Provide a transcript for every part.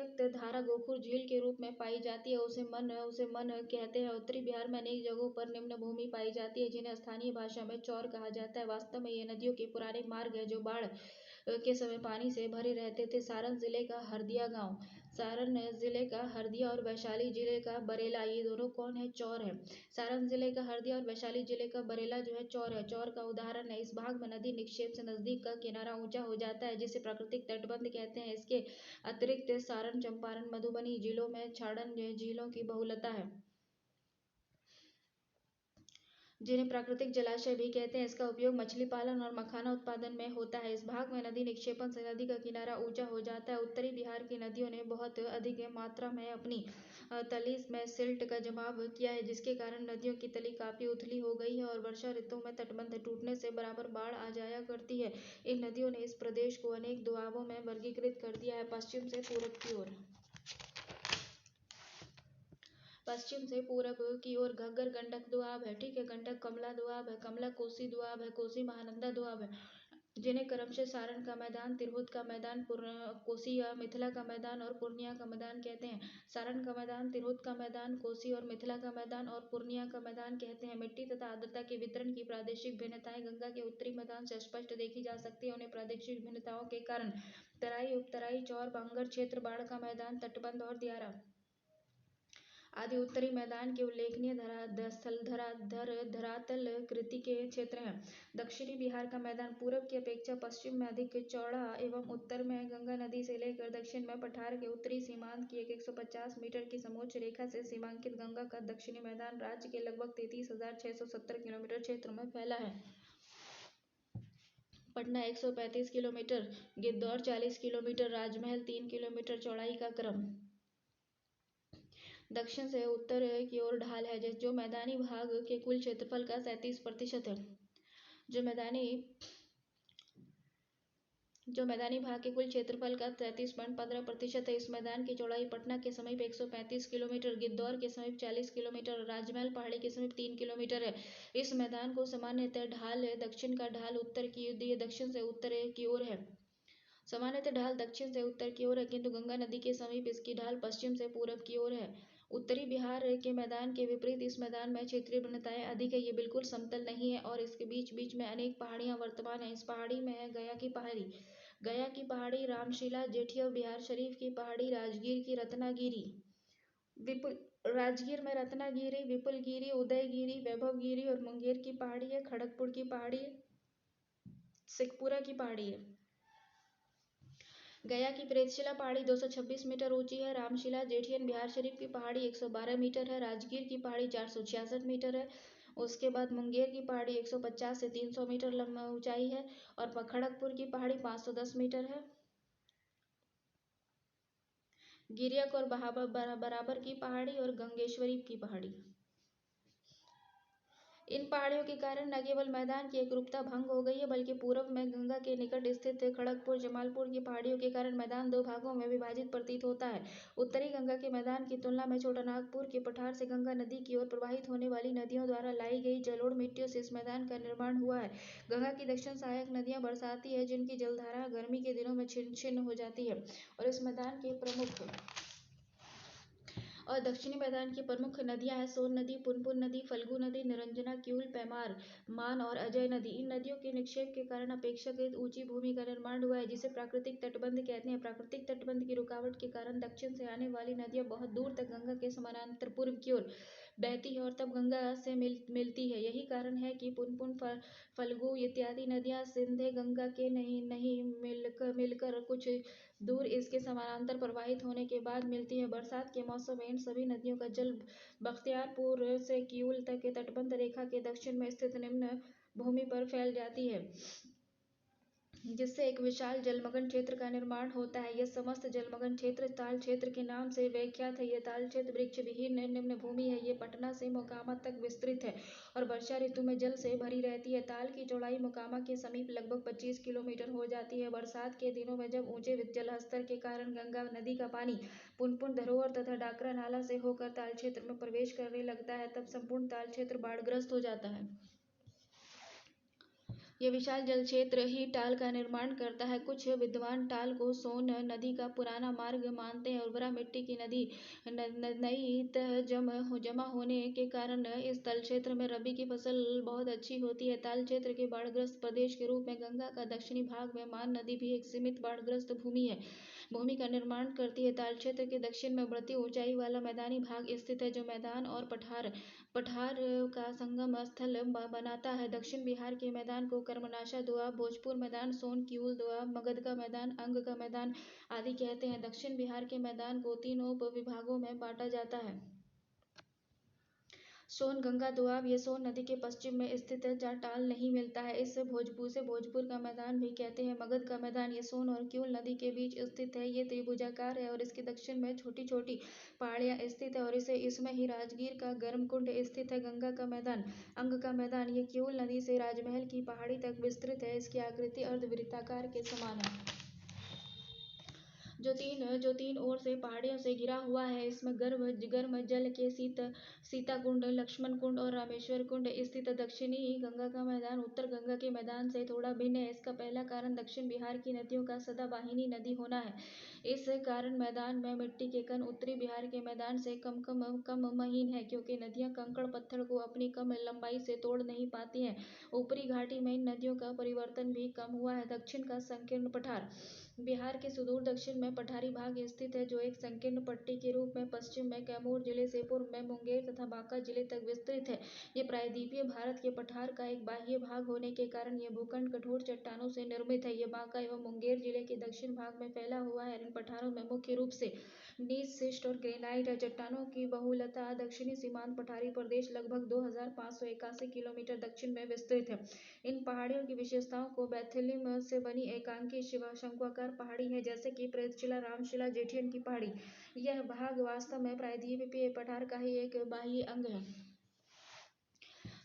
प्रत्यक्त धारा गोखुर झील के रूप में पाई जाती है, उसे मन कहते हैं। उत्तरी बिहार में अनेक जगहों पर निम्न भूमि पाई जाती है, जिन्हें स्थानीय भाषा में चौर कहा जाता है। वास्तव में ये नदियों के पुराने मार्ग है, जो बाढ़ के समय पानी से भरे रहते थे। सारण जिले का हरदिया गांव, सारण जिले का हरदिया और वैशाली जिले का बरेला, ये दोनों कौन है? चौर है। सारण जिले का हरदिया और वैशाली जिले का बरेला जो है चौर है। चौर का उदाहरण है, इस भाग में नदी निक्षेप से नजदीक का किनारा ऊंचा हो जाता है, जिसे प्राकृतिक तटबंध कहते हैं। इसके अतिरिक्त सारण, चंपारण, मधुबनी जिलों में छाड़न झीलों की बहुलता है, जिन्हें प्राकृतिक जलाशय भी कहते हैं। इसका उपयोग मछली पालन और मखाना उत्पादन में होता है। इस भाग में नदी निक्षेपण से नदी का किनारा ऊंचा हो जाता है। उत्तरी बिहार की नदियों ने बहुत अधिक मात्रा में अपनी तली में सिल्ट का जमाव किया है, जिसके कारण नदियों की तली काफी उथली हो गई है और वर्षा ऋतु में तटबंध टूटने से बराबर बाढ़ आ जाया करती है। इन नदियों ने इस प्रदेश को अनेक दोआबों में वर्गीकृत कर दिया है। पश्चिम से पूरब की ओर, पश्चिम से पूरब की ओर घग्गर गंडक दोआब है, ठीक है। गंडक कमला दोआब है, कमला कोसी दोआब है, कोसी महानंदा दोआब है, जिन्हें क्रमशः सारण का मैदान, तिरहुत का मैदान, कोसी या मिथिला का मैदान और पूर्णिया का मैदान कहते हैं। सारण का मैदान, तिरहुत का मैदान, कोसी और मिथिला का मैदान और पूर्णिया का मैदान कहते हैं। मिट्टी तथा आर्द्रता के वितरण की प्रादेशिक भिन्नताएं गंगा के उत्तरी मैदान से स्पष्ट देखी जा सकती है। उन्हें प्रादेशिक भिन्नताओं के कारण तराई, उपतराई, चौर, बांगर क्षेत्र, बाढ़ का मैदान, तटबंध और दियारा आदि उत्तरी मैदान के उल्लेखनीय धरातल कृति के क्षेत्र हैं। दक्षिणी बिहार का मैदान पूर्व की अपेक्षा पश्चिम में अधिक चौड़ा एवं उत्तर में गंगा नदी से लेकर दक्षिण में पठार के उत्तरी सीमांत की 150 मीटर की समोच्च रेखा से सीमांकित गंगा का दक्षिणी मैदान राज्य के लगभग 33,670 किलोमीटर क्षेत्र में फैला है। पटना 135 किलोमीटर, गिद्धौर 40 किलोमीटर, राजमहल 3 किलोमीटर चौड़ाई का क्रम दक्षिण से उत्तर की ओर ढाल है, जो मैदानी भाग के कुल क्षेत्रफल का 37% है। जो मैदानी भाग के कुल क्षेत्रफल का 33.15% है। इस मैदान की चौड़ाई पटना के समीप 135 किलोमीटर, गिद्धौर के समीप 40 किलोमीटर और राजमहल पहाड़ी के समीप 3 किलोमीटर है। इस मैदान को सामान्यतः ढाल दक्षिण का ढाल उत्तर की दिए दक्षिण से उत्तर की ओर है। सामान्यतः ढाल दक्षिण से उत्तर की ओर है, किंतु गंगा नदी के समीप इसकी ढाल पश्चिम से पूरब की ओर है। उत्तरी बिहार के मैदान के विपरीत इस मैदान में क्षेत्रीय भिन्नताएं अधिक है। ये बिल्कुल समतल नहीं है और इसके बीच बीच में अनेक पहाड़ियां वर्तमान है। इस पहाड़ी में है गया की पहाड़ी, रामशिला, जेठिया, बिहार शरीफ की पहाड़ी, राजगीर की रत्नागिरी, राजगीर में रत्नागिरी, विपुलगिरी, उदयगिरी, वैभवगिरी और मुंगेर की पहाड़ी है। खड़गपुर की पहाड़ी, शेखपुरा की पहाड़ी है। गया की प्रेतशिला पहाड़ी 226 मीटर ऊंची है। रामशिला, जेठियन, बिहार शरीफ की पहाड़ी 112 मीटर है। राजगीर की पहाड़ी 466 मीटर है। उसके बाद मुंगेर की पहाड़ी 150 से 300 मीटर लंबा ऊंचाई है और खड़गपुर की पहाड़ी 510 मीटर है। गिरियक और बराबर की पहाड़ी और गंगेश्वरी की पहाड़ी। इन पहाड़ियों के कारण न केवल मैदान की एकरूपता भंग हो गई है, बल्कि पूर्व में गंगा के निकट स्थित खड़गपुर, जमालपुर की पहाड़ियों के कारण मैदान दो भागों में विभाजित प्रतीत होता है। उत्तरी गंगा के मैदान की तुलना में छोटानागपुर के पठार से गंगा नदी की ओर प्रवाहित होने वाली नदियों द्वारा लाई गई जलोढ़ मिट्टियों से इस मैदान का निर्माण हुआ है। गंगा की दक्षिण सहायक नदियां बरसाती है, जिनकी जलधारा गर्मी के दिनों में छिन्न हो जाती है और इस मैदान के प्रमुख और दक्षिणी मैदान की प्रमुख नदियां हैं सोन नदी, पुनपुन नदी, फल्गु नदी, निरंजना, क्यूल, पैमार, मान और अजय नदी। इन नदियों के निक्षेप के कारण अपेक्षाकृत ऊंची भूमि का निर्माण हुआ है, जिसे प्राकृतिक तटबंध कहते हैं। प्राकृतिक तटबंध की रुकावट के कारण दक्षिण से आने वाली नदियां बहुत दूर तक गंगा के समानांतर पूर्व की ओर बहती है और तब गंगा से मिलती है। यही कारण है कि पुनपुन, फल्गु इत्यादि नदियां सिंधे गंगा के नहीं मिलकर कुछ दूर इसके समानांतर प्रवाहित होने के बाद मिलती है। बरसात के मौसम में इन सभी नदियों का जल बख्तियारपुर से किऊल तक के तटबंध रेखा के दक्षिण में स्थित निम्न भूमि पर फैल जाती है, जिससे एक विशाल जलमग्न क्षेत्र का निर्माण होता है। यह समस्त जलमग्न क्षेत्र ताल क्षेत्र के नाम से विख्यात है। यह ताल क्षेत्र वृक्ष विहीन निम्न भूमि है। ये पटना से मोकामा तक विस्तृत है और वर्षा ऋतु में जल से भरी रहती है। ताल की चौड़ाई मोकामा के समीप लगभग 25 किलोमीटर हो जाती है। बरसात के दिनों में जब ऊंचे जलस्तर के कारण गंगा नदी का पानी पुनपुन धरोहर तथा डाकरा नाला से होकर ताल क्षेत्र में प्रवेश करने लगता है, तब संपूर्ण ताल क्षेत्र बाढ़ग्रस्त हो जाता है। ये विशाल जल क्षेत्र ही टाल का निर्माण करता है। कुछ विद्वान टाल को सोन नदी का पुराना मार्ग मानते हैं। उर्वरा मिट्टी की नदी नई जमा होने के कारण इस तल क्षेत्र में रबी की फसल बहुत अच्छी होती है। ताल क्षेत्र के बाढ़ग्रस्त प्रदेश के रूप में गंगा का दक्षिणी भाग में मान नदी भी एक सीमित बाढ़ग्रस्त भूमि का निर्माण करती है। ताल क्षेत्र के दक्षिण में बढ़ती ऊंचाई वाला मैदानी भाग स्थित है, जो मैदान और पठार का संगम स्थल बनाता है। दक्षिण बिहार के मैदान को कर्मनाशा दोआब, भोजपुर मैदान, सोन किऊल दोआब, मगध का मैदान, अंग का मैदान आदि कहते हैं। दक्षिण बिहार के मैदान को 3 उप विभागों में बांटा जाता है। सोन गंगा दोआब, ये सोन नदी के पश्चिम में स्थित है, जहाँ टाल नहीं मिलता है। इसे भोजपुर का मैदान भी कहते हैं। मगध का मैदान, ये सोन और किऊल नदी के बीच स्थित है। ये त्रिभुजाकार है और इसके दक्षिण में छोटी छोटी पहाड़ियाँ स्थित है और इसमें ही राजगीर का गर्म कुंड स्थित है। गंगा का मैदान, अंग का मैदान, ये किऊल नदी से राजमहल की पहाड़ी तक विस्तृत है। इसकी आकृति अर्धवृत्ताकार के समान है, जो तीन ओर से पहाड़ियों से घिरा हुआ है। इसमें गर्म जल के सीता कुंड, लक्ष्मण कुंड और रामेश्वर कुंड स्थित। दक्षिणी गंगा का मैदान उत्तर गंगा के मैदान से थोड़ा भिन्न है। इसका पहला कारण दक्षिण बिहार की नदियों का सदाबहिनी नदी होना है। इस कारण मैदान में मिट्टी के कण उत्तरी बिहार के मैदान से कम महीन है, क्योंकि नदियां कंकड़ पत्थर को अपनी कम लंबाई से तोड़ नहीं पाती हैं। ऊपरी घाटी में इन नदियों का परिवर्तन भी कम हुआ है। दक्षिण का संकीर्ण पठार, बिहार के सुदूर दक्षिण में पठारी भाग स्थित है, जो एक संकीर्ण पट्टी के रूप में पश्चिम में कैमूर जिले से पूर्व में मुंगेर तथा बांका जिले तक विस्तृत है। ये प्रायद्वीपीय भारत के पठार का एक बाह्य भाग होने के कारण यह भूखंड कठोर चट्टानों से निर्मित है। यह बांका एवं मुंगेर जिले के दक्षिण भाग में फैला हुआ है। इन पठारों में मुख्य रूप से नीस, शिस्ट और ग्रेनाइट है। चट्टानों की बहुलता दक्षिणी सीमांत पठारी प्रदेश लगभग 2581 किलोमीटर दक्षिण में विस्तृत है। इन पहाड़ियों की विशेषताओं को बैथेलियम से बनी एकांकी शंक्वाकार पहाड़ी है, जैसे कि प्रेतशिला, रामशिला, जेठियन की पहाड़ी। यह भाग वास्तव में प्रायद्वीपीय पठार का ही एक बाह्य अंग है,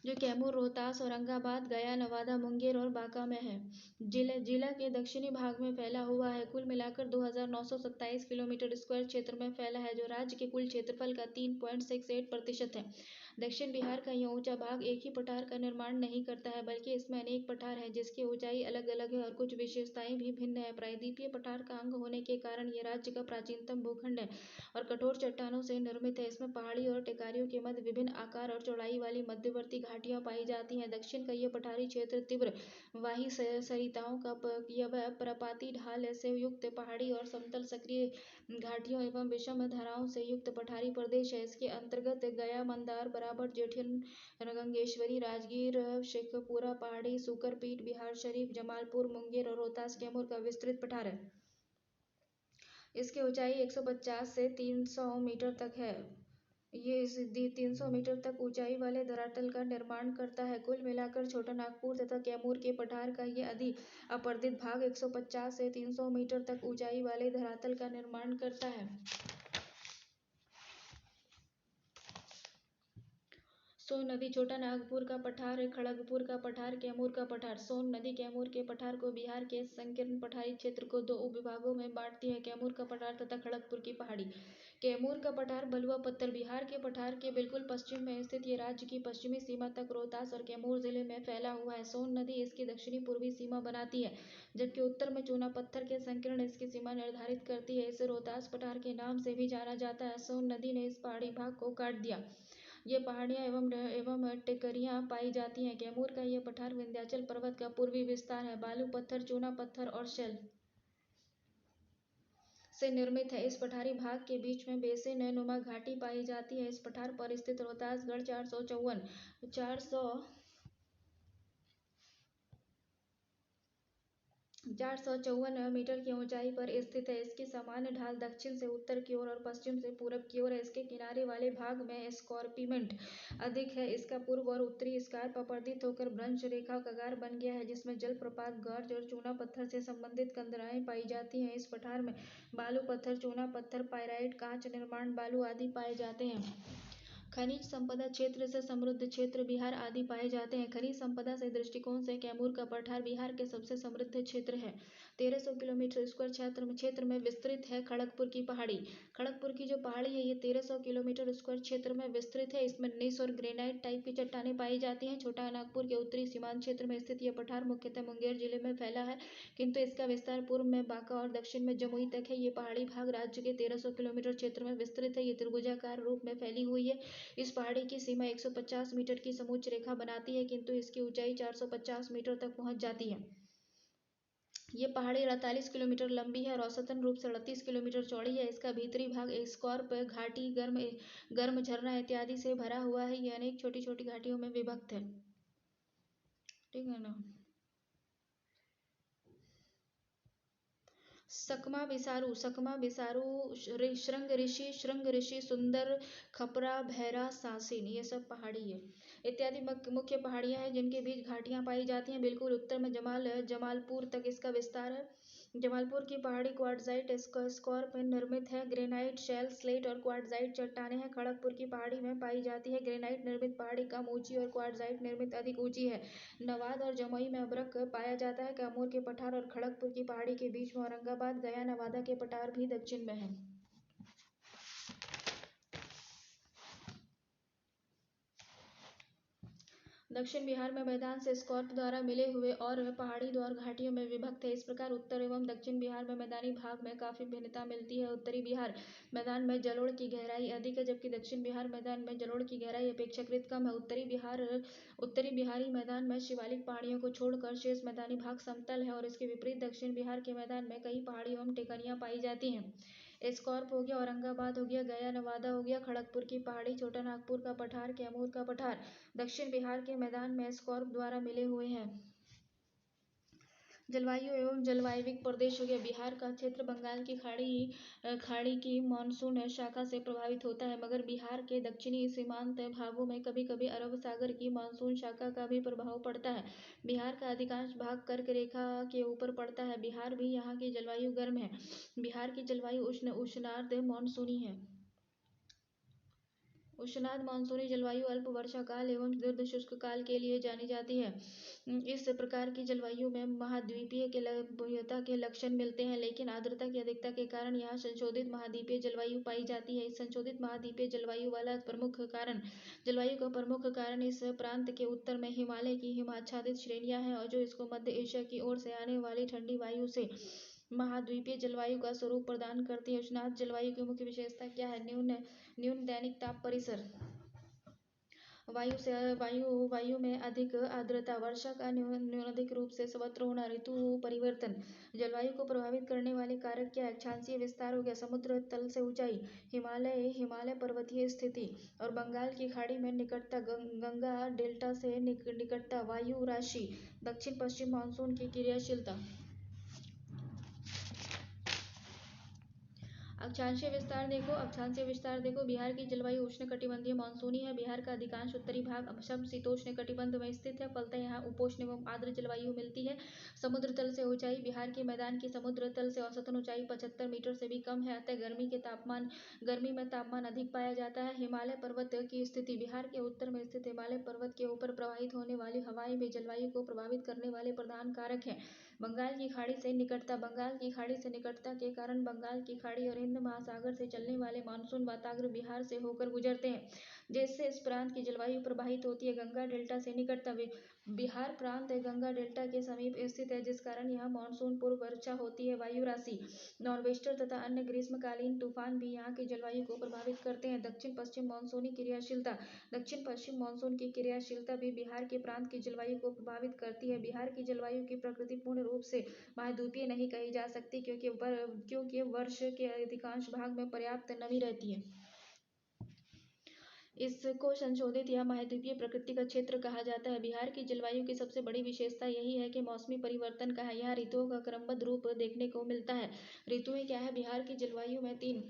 जो कैमूर, रोहतास, औरंगाबाद, गया, नवादा, मुंगेर और बांका में है। जिला के दक्षिणी भाग में फैला हुआ है। कुल मिलाकर 2927 किलोमीटर स्क्वायर क्षेत्र में फैला है, जो राज्य के कुल क्षेत्रफल का 3.68% है। दक्षिण बिहार का यह ऊंचा भाग एक ही पठार का निर्माण नहीं करता है, बल्कि इसमें अनेक पठार हैं, जिसकी ऊंचाई अलग अलग है और कुछ विशेषताएं भी भिन्न है। प्रायद्वीपीय पठार का अंग होने के कारण यह राज्य का प्राचीनतम भूखंड है और कठोर चट्टानों से निर्मित है। इसमें पहाड़ी और टेकारियों के मध्य विभिन्न आकार और चौड़ाई वाली मध्यवर्ती घाटियां पाई जाती हैं। दक्षिण का यह पठारी क्षेत्र तीव्र वाही सरिताओं का प्रपाती ढाल से युक्त पहाड़ी और समतल सक्रिय घाटियों एवं विषम धाराओं से युक्त पठारी प्रदेश है। इसके अंतर्गत गया, मंदार बराबर, जेठियन, गंगेश्वरी, राजगीर, शेखपुरा पहाड़ी, सुकरपीठ, बिहारशरीफ, जमालपुर, मुंगेर और रोहतास कैमूर का विस्तृत पठार है। इसकी ऊंचाई 150 से 300 मीटर तक है। ये 300 मीटर तक ऊंचाई वाले धरातल का निर्माण करता है। कुल मिलाकर छोटा नागपुर तथा कैमूर के पठार का ये अधि अपरदित भाग 150 से 300 मीटर तक ऊंचाई वाले धरातल का निर्माण करता है। सोन नदी छोटा नागपुर का पठार, खड़गपुर का पठार, कैमूर का पठार। सोन नदी कैमूर के पठार को बिहार के संकीर्ण पठारी क्षेत्र को 2 उपविभागों में बांटती है, कैमूर का पठार तथा खड़गपुर की पहाड़ी। कैमूर का पठार बलुआ पत्थर, बिहार के पठार के बिल्कुल पश्चिम में स्थित ये राज्य की पश्चिमी सीमा तक रोहतास और कैमूर जिले में फैला हुआ है। सोन नदी इसकी दक्षिणी पूर्वी सीमा बनाती है, जबकि उत्तर में चूना पत्थर के संकीर्ण इसकी सीमा निर्धारित करती है। इसे रोहतास पठार के नाम से भी जाना जाता है। सोन नदी ने इस पहाड़ी भाग को काट दिया। ये पहाड़ियाँ एवं टेकरियाँ पाई जाती हैं। कैमूर का यह पठार विंध्याचल पर्वत का पूर्वी विस्तार है। बालू पत्थर, चूना पत्थर और शैल से निर्मित है। इस पठारी भाग के बीच में बेसिन नुमा घाटी पाई जाती है। इस पठार पर स्थित रोहतासगढ़ 454 मीटर की ऊंचाई पर स्थित है। इसकी सामान्य ढाल दक्षिण से उत्तर की ओर और पश्चिम से पूरब की ओर है। इसके किनारे वाले भाग में एस्कॉर्पिमेंट अधिक है। इसका पूर्व और उत्तरी स्कार्प अपरदित होकर भ्रंश रेखा कगार बन गया है, जिसमें जलप्रपात, गर्ज और चूना पत्थर से संबंधित कंदराएं पाई जाती हैं। इस पठार में बालू पत्थर, चूना पत्थर, पाइराइट, कांच निर्माण बालू आदि पाए जाते हैं। खनिज संपदा क्षेत्र से समृद्ध क्षेत्र बिहार आदि पाए जाते हैं। खनिज संपदा से दृष्टिकोण से कैमूर का पठार बिहार के सबसे समृद्ध क्षेत्र है। 1300 किलोमीटर स्क्वायर क्षेत्र में विस्तृत है। खड़गपुर की पहाड़ी, खड़गपुर की जो पहाड़ी है ये 1300 किलोमीटर स्क्वायर क्षेत्र में विस्तृत है। इसमें नीस और ग्रेनाइट टाइप की चट्टानें पाई जाती हैं। छोटा नागपुर के उत्तरी सीमांत क्षेत्र में स्थित यह पठार मुख्यतः मुंगेर जिले में फैला है, किंतु इसका विस्तार पूर्व में बांका और दक्षिण में जमुई तक है। ये पहाड़ी भाग राज्य के 1300 किलोमीटर क्षेत्र में विस्तृत है। ये त्रिभुजाकार रूप में फैली हुई है। इस पहाड़ी की सीमा 150 मीटर की समोच्च रेखा बनाती है, किंतु इसकी ऊंचाई 450 मीटर तक पहुंच जाती है। ये पहाड़ी 48 किलोमीटर लंबी है और औसतन रूप से 38 किलोमीटर चौड़ी है। इसका भीतरी भाग एस्कॉर्प घाटी, गर्म झरना इत्यादि से भरा हुआ है। ये अनेक छोटी छोटी घाटियों में विभक्त है। ठीक है ना। सकमा बिसारू, श्रृंग ऋषि, सुंदर, खपरा, भैरा, सासिन, ये सब पहाड़ी है इत्यादि मुख्य पहाड़ियां हैं जिनके बीच घाटियां पाई जाती हैं। बिल्कुल उत्तर में जमालपुर तक इसका विस्तार है। जमालपुर की पहाड़ी क्वार्टजाइट स्कॉर्प में निर्मित है। ग्रेनाइट, शैल, स्लेट और क्वार्टजाइट चट्टानें हैं। खड़गपुर की पहाड़ी में पाई जाती है। ग्रेनाइट निर्मित पहाड़ी कम ऊंची और क्वार्टजाइट निर्मित अधिक ऊंची है। नवाद और जमुई में अभ्रक पाया जाता है। कैमूर के पठार और खड़गपुर की पहाड़ी के बीच में औरंगाबाद, गया, नवादा के पठार भी दक्षिण में है। दक्षिण बिहार में मैदान से स्कॉर्प द्वारा मिले हुए और पहाड़ी द्वार घाटियों में विभक्त है। इस प्रकार उत्तर एवं दक्षिण बिहार में मैदानी भाग में काफी भिन्नता मिलती है। उत्तरी बिहार मैदान में जलोढ़ की गहराई अधिक है, जबकि दक्षिण बिहार मैदान में जलोढ़ की गहराई अपेक्षाकृत कम है। उत्तरी बिहारी मैदान में शिवालिक पहाड़ियों को छोड़कर शेष मैदानी भाग समतल है और इसके विपरीत दक्षिण बिहार के मैदान में कई पहाड़ी एवं टेकनियां पाई जाती हैं। एस्कॉर्प हो गया, औरंगाबाद हो गया, गया, नवादा हो गया, खड़गपुर की पहाड़ी, छोटा नागपुर का पठार, कैमूर का पठार दक्षिण बिहार के मैदान में एस्कॉर्प द्वारा मिले हुए हैं। जलवायु एवं जलवायविक प्रदेश हो गया। बिहार का क्षेत्र बंगाल की खाड़ी की मानसून शाखा से प्रभावित होता है, मगर बिहार के दक्षिणी सीमांत भागों में कभी कभी अरब सागर की मानसून शाखा का भी प्रभाव पड़ता है। बिहार का अधिकांश भाग कर्क रेखा के ऊपर पड़ता है। बिहार भी यहाँ की जलवायु गर्म है। बिहार की जलवायु उष्णार्द्र मानसूनी है। उष्णार्द्र मानसूनी जलवायु अल्प वर्षा काल एवं दीर्घ शुष्क काल के लिए जानी जाती है। इस प्रकार की जलवायु में महाद्वीपीय के लक्षण मिलते हैं, लेकिन आर्द्रता की अधिकता के कारण यहाँ संशोधित महाद्वीपीय जलवायु पाई जाती है। इस संशोधित महाद्वीपीय जलवायु का प्रमुख कारण इस प्रांत के उत्तर में हिमालय की हिमाच्छादित श्रेणियां हैं, और जो इसको मध्य एशिया की ओर से आने वाली ठंडी वायु से महाद्वीपीय जलवायु का स्वरूप प्रदान करती है। उष्णार्द्र जलवायु की मुख्य विशेषता क्या है? न्यून दैनिक ताप परिसर, वायु में अधिक आर्द्रता, वर्षा का न्यूनाधिक रूप से सर्वत्र होना, ऋतु परिवर्तन। जलवायु को प्रभावित करने वाले कारक क्या है? अक्षांशीय विस्तार हो गया, समुद्र तल से ऊंचाई, हिमालय पर्वतीय स्थिति और बंगाल की खाड़ी में निकटता, गंगा डेल्टा से निकटता, वायु राशि, दक्षिण पश्चिम मानसून की क्रियाशीलता। अक्षांशीय विस्तार देखो। बिहार की जलवायु उष्णकटिबंधीय मानसूनी है। बिहार का अधिकांश उत्तरी भाग समशीतोष्ण कटिबंध में स्थित है, फलतः यहाँ उपोष्ण एवं आर्द्र जलवायु मिलती है। समुद्र तल से ऊंचाई, बिहार के मैदान की समुद्र तल से औसतन ऊंचाई 75 मीटर से भी कम है, अतः गर्मी में तापमान अधिक पाया जाता है। हिमालय पर्वत की स्थिति, बिहार के उत्तर में स्थित हिमालय पर्वत के ऊपर प्रवाहित होने वाली हवाएं भी जलवायु को प्रभावित करने वाले प्रधान कारक हैं। बंगाल की खाड़ी से निकटता के कारण बंगाल की खाड़ी और हिंद महासागर से चलने वाले मानसून वाताग्र बिहार से होकर गुजरते हैं, जिससे इस प्रांत की जलवायु प्रभावित होती है। गंगा डेल्टा से निकटता, बिहार प्रांत गंगा डेल्टा के समीप स्थित है, जिस कारण यहाँ मानसून पूर्व वर्षा होती है। वायु राशि, नॉर्वेस्टर तथा अन्य ग्रीष्मकालीन तूफान भी यहाँ की जलवायु को प्रभावित करते हैं। दक्षिण पश्चिम मानसूनी क्रियाशीलता, दक्षिण पश्चिम मानसून की क्रियाशीलता भी बिहार के प्रांत की जलवायु को प्रभावित करती है। बिहार की जलवायु की प्रकृति पूर्ण रूप से महाद्वीपीय नहीं कही जा सकती, क्योंकि वर्ष के अधिकांश भाग में पर्याप्त नमी रहती है। इसको संशोधित या महाद्वीपीय प्रकृति का क्षेत्र कहा जाता है। बिहार की जलवायु की सबसे बड़ी विशेषता यही है कि मौसमी परिवर्तन का है। यहाँ ऋतुओं का क्रमबद्ध रूप देखने को मिलता है। ऋतुएं क्या है? बिहार की जलवायु में 3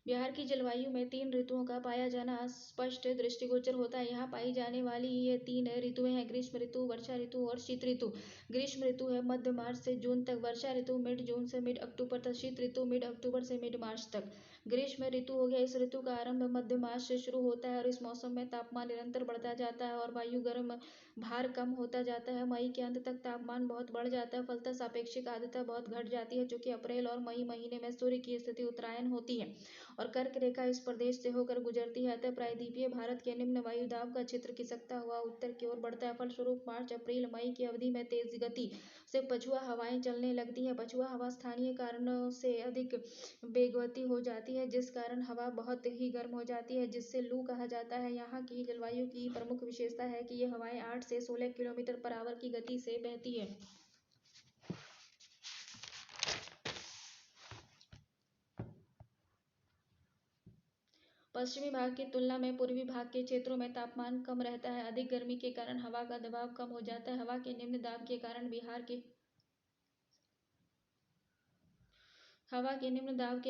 बिहार की जलवायु में 3 ऋतुओं का पाया जाना स्पष्ट दृष्टिगोचर होता है। यहाँ पाई जाने वाली ये 3 ऋतुएं हैं: ग्रीष्म ऋतु, वर्षा ऋतु और शीत ऋतु। ग्रीष्म ऋतु है मध्य मार्च से जून तक, वर्षा ऋतु मिड जून से मिड अक्टूबर तक, शीत ऋतु मिड अक्टूबर से मिड मार्च तक। ग्रीष्म ऋतु हो गया, इस ऋतु का आरंभ मध्य मार्च से शुरू होता है और इस मौसम में तापमान निरंतर बढ़ता जाता है और वायु गर्म भार कम होता जाता है। मई के अंत तक तापमान बहुत बढ़ जाता है, फलतः सापेक्षिक आर्द्रता बहुत घट जाती है, चूंकि अप्रैल और मई महीने में सूर्य की स्थिति उत्तरायण होती है और कर्क रेखा इस प्रदेश से होकर गुजरती है। अतः प्रायद्वीपीय भारत के निम्न वायुदाब का क्षेत्र खिसकता हुआ उत्तर की ओर बढ़ता है। फलस्वरूप मार्च अप्रैल मई की अवधि में तेज गति से पछुआ हवाएं चलने लगती हैं। पछुआ हवा स्थानीय कारणों से अधिक बेगवती हो जाती है, जिस कारण हवा बहुत ही गर्म हो जाती है, जिससे लू कहा जाता है। यहाँ की जलवायु की प्रमुख विशेषता है कि ये हवाएं 8 से 16 किलोमीटर पर आवर की गति से बहती है। पश्चिमी भाग की तुलना में पूर्वी भाग के क्षेत्रों में तापमान कम रहता है। अधिक गर्मी के कारण हवा का दबाव कम हो जाता है। हवा के निम्न दाब के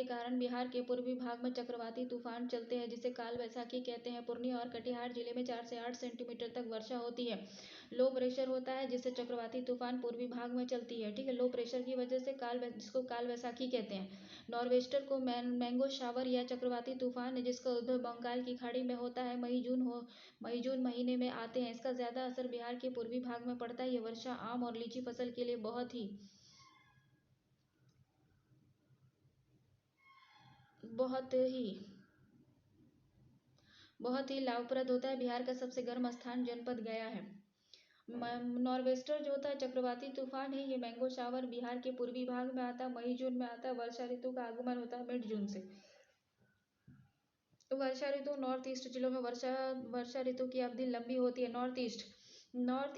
कारण बिहार के पूर्वी भाग में चक्रवाती तूफान चलते हैं, जिसे काल वैसाखी कहते हैं। पूर्णिया और कटिहार जिले में 4 से 8 सेंटीमीटर तक वर्षा होती है। लो प्रेशर होता है, जिससे चक्रवाती तूफान पूर्वी भाग में चलती है। ठीक है, लो प्रेशर की वजह से जिसको काल वैसाखी कहते हैं। नॉर्वेस्टर को मैंगो शावर या चक्रवाती तूफान, जिसका उद्भव बंगाल की खाड़ी में होता है, मई जून महीने में आते हैं। इसका ज्यादा असर बिहार के पूर्वी भाग में पड़ता है। ये वर्षा आम और लीची फसल के लिए बहुत ही लाभप्रद होता है। बिहार का सबसे गर्म स्थान जनपद गया है। नॉर्वेस्टर जो होता है चक्रवाती तूफान है, ये मैंगो शावर बिहार के पूर्वी भाग में आता है, मई जून में आता है। वर्षा ऋतु का आगमन होता है मिड जून से। वर्षा ऋतु नॉर्थ ईस्ट जिलों में वर्षा ऋतु की अवधि लंबी होती है। नॉर्थ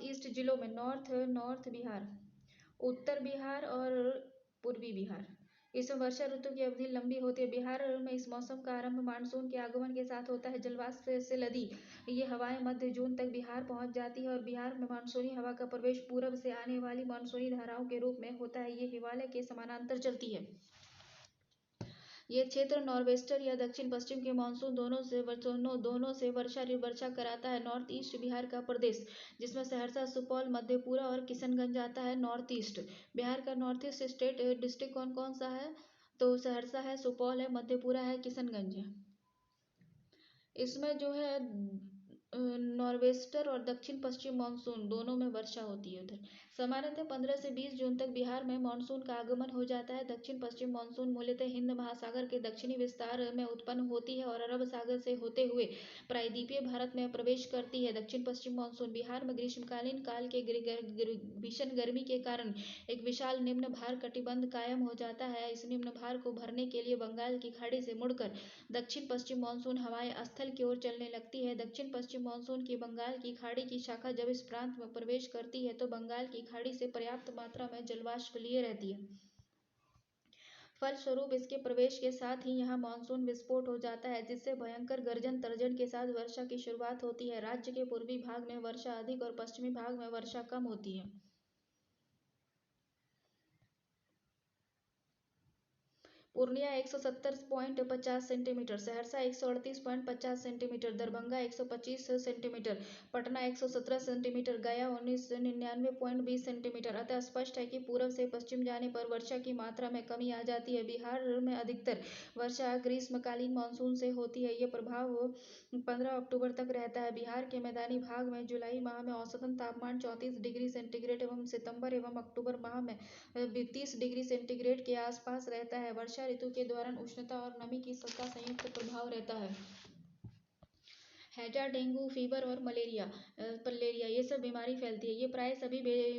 ईस्ट जिलों में नॉर्थ बिहार, उत्तर बिहार और पूर्वी बिहार, इसमें वर्षा ऋतु की अवधि लंबी होती है। बिहार में इस मौसम का आरंभ मानसून के आगमन के साथ होता है। जलवाष्प से लदी ये हवाएं मध्य जून तक बिहार पहुंच जाती है और बिहार में मानसूनी हवा का प्रवेश पूर्व से आने वाली मानसूनी धाराओं के रूप में होता है। ये हिमालय के समानांतर चलती है। ये क्षेत्र नॉर्वेस्टर या दक्षिण पश्चिम के मानसून दोनों से वर्षा कराता है। नॉर्थ ईस्ट बिहार का प्रदेश, जिसमें सहरसा, सुपौल, मधेपुरा और किशनगंज आता है। नॉर्थ ईस्ट बिहार का नॉर्थ ईस्ट डिस्ट्रिक्ट कौन कौन सा है? तो सहरसा है, सुपौल है, मधेपुरा है, किशनगंज है। इसमें जो है नॉर्वेस्टर और दक्षिण पश्चिम मानसून दोनों में वर्षा होती है। उधर सामान्यतः 15 से 20 जून तक बिहार में मानसून का आगमन हो जाता है। दक्षिण पश्चिम मानसून मूलतः हिंद महासागर के दक्षिणी विस्तार में उत्पन्न होती है और अरब सागर से होते हुए प्रायद्वीपीय भारत में प्रवेश करती है। दक्षिण पश्चिम मानसून बिहार में ग्रीष्मकालीन काल के भीषण गर्मी के कारण एक विशाल निम्न भार कटिबंध कायम हो जाता है। इस निम्न भार को भरने के लिए बंगाल की खाड़ी से मुड़कर दक्षिण पश्चिम मानसून हवाएं स्थल की ओर चलने लगती है। दक्षिण पश्चिम मानसून की बंगाल की खाड़ी की शाखा जब इस प्रांत में प्रवेश करती है तो बंगाल की खाड़ी से पर्याप्त मात्रा में जलवाष्प लिए रहती है। फलस्वरूप इसके प्रवेश के साथ ही यहाँ मानसून विस्फोट हो जाता है, जिससे भयंकर गर्जन तर्जन के साथ वर्षा की शुरुआत होती है। राज्य के पूर्वी भाग में वर्षा अधिक और पश्चिमी भाग में वर्षा कम होती है। Purnia 170.50 centimetre, Saharsa 138.50 centimetre, Darbhanga 125 centimetre, Patna 117 centimetre, गया 1999.20 सेंटीमीटर। अतः स्पष्ट है कि पूर्व से पश्चिम जाने पर वर्षा की मात्रा में कमी आ जाती है। बिहार में अधिकतर वर्षा ग्रीष्मकालीन मानसून से होती है। ये प्रभाव 15 अक्टूबर तक रहता है। बिहार के मैदानी भाग में जुलाई माह में औसतन तापमान 34 डिग्री सेंटीग्रेड एवं सितंबर एवं अक्टूबर माह में 30 डिग्री सेंटीग्रेड के आसपास रहता है। वर्षा ऋतु के दौरान उष्णता और नमी का संयुक्त प्रभाव रहता है। हैजा, डेंगू फीवर और मलेरिया ये सब बीमारी फैलती है। ये प्राय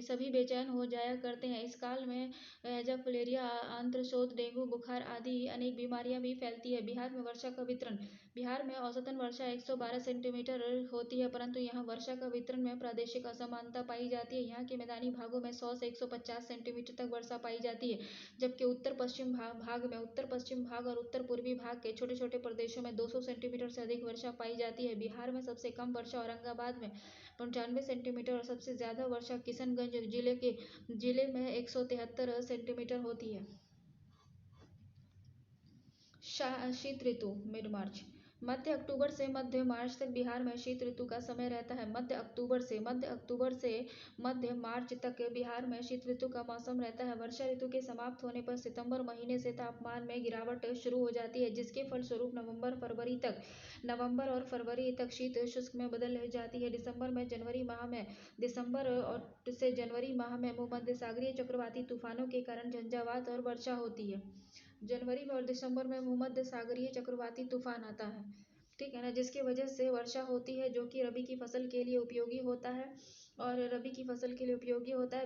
सभी बेचैन हो जाया करते हैं। इस काल में हैजा, फलेरिया, आंत्रशोथ, डेंगू बुखार आदि अनेक बीमारियां भी फैलती है। बिहार में वर्षा का वितरण, बिहार में औसतन वर्षा 112 सेंटीमीटर होती है, परंतु यहाँ वर्षा का वितरण में प्रादेशिक असमानता पाई जाती है। यहाँ के मैदानी भागों में 100 से 150 सेंटीमीटर तक वर्षा पाई जाती है, जबकि उत्तर पश्चिम भाग और उत्तर पूर्वी भाग के छोटे छोटे प्रदेशों में 200 सेंटीमीटर से अधिक वर्षा पाई जाती है। बिहार में सबसे कम वर्षा औरंगाबाद में 95 सेंटीमीटर और सबसे ज्यादा वर्षा किशनगंज जिले में 173 सेंटीमीटर होती है। शीत ऋतु मिड मार्च। मध्य अक्टूबर से मध्य मार्च तक बिहार में शीत ऋतु का समय रहता है। मध्य अक्टूबर से मध्य मार्च तक बिहार में शीत ऋतु का मौसम रहता है। वर्षा ऋतु के समाप्त होने पर सितंबर महीने से तापमान में गिरावट शुरू हो जाती है, जिसके फलस्वरूप नवंबर और फरवरी तक शीत शुष्क में बदल जाती है। दिसंबर और से जनवरी माह में भूमध्यसागरीय चक्रवाती तूफानों के कारण झंझावात और वर्षा होती है। जनवरी में और दिसंबर में भूमध्य सागरीय चक्रवाती तूफान आता है, ठीक है ना, जिसकी वजह से वर्षा होती है, जो कि रबी की फसल के लिए उपयोगी होता है।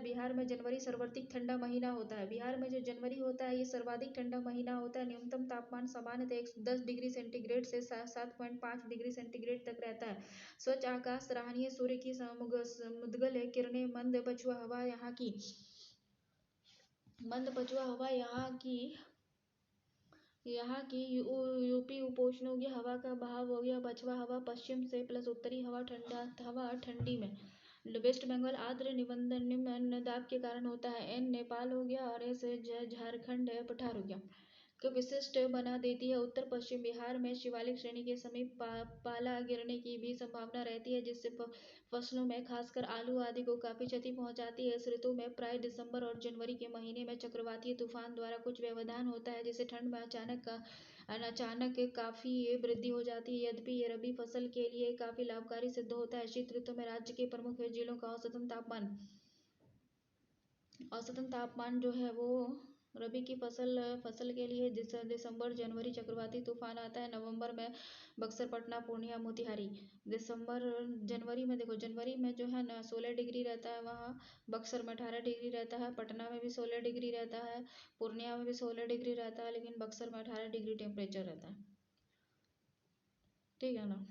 बिहार में जनवरी सर्वाधिक ठंडा महीना होता है। बिहार में जो जनवरी होता है, ये सर्वाधिक ठंडा महीना होता है। न्यूनतम तापमान सामान्यतः 10 डिग्री सेंटीग्रेड से 7.5 डिग्री सेंटीग्रेड तक रहता है। स्वच्छ आकाश, सराहनीय सूर्य की मुद्गल किरणें, मंद पछुआ हवा यहाँ की यूपी उपोष्णोग्य हवा का बहाव हो गया। पछुआ हवा पश्चिम से प्लस उत्तरी हवा ठंडी में। वेस्ट बंगाल आर्द्र निम्न दाब के कारण होता है। एन नेपाल हो गया और एस झारखंड पठार हो गया को विशिष्ट बना देती है। उत्तर पश्चिम बिहार में शिवालिक श्रेणी के समीप पाला गिरने की भी संभावना रहती है, जिससे फसलों में खासकर आलू आदि को काफी क्षति पहुंचाती है। इस ऋतु में प्राय दिसंबर और जनवरी के महीने में चक्रवाती तूफान द्वारा कुछ व्यवधान होता है, जिससे ठंड में अचानक काफी वृद्धि हो जाती है। यद्यपि ये रबी फसल के लिए काफी लाभकारी सिद्ध होता है। शीत ऋतु में राज्य के प्रमुख जिलों का औसतन तापमान जो है वो रबी की फसल के लिए दिसंबर जनवरी चक्रवाती तूफान आता है। नवंबर में बक्सर, पटना, पूर्णिया, मोतिहारी। जनवरी में जो है ना 16 डिग्री रहता है। वहाँ बक्सर में 18 डिग्री रहता है। पटना में भी 16 डिग्री रहता है। पूर्णिया में भी 16 डिग्री रहता है, लेकिन बक्सर में 18 डिग्री टेम्परेचर रहता है, ठीक है ना।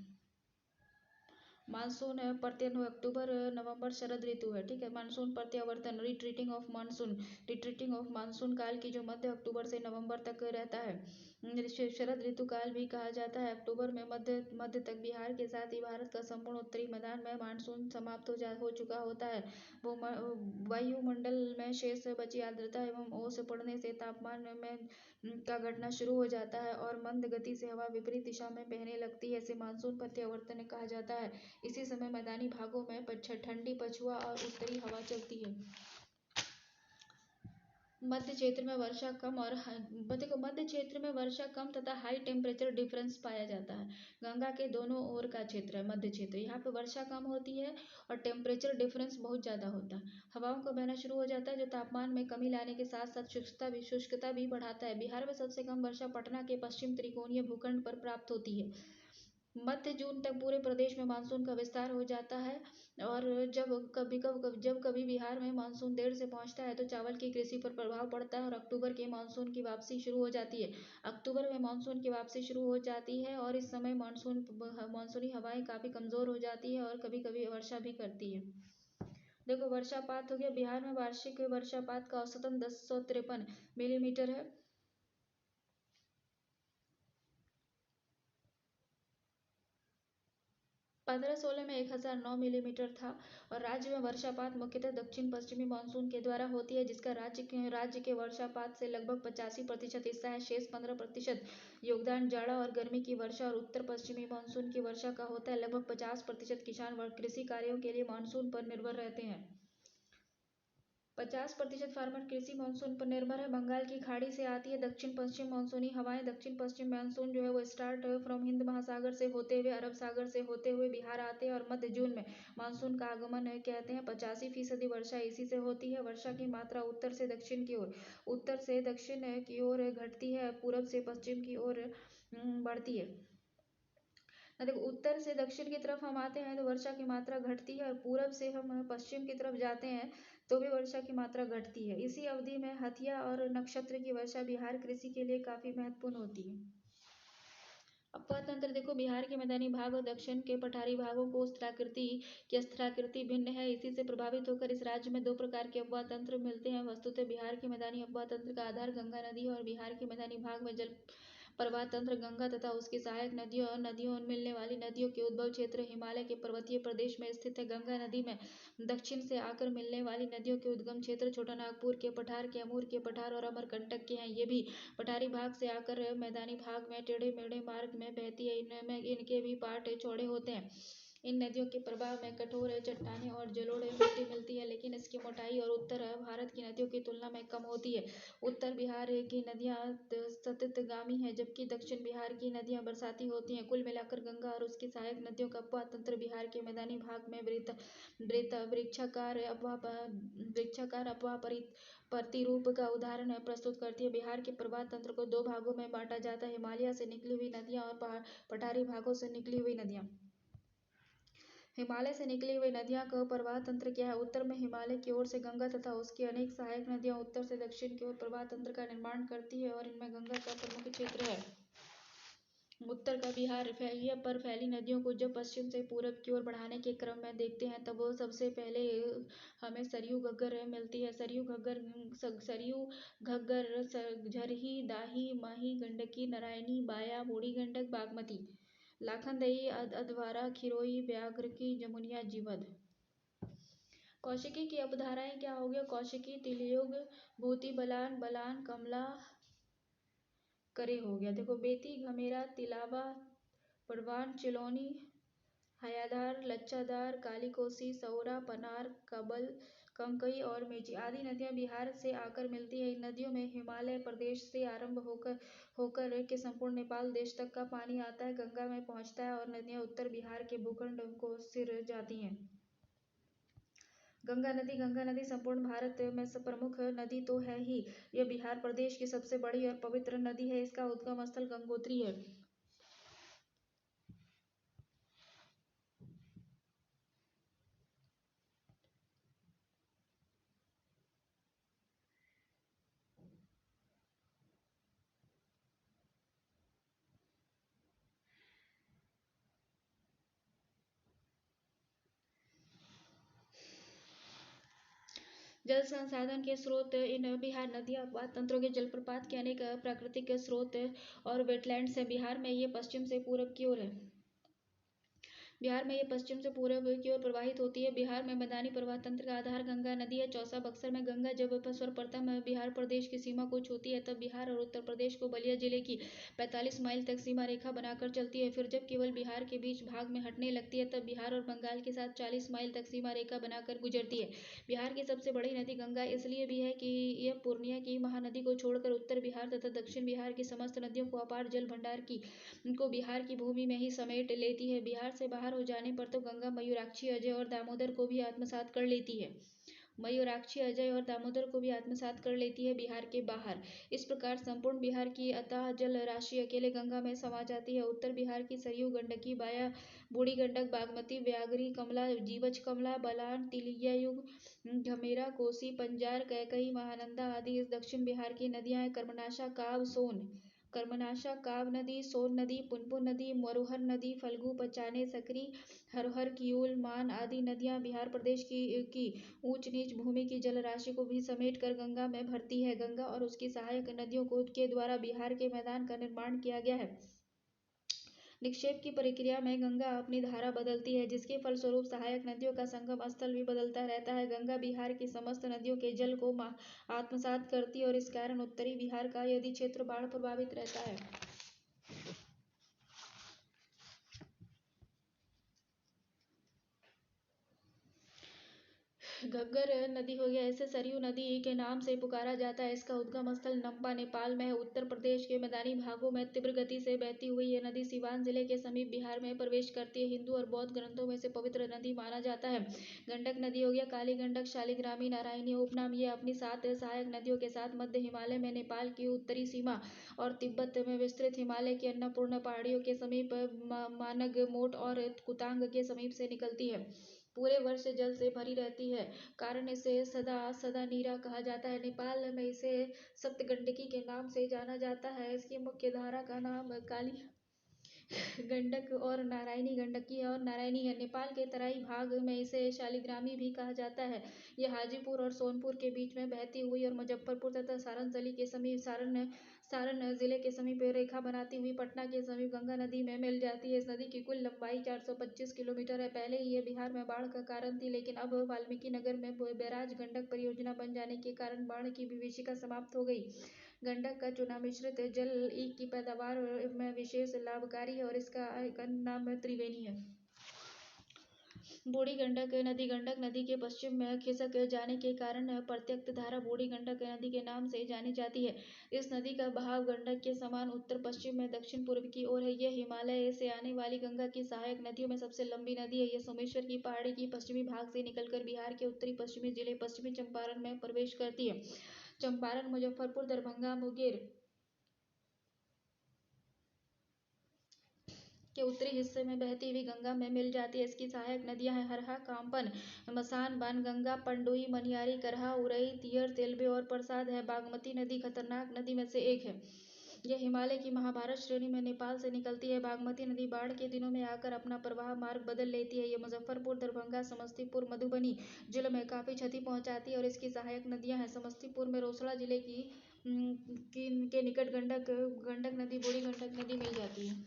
मानसून प्रत्यय अक्टूबर नवंबर शरद ऋतु है, ठीक है। मानसून प्रत्यावर्तन रिट्रीटिंग ऑफ मानसून काल की जो मध्य अक्टूबर से नवंबर तक रहता है, शरद ऋतु काल भी कहा जाता है। अक्टूबर में मध्य तक बिहार के साथ ही भारत का संपूर्ण उत्तरी मैदान में मानसून समाप्त हो चुका होता है। वायुमंडल में शेष बची आर्द्रता एवं ओस पड़ने से तापमान में का घटना शुरू हो जाता है और मंद गति से हवा विपरीत दिशा में बहने लगती है। इसे मानसून प्रत्यावर्तन कहा जाता है। इसी समय मैदानी भागों में ठंडी पछुआ और उत्तरी हवा चलती है। मध्य क्षेत्र में वर्षा कम तथा हाई टेम्परेचर डिफरेंस पाया जाता है। गंगा के दोनों ओर का क्षेत्र है मध्य क्षेत्र। यहाँ पे वर्षा कम होती है और टेम्परेचर डिफरेंस बहुत ज़्यादा होता है। हवाओं का बहना शुरू हो जाता है, जो तापमान में कमी लाने के साथ साथ शुष्कता भी बढ़ाता है। बिहार में सबसे कम वर्षा पटना के पश्चिम त्रिकोणीय भूखंड पर प्राप्त होती है। मध्य जून तक पूरे प्रदेश में मानसून का विस्तार हो जाता है और जब कभी बिहार में मानसून देर से पहुंचता है तो चावल की कृषि पर प्रभाव पड़ता है और अक्टूबर में मानसून की वापसी शुरू हो जाती है और इस समय मानसूनी हवाएं काफ़ी कमज़ोर हो जाती है और कभी कभी वर्षा भी करती है। देखो वर्षापात हो गया। बिहार में वार्षिक वर्षापात का औसतन 1053 मिलीमीटर है। 1516 में 1009 मिलीमीटर था और राज्य में वर्षापात मुख्यतः दक्षिण पश्चिमी मानसून के द्वारा होती है, जिसका राज्य के वर्षापात से लगभग 85% हिस्सा है। शेष 15% योगदान जाड़ा और गर्मी की वर्षा और उत्तर पश्चिमी मानसून की वर्षा का होता है। लगभग 50% किसान कृषि कार्यों के लिए मानसून पर निर्भर रहते हैं। 50% फार्मर कृषि मानसून पर निर्भर है। बंगाल की खाड़ी से आती है दक्षिण पश्चिम मानसूनी हवाएं। दक्षिण पश्चिम मानसून जो है वो स्टार्ट फ्रॉम हिंद महासागर से होते हुए अरब सागर से होते हुए बिहार आते हैं और मध्य जून में मानसून का आगमन कहते हैं। 85% वर्षा इसी से होती है। वर्षा की मात्रा उत्तर से दक्षिण की ओर घटती है, पूरब से पश्चिम की ओर बढ़ती है। देखो उत्तर से दक्षिण की तरफ हम आते हैं तो वर्षा की मात्रा घटती है और पूरब से हम पश्चिम की तरफ जाते हैं तो भी वर्षा की मात्रा घटती है। इसी अवधि में हथिया और नक्षत्र की वर्षा बिहार कृषि के लिए काफी महत्वपूर्ण होती है। अपवाह तंत्र देखो बिहार के मैदानी भाग और दक्षिण के पठारी भागों को स्थलाकृति भिन्न है। इसी से प्रभावित होकर इस राज्य में दो प्रकार के अपवाह तंत्र मिलते हैं। वस्तुतः बिहार के मैदानी अपवाह तंत्र का आधार गंगा नदी है और बिहार के मैदानी भाग में जल प्रवाह तंत्र गंगा तथा उसकी सहायक नदियों और नदियों मिलने वाली नदियों के उद्भव क्षेत्र हिमालय के पर्वतीय प्रदेश में स्थित है। गंगा नदी में दक्षिण से आकर मिलने वाली नदियों के उद्गम क्षेत्र छोटानागपुर के पठार, कैमूर के पठार और अमरकंटक के हैं। ये भी पठारी भाग से आकर मैदानी भाग में टेढ़े मेढ़े मार्ग में बहती है। इनमें इनके भी पाट चौड़े होते हैं। इन नदियों के प्रवाह में कठोर चट्टानें और जलोढ़ मिट्टी मिलती है, लेकिन इसकी मोटाई और उत्तर भारत की नदियों की तुलना में कम होती है। उत्तर बिहार की नदियां सततगामी हैं, जबकि दक्षिण बिहार की नदियां बरसाती होती हैं। कुल मिलाकर गंगा और उसकी सहायक नदियों का अपवाह तंत्र बिहार के मैदानी भाग में वृक्षाकार अपवाह प्रतिरूप का उदाहरण प्रस्तुत करती है। बिहार के प्रवाह तंत्र को दो भागों में बांटा जाता है: हिमालय से निकली हुई नदियां और पठारी भागों से निकली हुई नदियां। हिमालय से निकली हुई नदियां का प्रवाह तंत्र क्या है? उत्तर में हिमालय की ओर से गंगा तथा उसकी अनेक सहायक नदियां उत्तर से दक्षिण की ओर प्रवाह तंत्र का निर्माण करती है और इनमें गंगा का प्रमुख क्षेत्र है। उत्तर का बिहार पर फैली नदियों को जब पश्चिम से पूरब की ओर बढ़ाने के क्रम में देखते हैं, तब सबसे पहले हमें सरयू घग्गर मिलती है। सरयू घग्गर झरही, दाही, माही, गंडकी, नारायणी, बाया, बूढ़ी गंडक, बागमती, लाखनदही, अधवारा, खिरोई, व्याघ्रकी, जमुनिया, जीवद। कौशिकी की अपधाराएं क्या हो गया? कौशिकी, तिलयुग, भूति, बलान, बलान, कमला, करे हो गया। देखो, बेती, घमेरा, तिलावा, परवान, चिलौनी, हयाधार, लच्छाधार, कालीकोसी, सौरा, पनार, कबल, कंकई और मेची आदि नदियां बिहार से आकर मिलती है। इन नदियों में हिमालय प्रदेश से आरंभ होकर के संपूर्ण नेपाल देश तक का पानी आता है, गंगा में पहुंचता है और नदियां उत्तर बिहार के भूखंड को सिर जाती हैं। गंगा नदी संपूर्ण भारत में प्रमुख नदी तो है ही, यह बिहार प्रदेश की सबसे बड़ी और पवित्र नदी है। इसका उद्गम स्थल गंगोत्री है। जल संसाधन के स्रोत इन बिहार नदियां अपवाह तंत्रों के जलप्रपात के अनेक प्राकृतिक स्रोत और वेटलैंड्स हैं। बिहार में ये पश्चिम से पूरब की ओर है। बिहार में ये पश्चिम से पूरब की ओर प्रवाहित होती है। बिहार में मैदानी प्रवाह तंत्र का आधार गंगा नदी है। चौसा बक्सर में गंगा जब सर्वप्रथम बिहार प्रदेश की सीमा को छूती है, तब बिहार और उत्तर प्रदेश को बलिया जिले की 45 माइल तक सीमा रेखा बनाकर चलती है। फिर जब केवल बिहार के बीच भाग में हटने लगती है, तब बिहार और बंगाल के साथ 40 माइल तक सीमा रेखा बनाकर गुजरती है। बिहार की सबसे बड़ी नदी गंगा इसलिए भी है कि यह पूर्णिया की महानदी को छोड़कर उत्तर बिहार तथा दक्षिण बिहार की समस्त नदियों को अपार जल भंडार को बिहार की भूमि में ही समेट लेती है। बिहार से बाहर हो जाने पर तो गंगा मयूराक्षी, अजय और दामोदर को भी आत्मसात कर लेती है। मयूराक्षी, अजय और दामोदर को भी आत्मसात कर लेती है बिहार के बाहर। इस प्रकार संपूर्ण बिहार की अथाह जल राशि अकेले गंगा में समा जाती है। उत्तर बिहार की सरयू, गंडकी, बाया, बूढ़ी गंडक, बागमती, व्याघ्री कमला, जीवछ कमला, बलान, तिलयुग, घमेरा, कोसी, पंजार, कैकई, महानंदा आदि इस दक्षिण बिहार की नदियां हैं। कर्मनाशा, काव नदी, सोन नदी, पुनपुन नदी, मरुहर नदी, फल्गु, पचाने, सकरी, हरहर, किऊल, मान आदि नदियां बिहार प्रदेश की ऊंच नीच भूमि की जलराशि को भी समेट कर गंगा में भरती है। गंगा और उसकी सहायक नदियों के द्वारा बिहार के मैदान का निर्माण किया गया है। निक्षेप की प्रक्रिया में गंगा अपनी धारा बदलती है, जिसके फलस्वरूप सहायक नदियों का संगम स्थल भी बदलता रहता है। गंगा बिहार की समस्त नदियों के जल को आत्मसात करती है और इस कारण उत्तरी बिहार का यदि क्षेत्र बाढ़ प्रभावित रहता है। घग्गर नदी हो गया, इसे सरयू नदी के नाम से पुकारा जाता है। इसका उद्गम स्थल नम्पा नेपाल में है। उत्तर प्रदेश के मैदानी भागों में तीव्र गति से बहती हुई ये नदी सिवान जिले के समीप बिहार में प्रवेश करती है। हिंदू और बौद्ध ग्रंथों में से पवित्र नदी माना जाता है। गंडक नदी हो गया, काली गंडक, शालिग्रामी, नारायणी उपनाम। ये अपनी 7 सहायक नदियों के साथ मध्य हिमालय में नेपाल की उत्तरी सीमा और तिब्बत में विस्तृत हिमालय की अन्नपूर्णा पहाड़ियों के समीप मानग, मोट और कुतांग के समीप से निकलती है। पूरे वर्ष जल से भरी रहती है, कारण इसे सदा नीरा कहा जाता है। नेपाल में इसे सप्तगंडकी के नाम से जाना जाता है। इसकी मुख्य धारा का नाम काली गंडक और नारायणी गंडकी और नारायणी है। नेपाल के तराई भाग में इसे शालिग्रामी भी कहा जाता है। यह हाजीपुर और सोनपुर के बीच में बहती हुई और मुजफ्फरपुर तथा सारण सारण जिले के समीप रेखा बनाती हुई पटना के समीप गंगा नदी में मिल जाती है। इस नदी की कुल लंबाई 425 किलोमीटर है। पहले ये बिहार में बाढ़ का कारण थी, लेकिन अब वाल्मीकि नगर में बैराज गंडक परियोजना बन जाने के कारण बाढ़ की विभीषिका समाप्त हो गई। गंडक का चूना मिश्रित जल ईख की पैदावार में विशेष लाभकारी है और इसका नाम त्रिवेणी है। बूढ़ी गंडक नदी के पश्चिम में खिसक जाने के कारण प्रत्यक्त धारा बूढ़ी गंडक नदी के नाम से जानी जाती है। इस नदी का बहाव गंडक के समान उत्तर पश्चिम में दक्षिण पूर्व की ओर है। यह हिमालय से आने वाली गंगा की सहायक नदियों में सबसे लंबी नदी है। यह सोमेश्वर की पहाड़ी की पश्चिमी भाग से निकलकर बिहार के उत्तरी पश्चिमी जिले पश्चिमी चंपारण में प्रवेश करती है। चंपारण, मुजफ्फरपुर, दरभंगा, मुंगेर के उत्तरी हिस्से में बहती हुई गंगा में मिल जाती है। इसकी सहायक नदियां हैं हरहा, कामपन, मसान, बाणगंगा, पंडोई, मनियारी, करहा, उरई, तियर, तेलबे और प्रसाद है। बागमती नदी खतरनाक नदी में से एक है। यह हिमालय की महाभारत श्रेणी में नेपाल से निकलती है। बागमती नदी बाढ़ के दिनों में आकर अपना प्रवाह मार्ग बदल लेती है। ये मुजफ्फरपुर, दरभंगा, समस्तीपुर, मधुबनी जिलों में काफ़ी क्षति पहुंचाती है और इसकी सहायक नदियां हैं। समस्तीपुर में रोसड़ा जिले के निकट गंडक नदी, बूढ़ी गंडक नदी मिल जाती है।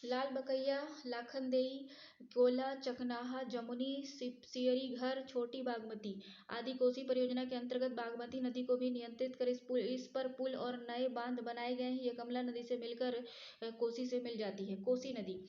लाल बकैया, लाखनदेई, कोला, चकनाहा, जमुनी, सियरीघर, छोटी बागमती आदि कोसी परियोजना के अंतर्गत बागमती नदी को भी नियंत्रित कर इस पर पुल और नए बांध बनाए गए हैं। ये कमला नदी से मिलकर कोसी से मिल जाती है। कोसी नदी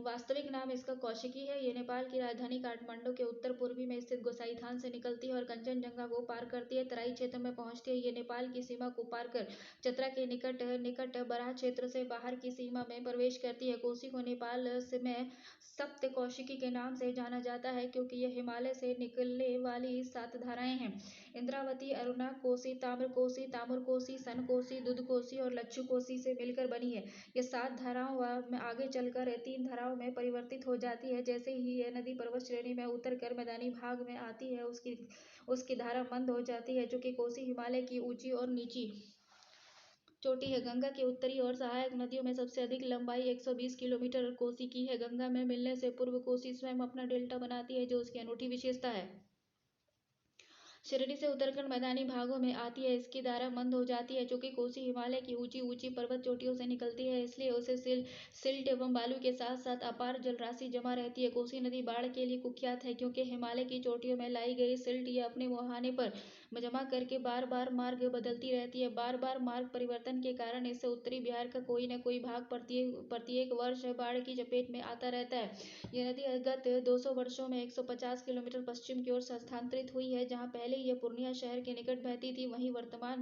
वास्तविक नाम इसका कौशिकी है। ये नेपाल की राजधानी काठमांडू के उत्तर पूर्वी में स्थित गोसाईथान से निकलती है और कंचनजंगा को पार करती है। तराई क्षेत्र में पहुंचती है। ये नेपाल की सीमा को पार कर चतरा के निकट बराह क्षेत्र से बाहर की सीमा में प्रवेश करती है। कोसी को नेपाल में सप्त कौशिकी के नाम से जाना जाता है, क्योंकि यह हिमालय से निकलने वाली 7 धाराएं हैं। इंद्रावती, अरुणा कोसी, ताम्र कोसी, सन कोसी, दुध कोसी और लच्छू कोसी से मिलकर बनी है। ये 7 धाराओं में आगे चलकर 3 धाराओं में परिवर्तित हो जाती है। जैसे ही यह नदी पर्वत श्रेणी में उतरकर मैदानी भाग में आती है, उसकी धारा मंद हो जाती है। चूंकि कोसी हिमालय की ऊंची और नीची चोटी है, गंगा की उत्तरी और सहायक नदियों में सबसे अधिक लंबाई 120 किलोमीटर कोसी की है। गंगा में मिलने से पूर्व कोसी स्वयं अपना डेल्टा बनाती है, जो उसकी अनूठी विशेषता है। शिरडी से उतरकर मैदानी भागों में आती है, इसकी धारा मंद हो जाती है। चूंकि कोसी हिमालय की ऊंची ऊंची पर्वत चोटियों से निकलती है, इसलिए उसे सिल्ट एवं बालू के साथ साथ अपार जलराशि जमा रहती है। कोसी नदी बाढ़ के लिए कुख्यात है, क्योंकि हिमालय की चोटियों में लाई गई सिल्ट ये अपने मुहाने पर जमा करके बार बार मार्ग बदलती रहती है। बार बार मार्ग परिवर्तन के कारण इससे उत्तरी बिहार का कोई न कोई भाग प्रत्येक वर्ष बाढ़ की चपेट में आता रहता है। यह नदी गत 200 वर्षों में 150 किलोमीटर पश्चिम की ओर स्थानांतरित हुई है। जहां पहले यह पूर्णिया शहर के निकट बहती थी, वहीं वर्तमान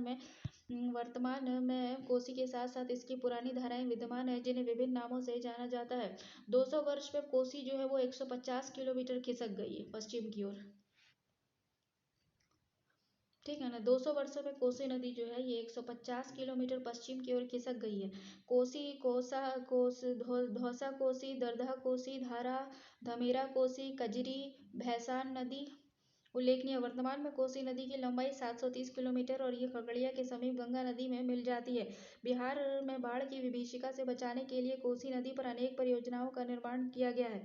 में कोसी के साथ साथ इसकी पुरानी धाराएं विद्यमान है, जिन्हें विभिन्न नामों से जाना जाता है। 200 वर्ष में कोसी जो है वो 150 किलोमीटर खिसक गई है पश्चिम की ओर। ठीक है ना। 200 वर्षों में कोसी नदी जो है ये 150 किलोमीटर पश्चिम की ओर खिसक गई है। धौसा कोसी, दरदहा कोसी, धारा, धमेरा कोसी, कजरी, भैसान नदी उल्लेखनीय। वर्तमान में कोसी नदी की लंबाई 730 किलोमीटर और ये खगड़िया के समीप गंगा नदी में मिल जाती है। बिहार में बाढ़ की विभीषिका से बचाने के लिए कोसी नदी पर अनेक परियोजनाओं का निर्माण किया गया है।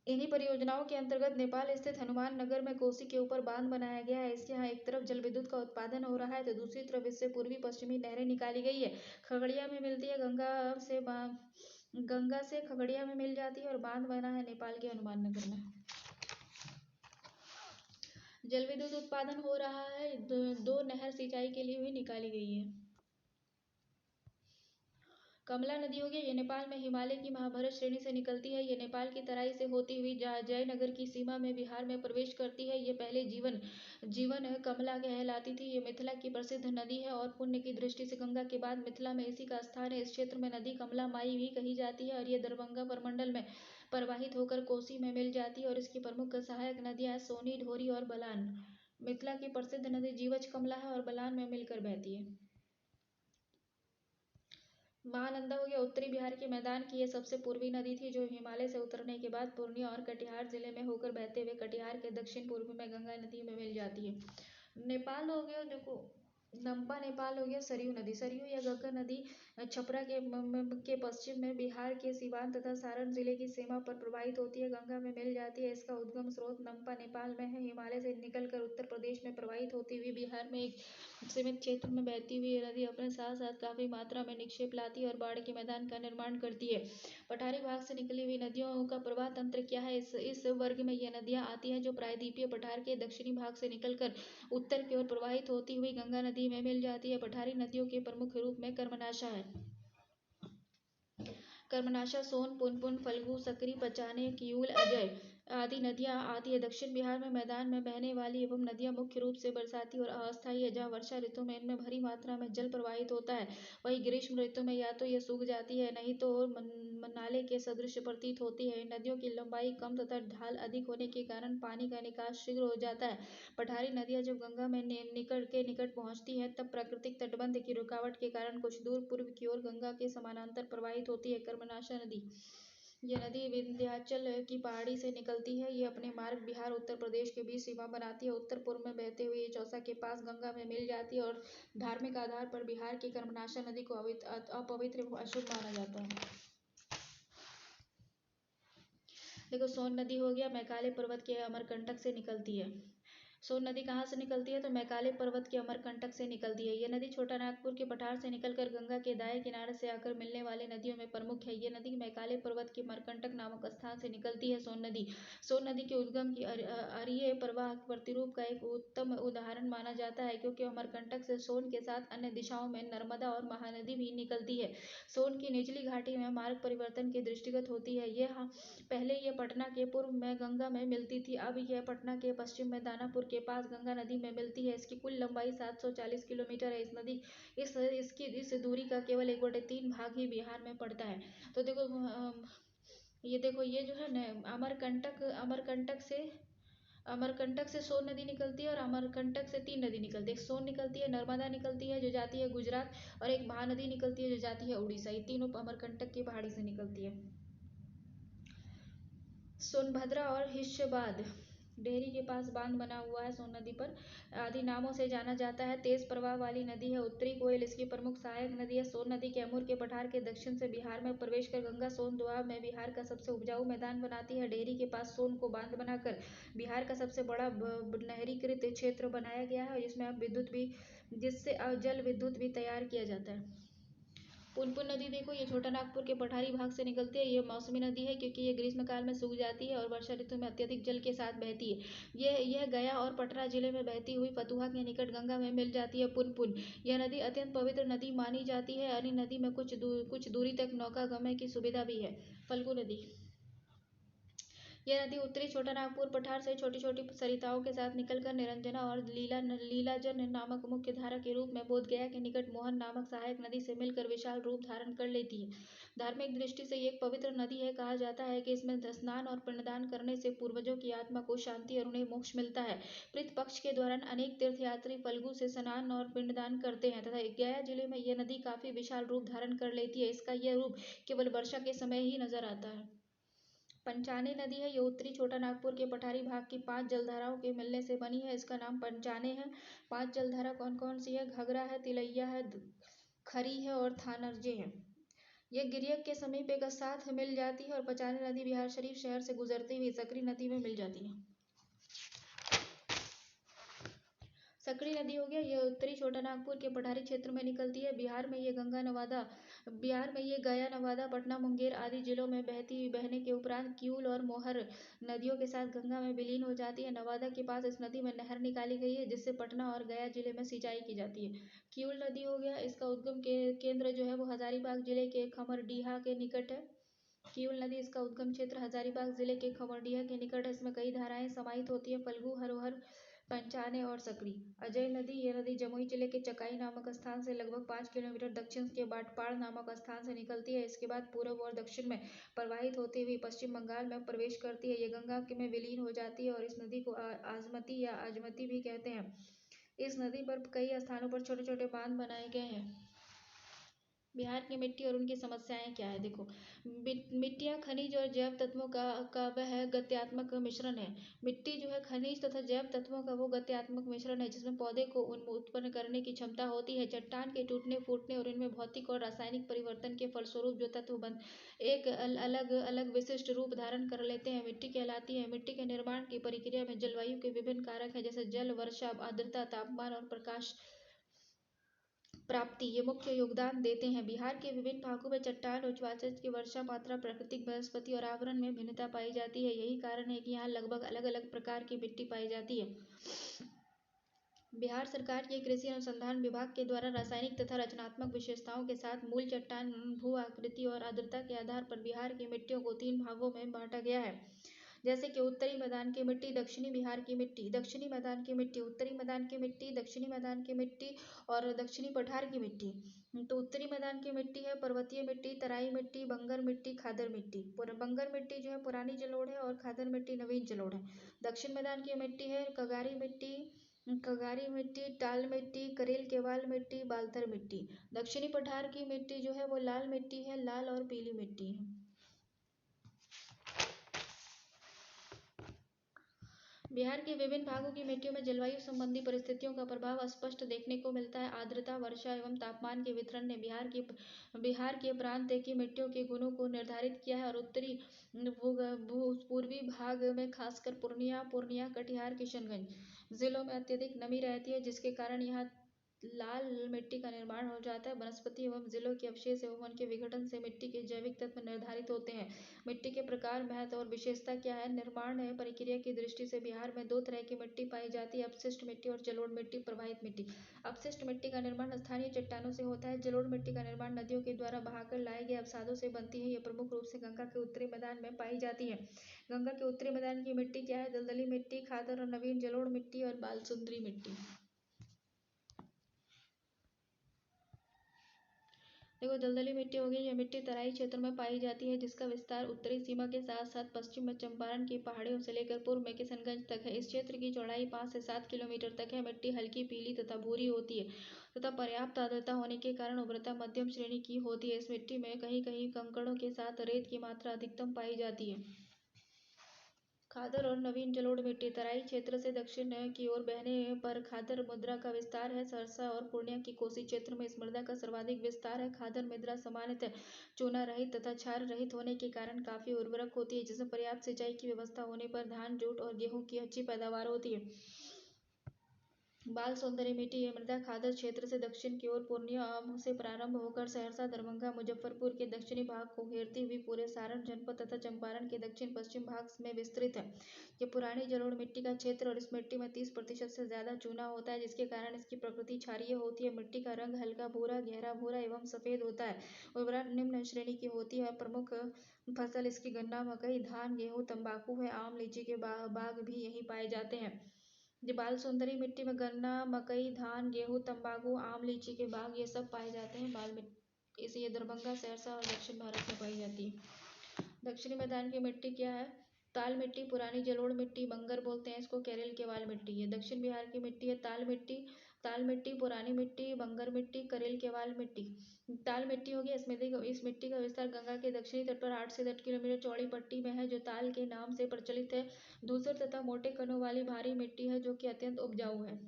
इन्हीं परियोजनाओं के अंतर्गत नेपाल स्थित हनुमान नगर में कोसी के ऊपर बांध बनाया गया है। इससे यहाँ एक तरफ जल विद्युत का उत्पादन हो रहा है, तो दूसरी तरफ इससे पूर्वी पश्चिमी नहरें निकाली गई है। खगड़िया में मिलती है गंगा से खगड़िया में मिल जाती है और बांध बना है नेपाल के हनुमान नगर में। जल विद्युत उत्पादन हो रहा है। 2 नहर सिंचाई के लिए भी निकाली गई है। कमला नदी हो गई, ये नेपाल में हिमालय की महाभारत श्रेणी से निकलती है। ये नेपाल की तराई से होती हुई जयनगर की सीमा में बिहार में प्रवेश करती है। ये पहले जीवन कमला कहलाती थी। ये मिथिला की प्रसिद्ध नदी है और पुण्य की दृष्टि से गंगा के बाद मिथिला में इसी का स्थान है। इस क्षेत्र में नदी कमला माई भी कही जाती है और ये दरभंगा प्रमंडल में प्रवाहित होकर कोसी में मिल जाती है और इसकी प्रमुख सहायक नदियां सोनी, ढोरी और बलान। मिथिला की प्रसिद्ध नदी जीवछ कमला है और बलान में मिलकर बहती है। महानंदा हो गया, उत्तरी बिहार के मैदान की यह सबसे पूर्वी नदी थी, जो हिमालय से उतरने के बाद पूर्णिया और कटिहार जिले में होकर बहते हुए कटिहार के दक्षिण पूर्व में गंगा नदी में मिल जाती है। नेपाल हो गया, देखो नम्पा नेपाल हो गया। सरयू नदी, सरयू या गंगा नदी छपरा के पश्चिम में बिहार के सिवान तथा सारण जिले की सीमा पर प्रवाहित होती है, गंगा में मिल जाती है। इसका उद्गम स्रोत नम्पा नेपाल में है। हिमालय से निकलकर उत्तर प्रदेश में प्रवाहित होती हुई बिहार में एक सीमित क्षेत्र में बहती हुई ये नदी अपने साथ साथ काफी मात्रा में निक्षेप लाती है और बाढ़ के मैदान का निर्माण करती है। पठारी भाग से निकली हुई नदियों का प्रवाह तंत्र क्या है? इस वर्ग में ये नदियां आती हैं जो प्रायद्वीपीय पठार के दक्षिणी भाग से निकलकर उत्तर की ओर प्रवाहित होती हुई गंगा नदी में मिल जाती है। पठारी नदियों के प्रमुख रूप में कर्मनाशा है। कर्मनाशा, सोन, पुनपुन, फल्गु, सकरी, पचाने, किऊल, अजय आदि नदियां आती है। दक्षिण बिहार में मैदान में बहने वाली एवं नदियां मुख्य रूप से बरसाती और अस्थायी है, जहाँ वर्षा ऋतु में इनमें भारी मात्रा में जल प्रवाहित होता है। वहीं ग्रीष्म ऋतु में या तो ये सूख जाती है, नहीं तो नाले के सदृश प्रतीत होती है। इन नदियों की लंबाई कम तथा ढाल अधिक होने के कारण पानी का निकास शीघ्र हो जाता है। पठारी नदियां जब गंगा में निकट पहुंचती हैं, तब प्राकृतिक तटबंध की रुकावट के कारण कुछ दूर पूर्व की ओर गंगा के समानांतर प्रवाहित होती है। कर्मनाशा नदी, यह नदी विंध्याचल की पहाड़ी से निकलती है। ये अपने मार्ग बिहार उत्तर प्रदेश के बीच सीमा बनाती है। उत्तर पूर्व में बहते हुए ये चौसा के पास गंगा में मिल जाती है और धार्मिक आधार पर बिहार की कर्मनाशा नदी को अपवित्र एवं अशुभ माना जाता है। देखो, सोन नदी हो गया, मैकाले पर्वत के अमरकंटक से निकलती है। सोन नदी कहाँ से निकलती है? तो मैकाले पर्वत के अमरकंटक से निकलती है। ये नदी छोटा नागपुर के पठार से निकलकर गंगा के दाएं किनारे से आकर मिलने वाली नदियों में प्रमुख है। ये नदी मैकाले पर्वत के अमरकंटक नामक स्थान से निकलती है। सोन नदी, सोन नदी के उद्गम की अरीय प्रवाह प्रतिरूप का एक उत्तम उदाहरण माना जाता है, क्योंकि अमरकंटक से सोन के साथ अन्य दिशाओं में नर्मदा और महानदी भी निकलती है। सोन की निचली घाटी में मार्ग परिवर्तन के दृष्टिगत होती है। पहले यह पटना के पूर्व में गंगा में मिलती थी, अब यह पटना के पश्चिम में दानापुर के पास गंगा नदी में मिलती है। इसकी कुल लंबाई 740 किलोमीटर है। इस दूरी का केवल 1/3 भाग ही बिहार में पड़ता है। तो देखो, ये देखो, ये जो है न, अमरकंटक से सोन नदी निकलती है और अमरकंटक से 3 नदी निकलती है। सोन निकलती है, नर्मदा निकलती है जो जाती है गुजरात, और एक महानदी निकलती है जो जाती है उड़ीसा। ये तीनों अमरकंटक की पहाड़ी से निकलती है। सोनभद्रा और हिस्सेबाद डेहरी के पास बांध बना हुआ है सोन नदी पर, आदि नामों से जाना जाता है। तेज प्रवाह वाली नदी है। उत्तरी कोयल इसकी प्रमुख सहायक नदी है। सोन नदी कैमूर के पठार के दक्षिण से बिहार में प्रवेश कर गंगा सोन दोआब में बिहार का सबसे उपजाऊ मैदान बनाती है। डेहरी के पास सोन को बांध बनाकर बिहार का सबसे बड़ा नहरीकृत क्षेत्र बनाया गया है, जिससे जल विद्युत भी तैयार किया जाता है। पुनपुन नदी देखो, ये छोटा नागपुर के पठारी भाग से निकलती है। ये मौसमी नदी है, क्योंकि ये ग्रीष्मकाल में सूख जाती है और वर्षा ऋतु में अत्यधिक जल के साथ बहती है। यह गया और पटना जिले में बहती हुई फतुहा के निकट गंगा में मिल जाती है। पुनपुन, यह नदी अत्यंत पवित्र नदी मानी जाती है। अनी नदी में कुछ दूरी तक नौकागमन की सुविधा भी है। फल्गु नदी, यह नदी उत्तरी छोटा नागपुर पठार से छोटी छोटी सरिताओं के साथ निकलकर निरंजना और लीलाजन नामक मुख्य धारा के रूप में बोधगया के निकट मोहन नामक सहायक नदी से मिलकर विशाल रूप धारण कर लेती है। धार्मिक दृष्टि से ये एक पवित्र नदी है। कहा जाता है कि इसमें स्नान और पिंडदान करने से पूर्वजों की आत्मा को शांति और उन्हें मोक्ष मिलता है। पितृ पक्ष के दौरान अनेक तीर्थयात्री फल्गु से स्नान और पिंडदान करते हैं तथा गया जिले में यह नदी काफी विशाल रूप धारण कर लेती है। इसका यह रूप केवल वर्षा के समय ही नजर आता है। पंचाने नदी है। ये उत्तरी छोटा नागपुर के पठारी भाग की 5 जलधाराओं के मिलने से बनी है। इसका नाम पंचाने है। 5 जलधारा कौन कौन सी है? घगरा है, तिलैया है, खरी है और थानरजे है। यह गिरियक के समीप एक साथ मिल जाती है और पंचाने नदी बिहार शरीफ शहर से गुजरती हुई सकरी नदी में मिल जाती है। सकरी नदी हो गया, यह उत्तरी छोटा नागपुर के पठारी क्षेत्र में निकलती है। बिहार में ये गया, नवादा, पटना, मुंगेर आदि जिलों में बहने के उपरांत किऊल और मोहर नदियों के साथ गंगा में विलीन हो जाती है। नवादा के पास इस नदी में नहर निकाली गई है, जिससे पटना और गया जिले में सिंचाई की जाती है। किऊल नदी हो गया, इसका उद्गम केंद्र जो है वो हजारीबाग जिले के खमरडीहा के निकट है। किऊल नदी, इसका उद्गम क्षेत्र हजारीबाग जिले के खमरडीहा के निकट है। इसमें कई धाराएं समाहित होती है: फल्गु, हरोहर, पंचाने और सकरी। अजय नदी, यह नदी जमुई जिले के चकाई नामक स्थान से लगभग 5 किलोमीटर दक्षिण के बाटपाड़ नामक स्थान से निकलती है। इसके बाद पूर्व और दक्षिण में प्रवाहित होती हुई पश्चिम बंगाल में प्रवेश करती है। ये गंगा में विलीन हो जाती है और इस नदी को आजमती या आजमती भी कहते हैं। इस नदी पर कई स्थानों पर छोटे छोटे बांध बनाए गए हैं। बिहार की मिट्टी और उनकी समस्याएं क्या है? देखो, मिट्टियाँ खनिज और जैव तत्वों का वह गत्यात्मक मिश्रण है। मिट्टी जो है खनिज तथा जैव तत्वों का वो गत्यात्मक मिश्रण है जिसमें पौधे को उत्पन्न करने की क्षमता होती है। चट्टान के टूटने फूटने और इनमें भौतिक और रासायनिक परिवर्तन के फलस्वरूप जो तत्व बन एक अलग अलग विशिष्ट रूप धारण कर लेते हैं, मिट्टी कहलाती है। मिट्टी के निर्माण की प्रक्रिया में जलवायु के विभिन्न कारक हैं जैसे जल, वर्षा, आर्द्रता, तापमान और प्रकाश प्राप्ति ये मुख्य योगदान देते हैं। बिहार के विभिन्न भागों में चट्टान, उच्चवासज की वर्षा मात्रा, प्राकृतिक वनस्पति और आवरण में भिन्नता पाई जाती है। यही कारण है कि यहाँ लगभग अलग अलग प्रकार की मिट्टी पाई जाती है। बिहार सरकार के कृषि अनुसंधान विभाग के द्वारा रासायनिक तथा रचनात्मक विशेषताओं के साथ मूल चट्टान, भू आकृति और आर्द्रता के आधार पर बिहार की मिट्टियों को 3 भागों में बांटा गया है, जैसे कि उत्तरी मैदान की मिट्टी, दक्षिणी बिहार की मिट्टी, दक्षिणी मैदान की मिट्टी, उत्तरी मैदान की मिट्टी, दक्षिणी मैदान की मिट्टी और दक्षिणी पठार की मिट्टी। तो उत्तरी मैदान की मिट्टी है पर्वतीय मिट्टी, तराई मिट्टी, बंगर मिट्टी, खादर मिट्टी। बंगर मिट्टी जो है पुरानी जलोढ़ है और खादर मिट्टी नवीन जलोढ़ है। दक्षिण मैदान की मिट्टी है कगारी मिट्टी, टाल मिट्टी, करेल केवाल मिट्टी, बालथर मिट्टी। दक्षिणी पठार की मिट्टी जो है वो लाल मिट्टी है, लाल और पीली मिट्टी है। बिहार के विभिन्न भागों की मिट्टियों में जलवायु संबंधी परिस्थितियों का प्रभाव स्पष्ट देखने को मिलता है। आर्द्रता, वर्षा एवं तापमान के वितरण ने बिहार के प्रांत की मिट्टियों के गुणों को निर्धारित किया है और उत्तरी पूर्वी भाग में खासकर पूर्णिया, कटिहार, किशनगंज जिलों में अत्यधिक नमी रहती है, जिसके कारण यहाँ लाल मिट्टी का निर्माण हो जाता है। वनस्पति एवं जिलों के अवशेष एवं उनके विघटन से मिट्टी के जैविक तत्व निर्धारित होते हैं। मिट्टी के प्रकार, महत्व और विशेषता क्या है? निर्माण प्रक्रिया की दृष्टि से बिहार में 2 तरह की मिट्टी पाई जाती है, अपशिष्ट मिट्टी और जलोढ़ मिट्टी, प्रवाहित मिट्टी। अपशिष्ट मिट्टी का निर्माण स्थानीय चट्टानों से होता है। जलोढ़ मिट्टी का निर्माण नदियों के द्वारा बहाकर लाए गए अवसादों से बनती है। ये प्रमुख रूप से गंगा के उत्तरी मैदान में पाई जाती है। गंगा के उत्तरी मैदान की मिट्टी क्या है? दलदली मिट्टी, खादर और नवीन जलोढ़ मिट्टी और बालसुंदरी मिट्टी। देखो, दलदली मिट्टी हो गई। यह मिट्टी तराई क्षेत्र में पाई जाती है जिसका विस्तार उत्तरी सीमा के साथ साथ पश्चिम में चंपारण की पहाड़ियों से लेकर पूर्व में किशनगंज तक है। इस क्षेत्र की चौड़ाई 5 से 7 किलोमीटर तक है। मिट्टी हल्की पीली तथा भूरी होती है तथा पर्याप्त आर्द्रता होने के कारण उर्वरता मध्यम श्रेणी की होती है। इस मिट्टी में कहीं कहीं कंकड़ों के साथ रेत की मात्रा अधिकतम पाई जाती है। खादर और नवीन जलोढ़ मिट्टी तराई क्षेत्र से दक्षिण की ओर बहने पर खादर मृदा का विस्तार है। सहरसा और पूर्णिया की कोसी क्षेत्र में इस मृदा का सर्वाधिक विस्तार है। खादर मृदा सामान्यतः चूना रहित तथा क्षार रहित होने के कारण काफी उर्वरक होती है, जिसमें पर्याप्त सिंचाई की व्यवस्था होने पर धान, जूट और गेहूं की अच्छी पैदावार होती है। बाल सौंदर्य मिट्टी यह मृदा खादर क्षेत्र से दक्षिण की ओर पूर्णिया से प्रारंभ होकर सहरसा, दरभंगा, मुजफ्फरपुर के दक्षिणी भाग को घेरती हुई पूरे सारण जनपद तथा चंपारण के दक्षिण पश्चिम भाग में विस्तृत है। ये पुरानी जलोढ़ मिट्टी का क्षेत्र और इस मिट्टी में 30% से ज्यादा चूना होता है, जिसके कारण इसकी प्रकृति क्षारीय होती है। मिट्टी का रंग हल्का भूरा, गहरा भूरा एवं सफेद होता है। उर्वरता निम्न श्रेणी की होती है। प्रमुख फसल इसकी गन्ना, मकई, धान, गेहूं, तंबाकू है। आम, लीची के बाग भी यहीं पाए जाते हैं। बाल सुंदरी मिट्टी में गन्ना, मकई, धान, गेहूं, तंबाकू, आम, लीची के बाग ये सब पाए जाते हैं। बाल मिट्टी इसे ये दरभंगा, सहरसा और दक्षिण भारत में पाई जाती है। दक्षिणी मैदान की मिट्टी क्या है? ताल मिट्टी, पुरानी जलोढ़ मिट्टी, बंगर बोलते हैं इसको, केरल केवाल मिट्टी है। दक्षिण बिहार की मिट्टी है ताल मिट्टी, पुरानी मिट्टी, बंगर मिट्टी, करेल केवाल मिट्टी। ताल मिट्टी होगी। इस मिट्टी का विस्तार गंगा के दक्षिणी तट पर 8 से 10 किलोमीटर चौड़ी पट्टी में है, जो ताल के नाम से प्रचलित है। धूसर तथा मोटे कणों वाली भारी मिट्टी है जो कि अत्यंत उपजाऊ है।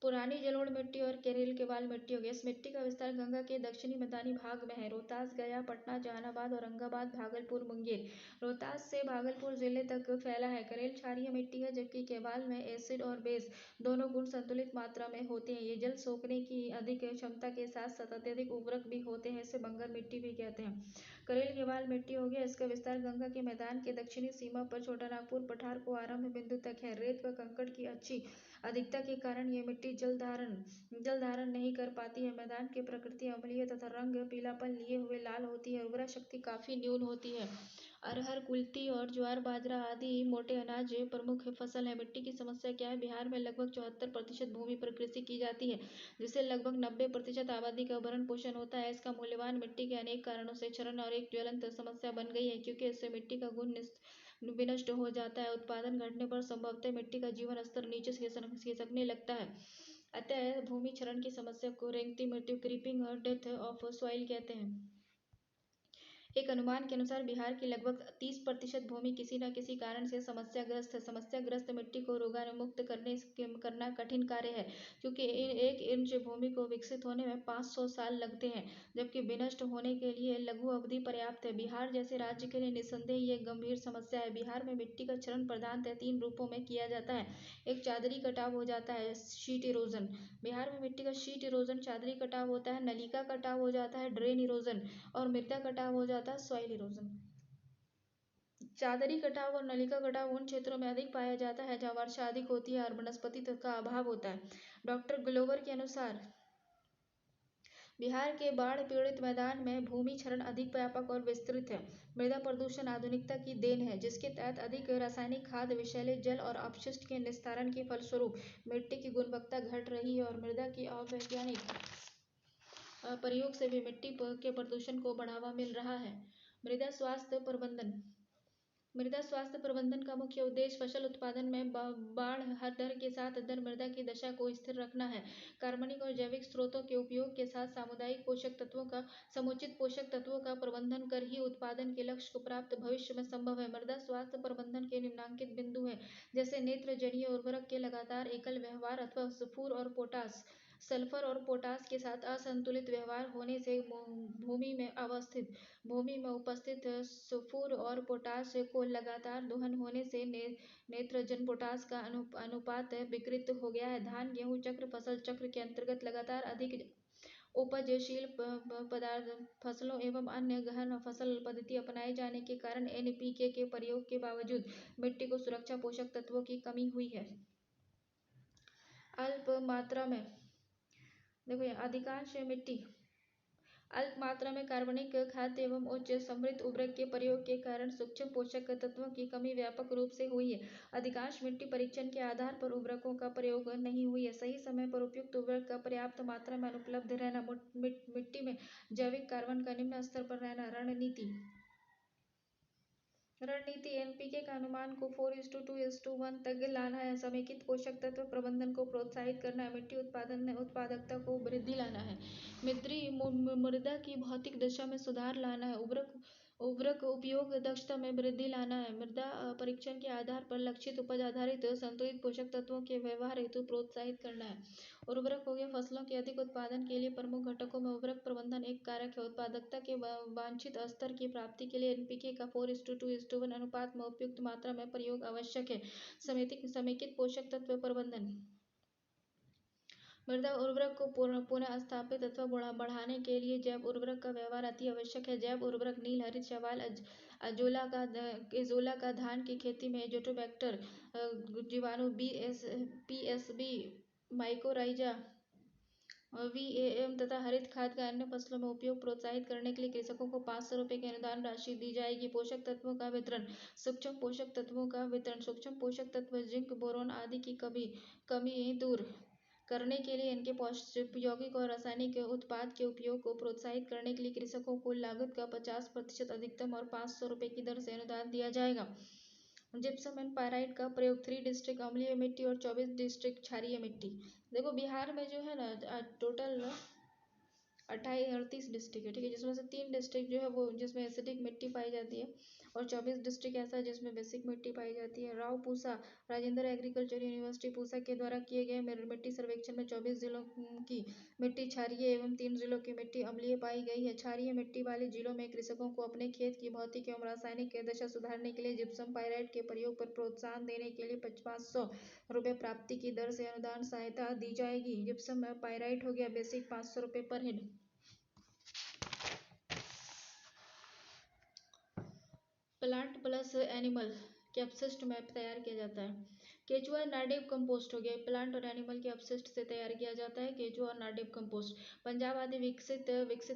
पुरानी जलोढ़ मिट्टी और केरल केवाल मिट्टी हो गई। इस मिट्टी का विस्तार गंगा के दक्षिणी मैदानी भाग में है। रोहतास, गया, पटना, जहानाबाद, औरंगाबाद, भागलपुर, मुंगेर, रोहतास से भागलपुर जिले तक फैला है। करेल क्षारीय मिट्टी है, जबकि केवाल में एसिड और बेस दोनों गुण संतुलित मात्रा में होते हैं। ये जल सोखने की अधिक क्षमता के साथ साथ अत्यधिक उर्वरक भी होते हैं। इसे बंगर मिट्टी भी कहते हैं। करेल केवाल मिट्टी हो गया। इसका विस्तार गंगा के मैदान के दक्षिणी सीमा पर छोटा नागपुर पठार को आरंभ बिंदु तक है। रेत व कंकड़ की अच्छी अधिकता के कारण ये मिट्टी जल धारण नहीं कर पाती है। मैदान की प्रकृति अम्लीय तथा रंग पीलापन लिए हुए लाल होती है। उर्वरा शक्ति काफी न्यून होती है। अरहर, कुल्थी और ज्वार बाजरा आदि मोटे अनाज प्रमुख फसल है। मिट्टी की समस्या क्या है? बिहार में लगभग 74% भूमि पर कृषि की जाती है, जिससे लगभग 90% आबादी का भरण पोषण होता है। इसका मूल्यवान मिट्टी के अनेक कारणों से क्षरण और एक ज्वलंत समस्या बन गई है, क्योंकि इससे मिट्टी का गुण विनष्ट हो जाता है। उत्पादन घटने पर संभवतः मिट्टी का जीवन स्तर नीचे खिसकने लगता है। अतः भूमि क्षरण की समस्या को रेंगती मृत्यु, क्रीपिंग और डेथ ऑफ सॉइल कहते हैं। एक अनुमान के अनुसार बिहार की लगभग 30% भूमि किसी न किसी कारण से समस्याग्रस्त है। समस्याग्रस्त मिट्टी को रोगाणुमुक्त करना कठिन कार्य है, क्योंकि 1 इंच भूमि को विकसित होने में 500 साल लगते हैं, जबकि विनष्ट होने के लिए लघु अवधि पर्याप्त है। बिहार जैसे राज्य के लिए निस्संदेह ये गंभीर समस्या है। बिहार में मिट्टी का क्षरण प्रधानतः 3 रूपों में किया जाता है। एक, चादरी कटाव हो जाता है, शीट इरोजन। बिहार में मिट्टी का शीट इरोजन, चादरी कटाव होता है, नलिका कटाव हो जाता है, ड्रेन इरोजन, और मृदा कटाव हो जाता है, सॉइल इरोजन। चादरी कटाव और नलिका कटाव उन क्षेत्रों में अधिक पाया जाता है जहाँ वर्षा अधिक होती है और वनस्पति का अभाव होता है। डॉक्टर ग्लोवर के अनुसार बिहार के बाढ़ पीड़ित मैदान में भूमि क्षरण अधिक व्यापक और विस्तृत है। मृदा प्रदूषण आधुनिकता की देन है, जिसके तहत अधिक रासायनिक खाद, विषैले जल और अपशिष्ट के निस्तारण के फलस्वरूप मिट्टी की गुणवत्ता घट रही है और मृदा की अवैज्ञानिक प्रयोग से भी मिट्टी के प्रदूषण को बढ़ावा मिल रहा है। मृदा स्वास्थ्य प्रबंधन। मृदा स्वास्थ्य प्रबंधन का मुख्य उद्देश्य फसल उत्पादन में बाढ़ दर के साथ दर मृदा की दशा को स्थिर रखना है। कार्बनिक और जैविक स्रोतों के उपयोग के साथ सामुदायिक समुचित पोषक तत्वों का प्रबंधन कर ही उत्पादन के लक्ष्य को प्राप्त भविष्य में संभव है। मृदा स्वास्थ्य प्रबंधन के निम्नलिखित बिंदु हैं, जैसे नेत्रजनीय उर्वरक के लगातार एकल व्यवहार अथवा सल्फर और पोटास के साथ असंतुलित व्यवहार होने से भूमि में उपस्थित सल्फर और पोटास को लगातार दोहन होने से नेत्रजन पोटास का अनुपात विकृत हो गया है। धान गेहूं चक्र फसल चक्र के अंतर्गत लगातार अधिक उपजशील फसलों एवं अन्य गहन फसल पद्धति अपनाए जाने के कारण एनपीके के प्रयोग के बावजूद मिट्टी को सुरक्षा पोषक तत्वों की कमी हुई है। अल्प मात्रा में कार्बनिक खाद्य एवं उच्च समृद्ध उर्वरक के प्रयोग के कारण सूक्ष्म पोषक तत्वों की कमी व्यापक रूप से हुई है। अधिकांश मिट्टी परीक्षण के आधार पर उर्वरकों का प्रयोग नहीं हुई है। सही समय पर उपयुक्त उर्वरक का पर्याप्त मात्रा में अनुपलब्ध रहना, मिट्टी में जैविक कार्बन का निम्न स्तर पर रहना। रणनीति एनपीके का अनुमान को 4:2:1 तक लाना है। समेकित पोषक तत्व प्रबंधन को प्रोत्साहित करना है। मिट्टी उत्पादन में उत्पादकता को वृद्धि लाना है। मृदा की भौतिक दशा में सुधार लाना है। उर्वरक उपयोग दक्षता में वृद्धि लाना है। मृदा परीक्षण के आधार पर लक्षित उपज आधारित संतुलित पोषक तत्वों के व्यवहार हेतु प्रोत्साहित करना है। उर्वरक हो गए। फसलों के अधिक उत्पादन के लिए प्रमुख घटकों में उर्वरक प्रबंधन एक कारक है। उत्पादकता के वांछित स्तर की प्राप्ति के लिए एनपीके का 4:2:1 अनुपात में उपयुक्त मात्रा में प्रयोग आवश्यक है। समेकित पोषक तत्व प्रबंधन। मृदा उर्वरक को पुनः स्थापित अथवा बढ़ाने के लिए जैव उर्वरक का व्यवहार अति आवश्यक है। जैव उर्वरक नील हरित शैवाल, एजोला का धान की खेती में एजोटोबैक्टर जीवाणु, पीएसबी, माइकोराइजा, VAM तथा हरित खाद का अन्य फसलों में उपयोग प्रोत्साहित करने के लिए कृषकों को 500 रुपये की अनुदान राशि दी जाएगी। पोषक तत्वों का वितरण। सूक्ष्म पोषक तत्व जिंक, बोरोन आदि की कमी दूर करने के लिए इनके यौगिक और रासायनिक उत्पाद के उपयोग को प्रोत्साहित करने के लिए कृषकों को लागत का 50% अधिकतम और 500 रुपये की दर से अनुदान दिया जाएगा। जिप्सम एंड पाइराइट का प्रयोग 3 डिस्ट्रिक्ट अम्लीय मिट्टी और 24 डिस्ट्रिक्ट क्षारीय मिट्टी। देखो बिहार में जो है ना टोटल 38 डिस्ट्रिक्ट है, ठीक है, जिसमें से 3 डिस्ट्रिक्ट जो है वो जिसमें एसिडिक मिट्टी पाई जाती है और 24 डिस्ट्रिक्ट ऐसा है जिसमें बेसिक मिट्टी पाई जाती है। राव पूसा राजेंद्र एग्रीकल्चर यूनिवर्सिटी पूसा के द्वारा किए गए मिट्टी सर्वेक्षण में 24 जिलों की मिट्टी क्षारीय एवं 3 जिलों की मिट्टी अम्लीय पाई गई है। क्षारीय मिट्टी वाले जिलों में कृषकों को अपने खेत की भौतिक एवं रासायनिक दशा सुधारने के लिए जिप्सम पाइराइट के प्रयोग पर प्रोत्साहन देने के लिए 500 रुपये प्राप्ति की दर से अनुदान सहायता दी जाएगी। जिप्सम पाइराइट हो गया बेसिक 500 रुपये पर हेड। प्लांट प्लस एनिमल के अपशिष्ट मैप तैयार किया जाता है। केचुआ नार्डिव कंपोस्ट हो गया, प्लांट और एनिमल के अपशिष्ट से तैयार किया जाता है केचुआ और नार्डिव कंपोस्ट। पंजाब आदि विकसित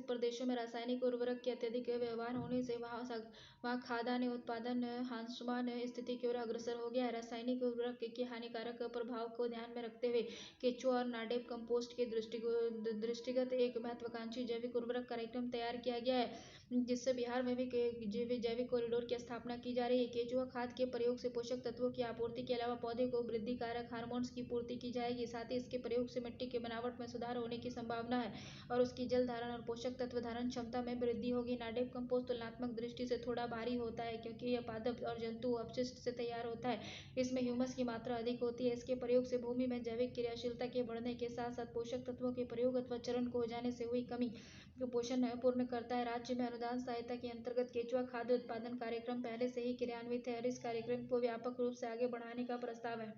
प्रदेशों में रासायनिक उर्वरक के अत्यधिक व्यवहार होने से वहाँ खाद्यान्न उत्पादन हास्यमान स्थिति की ओर अग्रसर हो गया है। रासायनिक उर्वरक के हानिकारक प्रभाव को ध्यान में रखते हुए केचुआ और नार्डिव कंपोस्ट के दृष्टिगत एक महत्वाकांक्षी जैविक उर्वरक कार्यक्रम तैयार किया गया है, जिससे बिहार में भी जैविक कॉरिडोर की स्थापना की जा रही है। केचुआ खाद के प्रयोग से पोषक तत्वों की आपूर्ति के अलावा पौधे पौधे को वृद्धि कारक हार्मोन्स की पूर्ति की जाएगी। साथ ही इसके प्रयोग से मिट्टी की बनावट में सुधार होने की संभावना है और उसकी जल धारण और पोषक तत्व धारण क्षमता में वृद्धि होगी। नाडेप कंपोस्ट तुलनात्मक दृष्टि से थोड़ा भारी होता है क्योंकि यह पादप और जंतु अपशिष्ट से तैयार होता है। इसमें ह्यूमस की मात्रा अधिक होती है। इसके प्रयोग से भूमि में जैविक क्रियाशीलता के बढ़ने के साथ साथ पोषक तत्वों के प्रयोग अथवा चरण को हो जाने से हुई कमी कुपोषण पूर्ण करता है। राज्य में अनुदान सहायता के अंतर्गत केंचुआ खाद्य उत्पादन कार्यक्रम पहले से ही क्रियान्वित है और इस कार्यक्रम को व्यापक रूप से आगे बढ़ाने का प्रस्ताव है।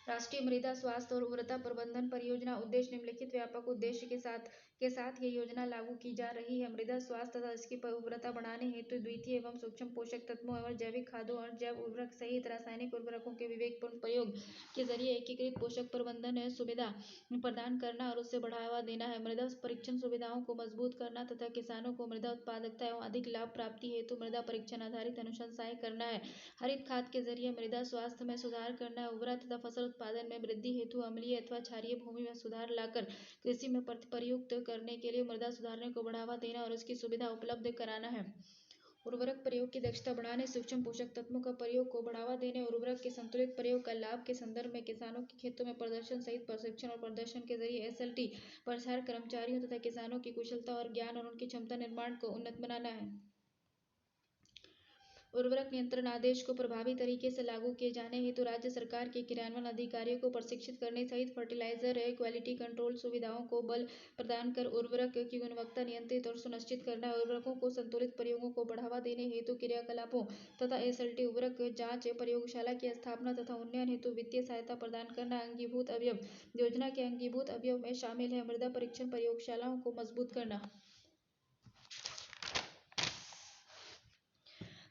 राष्ट्रीय मृदा स्वास्थ्य और उर्वरता प्रबंधन परियोजना उद्देश्य निम्नलिखित व्यापक उद्देश्य के साथ ये योजना लागू की जा रही है। मृदा स्वास्थ्य तथा इसकी उर्वरता बढ़ाने हेतु द्वितीय एवं सूक्ष्म पोषक तत्वों और जैविक खादों और जैव उर्वरक सहित रासायनिक उर्वरकों के विवेकपूर्ण प्रयोग के जरिए एकीकृत पोषक प्रबंधन सुविधा प्रदान करना और उसे बढ़ावा देना है। मृदा परीक्षण सुविधाओं को मजबूत करना तथा किसानों को मृदा उत्पादकता एवं अधिक लाभ प्राप्ति हेतु मृदा परीक्षण आधारित अनुशंसाएं करना है। हरित खाद के जरिए मृदा स्वास्थ्य में सुधार करना है। उर्वरक तथा फसल उत्पादन में वृद्धि हेतु अम्लीय अथवा क्षारीय भूमि में सुधार लाकर कृषि में प्रयुक्त करने के लिए मृदा सुधारने को बढ़ावा देना और उसकी सुविधा उपलब्ध कराना है। उर्वरक प्रयोग की दक्षता बढ़ाने, सूक्ष्म पोषक तत्वों का प्रयोग को बढ़ावा देने और उर्वरक के संतुलित प्रयोग का लाभ के संदर्भ में किसानों के खेतों में प्रदर्शन सहित प्रशिक्षण और प्रदर्शन के जरिए SLT प्रसार कर्मचारियों तथा किसानों की कुशलता और ज्ञान और उनकी क्षमता निर्माण को उन्नत बनाना है। उर्वरक नियंत्रण आदेश को प्रभावी तरीके से लागू किए जाने हेतु राज्य सरकार के क्रियान्वयन अधिकारियों को प्रशिक्षित करने सहित फर्टिलाइजर क्वालिटी कंट्रोल सुविधाओं को बल प्रदान कर उर्वरक की गुणवत्ता नियंत्रित और सुनिश्चित करना है। उर्वरकों को संतुलित प्रयोगों को बढ़ावा देने हेतु क्रियाकलापों तथा SLT उर्वरक जांच प्रयोगशाला की स्थापना तथा उन्नयन हेतु वित्तीय सहायता प्रदान करना अंगीभूत अवयव योजना के अंगीभूत अवयव में शामिल है। मृदा परीक्षण प्रयोगशालाओं को मजबूत करना।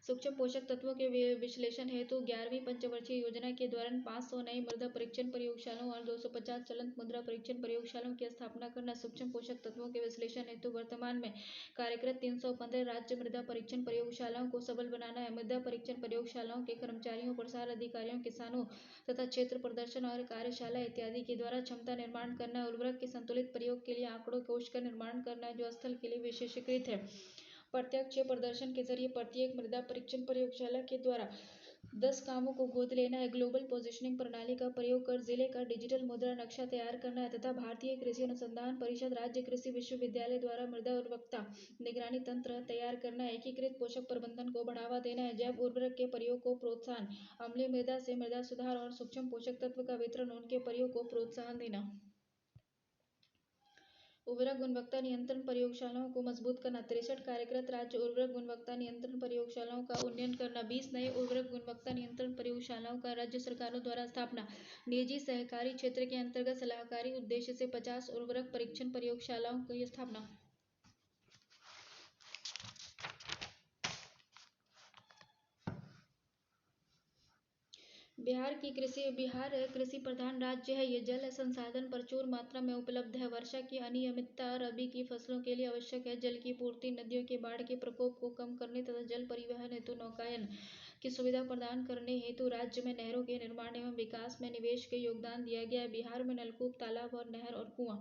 सूक्ष्म पोषक तत्वों के विश्लेषण हेतु 11वीं पंचवर्षीय योजना के दौरान 500 नई मृदा परीक्षण प्रयोगशालाओं और 250 चलंत मुद्रा परीक्षण प्रयोगशालाओं की स्थापना करना। सूक्ष्म पोषक तत्वों के विश्लेषण हेतु वर्तमान में कार्यरत 315 राज्य मृदा परीक्षण प्रयोगशालाओं को सबल बनाना है। मृदा परीक्षण प्रयोगशालाओं के कर्मचारियों, प्रसार अधिकारियों, किसानों तथा क्षेत्र प्रदर्शन और कार्यशाला इत्यादि के द्वारा क्षमता निर्माण करना है। उर्वरक के संतुलित प्रयोग के लिए आंकड़ों कोश का निर्माण करना है जो स्थल के लिए विशेषीकृत है। प्रत्यक्ष प्रदर्शन के जरिए प्रत्येक मृदा परीक्षण प्रयोगशाला के द्वारा 10 कामों को गोद लेना है। ग्लोबल पोजिशनिंग प्रणाली का प्रयोग कर जिले का डिजिटल मुद्रा नक्शा तैयार करना है तथा भारतीय कृषि अनुसंधान परिषद, राज्य कृषि विश्वविद्यालय द्वारा मृदा उर्वरकता निगरानी तंत्र तैयार करना है। एकीकृत पोषक प्रबंधन को बढ़ावा देना है। जैव उर्वरक के प्रयोग को प्रोत्साहन, अम्लीय मृदा से मृदा सुधार और सूक्ष्म पोषक तत्व का वितरण, उनके प्रयोग को प्रोत्साहन देना। उर्वरक गुणवत्ता नियंत्रण प्रयोगशालाओं को मजबूत करना। 63 कार्यरत राज्य उर्वरक गुणवत्ता नियंत्रण प्रयोगशालाओं का उन्नयन करना। 20 नए उर्वरक गुणवत्ता नियंत्रण प्रयोगशालाओं का राज्य सरकारों द्वारा स्थापना। निजी सहकारी क्षेत्र के अंतर्गत सलाहकारी उद्देश्य से 50 उर्वरक परीक्षण प्रयोगशालाओं की स्थापना। बिहार कृषि प्रधान राज्य है। ये जल संसाधन प्रचुर मात्रा में उपलब्ध है। वर्षा की अनियमितता रबी की फसलों के लिए आवश्यक है। जल की पूर्ति, नदियों के बाढ़ के प्रकोप को कम करने तथा जल परिवहन हेतु नौकायन की सुविधा प्रदान करने हेतु राज्य में नहरों के निर्माण एवं विकास में निवेश के योगदान दिया गया है। बिहार में नलकूप, तालाब और नहर और कुआं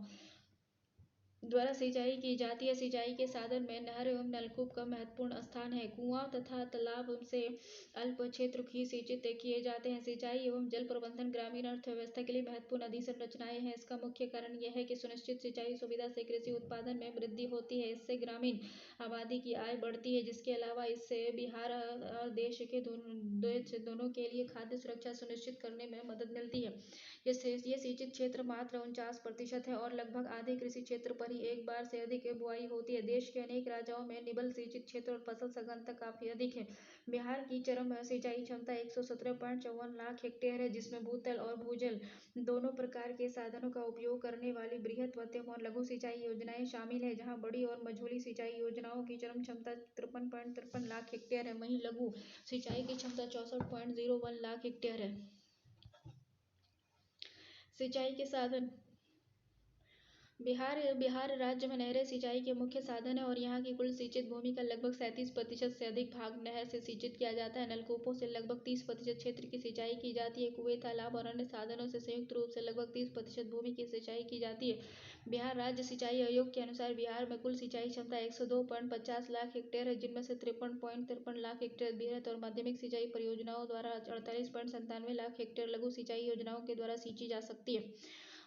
द्वारा सिंचाई की जाती है। सिंचाई के साधन में नहर एवं नलकूप का महत्वपूर्ण स्थान है। कुआं तथा तालाब से अल्प क्षेत्र ही सिंचित किए जाते हैं। सिंचाई एवं जल प्रबंधन ग्रामीण अर्थव्यवस्था के लिए महत्वपूर्ण अधोसंरचनाएं हैं। इसका मुख्य कारण यह है कि सुनिश्चित सिंचाई सुविधा से कृषि उत्पादन में वृद्धि होती है। इससे ग्रामीण आबादी की आय बढ़ती है, जिसके अलावा इससे बिहार और देश दोनों के लिए खाद्य सुरक्षा सुनिश्चित करने में मदद मिलती है। ये सिंचित क्षेत्र मात्र 49% है और लगभग आधे कृषि क्षेत्र पर ही एक बार से अधिक बुआई होती है। देश के अनेक राज्यों में निबल सिंचित क्षेत्र और फसल सघनता काफी अधिक है। बिहार की चरम सिंचाई क्षमता 117.54 लाख हेक्टेयर है, जिसमें भूतल और भूजल दोनों प्रकार के साधनों का उपयोग करने वाली बृहत, मध्यम और लघु सिंचाई योजनाएं शामिल है। जहां बड़ी और मझोली सिंचाई योजनाओं की चरम क्षमता 53.53 लाख हेक्टेयर है, वहीं लघु सिंचाई की क्षमता 64.01 लाख हेक्टेयर है। सिंचाई के साधन बिहार राज्य में नहरें सिंचाई के मुख्य साधन है और यहाँ की कुल सिंचित भूमि का लगभग 37% से अधिक भाग नहर से सिंचित किया जाता है। नलकूपों से लगभग 30% क्षेत्र की सिंचाई की जाती है। कुएं, तालाब और अन्य साधनों से संयुक्त रूप से लगभग 30% भूमि की सिंचाई की जाती है। बिहार राज्य सिंचाई आयोग के अनुसार बिहार में कुल सिंचाई क्षमता 102.50 लाख हेक्टेयर है, जिनमें से 53.53 लाख हेक्टेयर बृहत और माध्यमिक सिंचाई परियोजनाओं द्वारा 48.97 लाख हेक्टेयर लघु सिंचाई योजनाओं के द्वारा सिंची जा सकती है।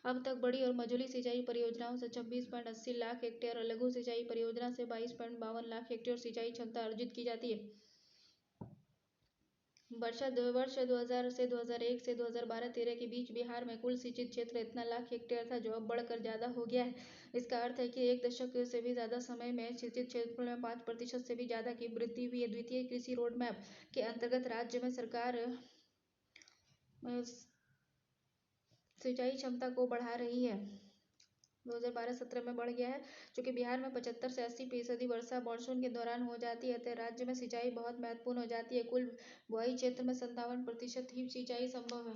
अब तक बड़ी और मझोली सिंचाई परियोजनाओं से 26.80 लाख हेक्टेयर और लघु सिंचाई परियोजना से 22.52 लाख हेक्टेयर सिंचाई क्षमता अर्जित की जाती है। वर्ष 2000 से 2001 से 2012-13 के बीच बिहार में कुल सिंचित क्षेत्र इतना लाख हेक्टेयर था, जो अब बढ़कर ज़्यादा हो गया है। इसका अर्थ है कि 1 दशक से भी ज़्यादा समय में सिंचित क्षेत्र में 5% से भी ज़्यादा की वृद्धि हुई है। द्वितीय कृषि रोडमैप के अंतर्गत राज्य में सरकार सिंचाई क्षमता को बढ़ा रही है। 2012-17 में बढ़ गया है, चूँकि बिहार में 75 से 80% वर्षा मानसून के दौरान हो जाती है, तो राज्य में सिंचाई बहुत महत्वपूर्ण हो जाती है। कुल बुआई क्षेत्र में 57% ही सिंचाई संभव है।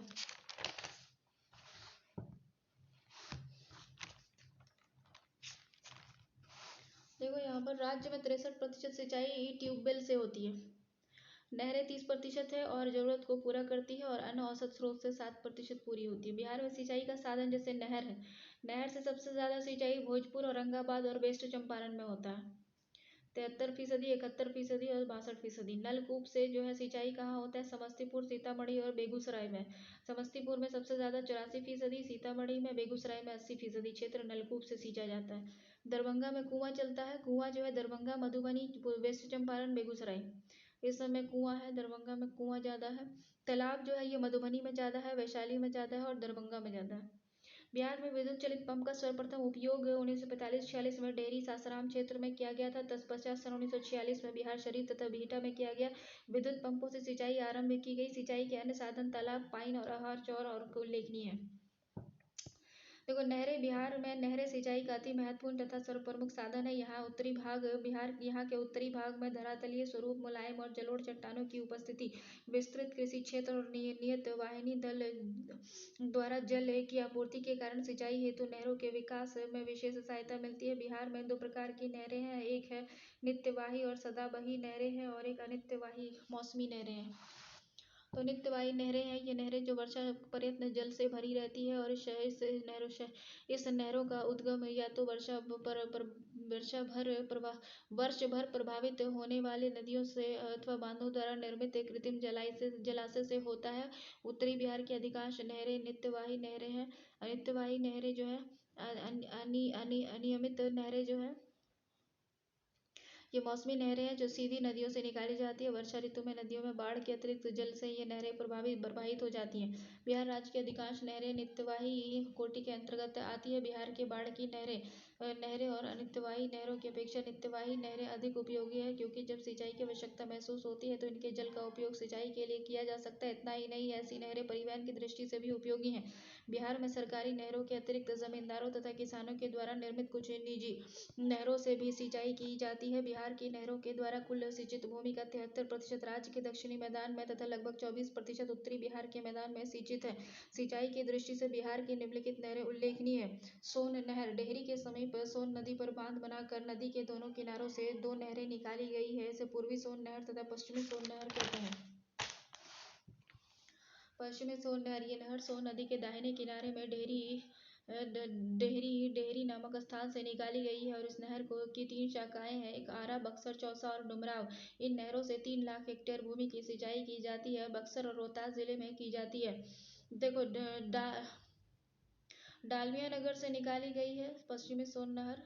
देखो यहाँ पर राज्य में 63% सिंचाई ट्यूबवेल से होती है। नहरें 30% है और ज़रूरत को पूरा करती है और अन्य औसत स्रोत से 7% पूरी होती है। बिहार में सिंचाई का साधन जैसे नहर है। नहर से सबसे ज़्यादा सिंचाई भोजपुर, औरंगाबाद और वेस्ट चंपारण में होता है। 73%, 71% और 62%। नलकूप से जो है सिंचाई कहाँ होता है? समस्तीपुर, सीतामढ़ी और बेगूसराय में। समस्तीपुर में सबसे ज़्यादा 84%, सीतामढ़ी में, बेगूसराय में 80% क्षेत्र नलकूप से सींचा जाता है। दरभंगा में कुआं चलता है। कुआं जो है दरभंगा, मधुबनी, वेस्ट चंपारण, बेगूसराय, इस समय कुआं है। दरभंगा में कुआं ज़्यादा है। तालाब जो है ये मधुबनी में ज़्यादा है, वैशाली में ज़्यादा है और दरभंगा में ज़्यादा है। बिहार में विद्युत चलित पंप का सर्वप्रथम उपयोग 1945-46 में डेहरी सासाराम क्षेत्र में किया गया था। तत्पश्चात सन 1946 में बिहार शरीफ तथा बिहटा में किया गया। विद्युत पंपों से सिंचाई आरंभ की गई। सिंचाई के अन्य साधन तालाब, पाइन और आहार चौर और उल्लेखनीय है। देखो नहरें, बिहार में नहरें सिंचाई का अति महत्वपूर्ण तथा सर्वप्रमुख साधन है। यहाँ के उत्तरी भाग में धरातलीय स्वरूप, मुलायम और जलोढ़ चट्टानों की उपस्थिति, विस्तृत कृषि क्षेत्र और नियत वाहिनी दल द्वारा जल की आपूर्ति के कारण सिंचाई हेतु नहरों के विकास में विशेष सहायता मिलती है। बिहार में 2 प्रकार की नहरें हैं, एक है नित्यवाही और सदाबही नहरें हैं और एक अनित्यवाही मौसमी नहरें हैं। तो नित्यवाही नहरें हैं ये नहरें जो वर्षा पर्यंत जल से भरी रहती है और इस नहरों का उद्गम या तो वर्ष भर प्रभावित होने वाले नदियों से अथवा बांधों द्वारा निर्मित एक कृत्रिम जलाशय से होता है। उत्तरी बिहार की अधिकांश नहरें नित्यवाही नहरें हैं। अनित्यवाही नहरें जो है अनियमित नहरें जो है ये मौसमी नहरें हैं जो सीधी नदियों से निकाली जाती है। वर्षा ऋतु में नदियों में बाढ़ के अतिरिक्त जल से ये नहरें प्रवाहित हो जाती हैं। बिहार राज्य की अधिकांश नहरें नित्यवाही कोटि के अंतर्गत आती है। बिहार के बाढ़ की नहरें और अनित्यवाही नहरों की अपेक्षा नित्यवाही नहरें अधिक उपयोगी है, क्योंकि जब सिंचाई की आवश्यकता महसूस होती है तो इनके जल का उपयोग सिंचाई के लिए किया जा सकता है। इतना ही नहीं, ऐसी नहरें परिवहन की दृष्टि से भी उपयोगी हैं। बिहार में सरकारी नहरों के अतिरिक्त जमींदारों तथा किसानों के द्वारा निर्मित कुछ निजी नहरों से भी सिंचाई की जाती है। बिहार की नहरों के द्वारा कुल सिंचित भूमि का 73% राज्य के दक्षिणी मैदान में तथा लगभग 24% उत्तरी बिहार के मैदान में सिंचित है। सिंचाई की दृष्टि से बिहार की निम्नलिखित नहरें उल्लेखनीय है। सोन नहर, डेहरी के समीप सोन नदी पर बांध बनाकर नदी के दोनों किनारों से 2 नहरें निकाली गई है। इसे पूर्वी सोन नहर तथा पश्चिमी सोन नहर कहते हैं। पश्चिमी सोन नहर, ये नहर सोन नदी के दाहिने किनारे में डेहरी नामक स्थान से निकाली गई है और इस नहर की 3 शाखाएं हैं, एक आरा, बक्सर, चौसा और डुमराव। इन नहरों से 3 लाख हेक्टेयर भूमि की सिंचाई की जाती है। बक्सर और रोहतास जिले में की जाती है। देखो डालमिया नगर से निकाली गई है पश्चिमी सोन नहर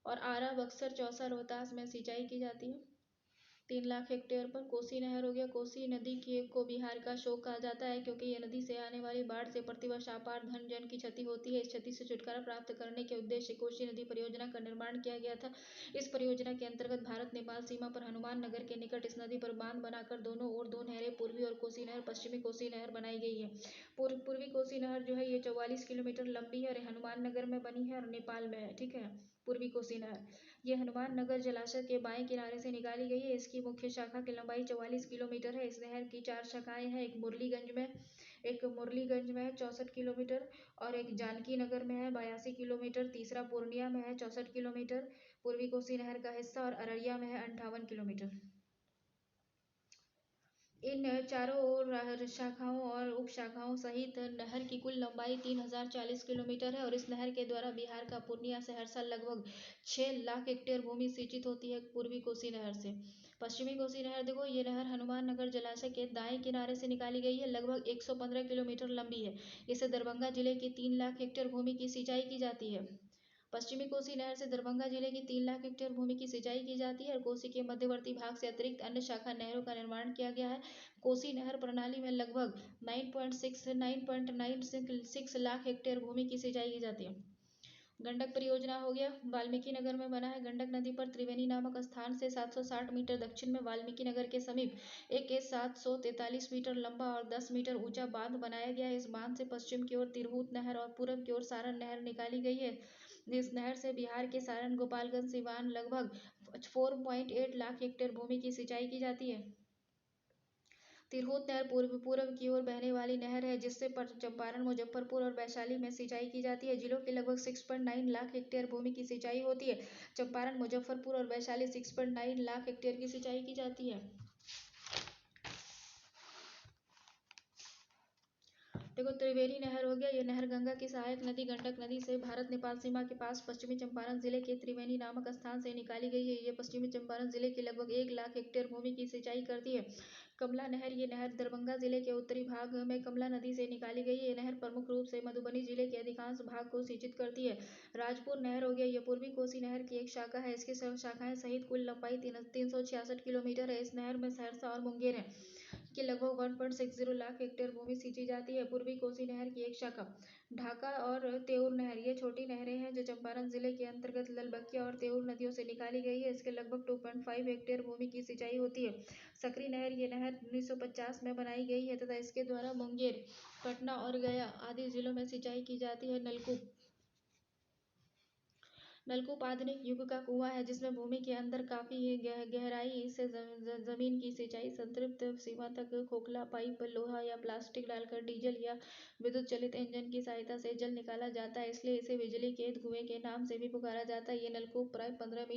और आरा, बक्सर, चौसा, रोहतास में सिंचाई की जाती है 3 लाख हेक्टेयर पर। कोसी नहर हो गया। कोसी नदी को बिहार का शोक कहा जाता है, क्योंकि यह नदी से आने वाली बाढ़ से प्रतिवर्ष अपार धन जन की क्षति होती है। इस क्षति से छुटकारा प्राप्त करने के उद्देश्य कोसी नदी परियोजना का निर्माण किया गया था। इस परियोजना के अंतर्गत भारत नेपाल सीमा पर हनुमान नगर के निकट इस नदी पर बांध बनाकर दोनों ओर 2 नहरें, पूर्वी और कोसी नहर, पश्चिमी कोसी नहर बनाई गई है। पूर्वी कोसी नहर जो है ये 44 किलोमीटर लंबी है और हनुमान नगर में बनी है और नेपाल में है। ठीक है, पूर्वी कोसी नहर ये हनुमान नगर जलाशय के बाएं किनारे से निकाली गई है। इसकी मुख्य शाखा की लंबाई 44 किलोमीटर है। इस नहर की 4 शाखाएं हैं, एक मुरलीगंज में, एक मुरलीगंज में है 64 किलोमीटर, और एक जानकी नगर में है 82 किलोमीटर, तीसरा पूर्णिया में है 64 किलोमीटर पूर्वी कोसी नहर का हिस्सा, और अररिया में है 58 किलोमीटर। इन चारों ओर शाखाओं और उपशाखाओं सहित नहर की कुल लंबाई 3040 किलोमीटर है, और इस नहर के द्वारा बिहार का पूर्णिया से हर साल लगभग 6 लाख हेक्टेयर भूमि सिंचित होती है पूर्वी कोसी नहर से। पश्चिमी कोसी नहर देखो, ये नहर हनुमान नगर जलाशय के दाएं किनारे से निकाली गई है, लगभग 115 किलोमीटर लंबी है। इससे दरभंगा जिले की 3 लाख हेक्टेयर भूमि की सिंचाई की जाती है। पश्चिमी कोसी नहर से दरभंगा जिले की 3 लाख हेक्टेयर भूमि की सिंचाई की जाती है, और कोसी के मध्यवर्ती भाग से अतिरिक्त अन्य शाखा नहरों का निर्माण किया गया है। कोसी नहर प्रणाली में लगभग 9.96 लाख हेक्टेयर भूमि की सिंचाई की जाती है। गंडक परियोजना हो गया, वाल्मीकि नगर में बना है। गंडक नदी पर त्रिवेणी नामक स्थान से 760 मीटर दक्षिण में वाल्मीकि नगर के समीप एक 743 मीटर लंबा और 10 मीटर ऊंचा बांध बनाया गया है। इस बांध से पश्चिम की ओर तिरहुत नहर और पूरब की ओर सारण नहर निकाली गई है। इस नहर से बिहार के सारण, गोपालगंज, सिवान लगभग 4.8 लाख हेक्टेयर भूमि की सिंचाई की जाती है। तिरहुत नहर पूर्व की ओर बहने वाली नहर है, जिससे चंपारण, मुजफ्फरपुर और वैशाली में सिंचाई की जाती है। जिलों के लगभग 6.9 लाख हेक्टेयर भूमि की सिंचाई होती है। चंपारण, मुजफ्फरपुर और वैशाली 6.9 लाख हेक्टेयर की सिंचाई की जाती है। देखो, त्रिवेणी नहर हो गया, ये नहर गंगा की सहायक नदी गंडक नदी से भारत नेपाल सीमा के पास पश्चिमी चंपारण जिले के त्रिवेणी नामक स्थान से निकाली गई है। ये पश्चिमी चंपारण जिले की लगभग 1 लाख हेक्टेयर भूमि की सिंचाई करती है। कमला नहर, ये नहर दरभंगा जिले के उत्तरी भाग में कमला नदी से निकाली गई है। ये नहर प्रमुख रूप से मधुबनी जिले के अधिकांश भाग को सिंचित करती है। राजपुर नहर हो गया, ये पूर्वी कोसी नहर की एक शाखा है। इसकी शाखाएं सहित कुल लंबाई 366 किलोमीटर है। इस नहर में सहरसा और मुंगेर है कि लगभग 1.60 लाख हेक्टेयर भूमि सिंची जाती है। पूर्वी कोसी नहर की एक शाखा ढाका और तेऊर नहर, ये छोटी नहरें हैं जो चंपारण जिले के अंतर्गत ललबकिया और तेऊर नदियों से निकाली गई है। इसके लगभग 2.5 हेक्टेयर भूमि की सिंचाई होती है। सकरी नहर, ये नहर 1950 में बनाई गई है तथा इसके द्वारा मुंगेर, पटना और गया आदि जिलों में सिंचाई की जाती है। नलकूप आधुनिक युग का कुआं है, जिसमें भूमि के अंदर काफी गहराई से जमीन की सिंचाई संतृप्त सीमा तक खोखला पाइप, लोहा या प्लास्टिक डालकर डीजल या विद्युत चलित इंजन की सहायता से जल निकाला जाता है, इसलिए इसे बिजली के कुएं के नाम से भी पुकारा जाता है। ये नलकूप प्राय 15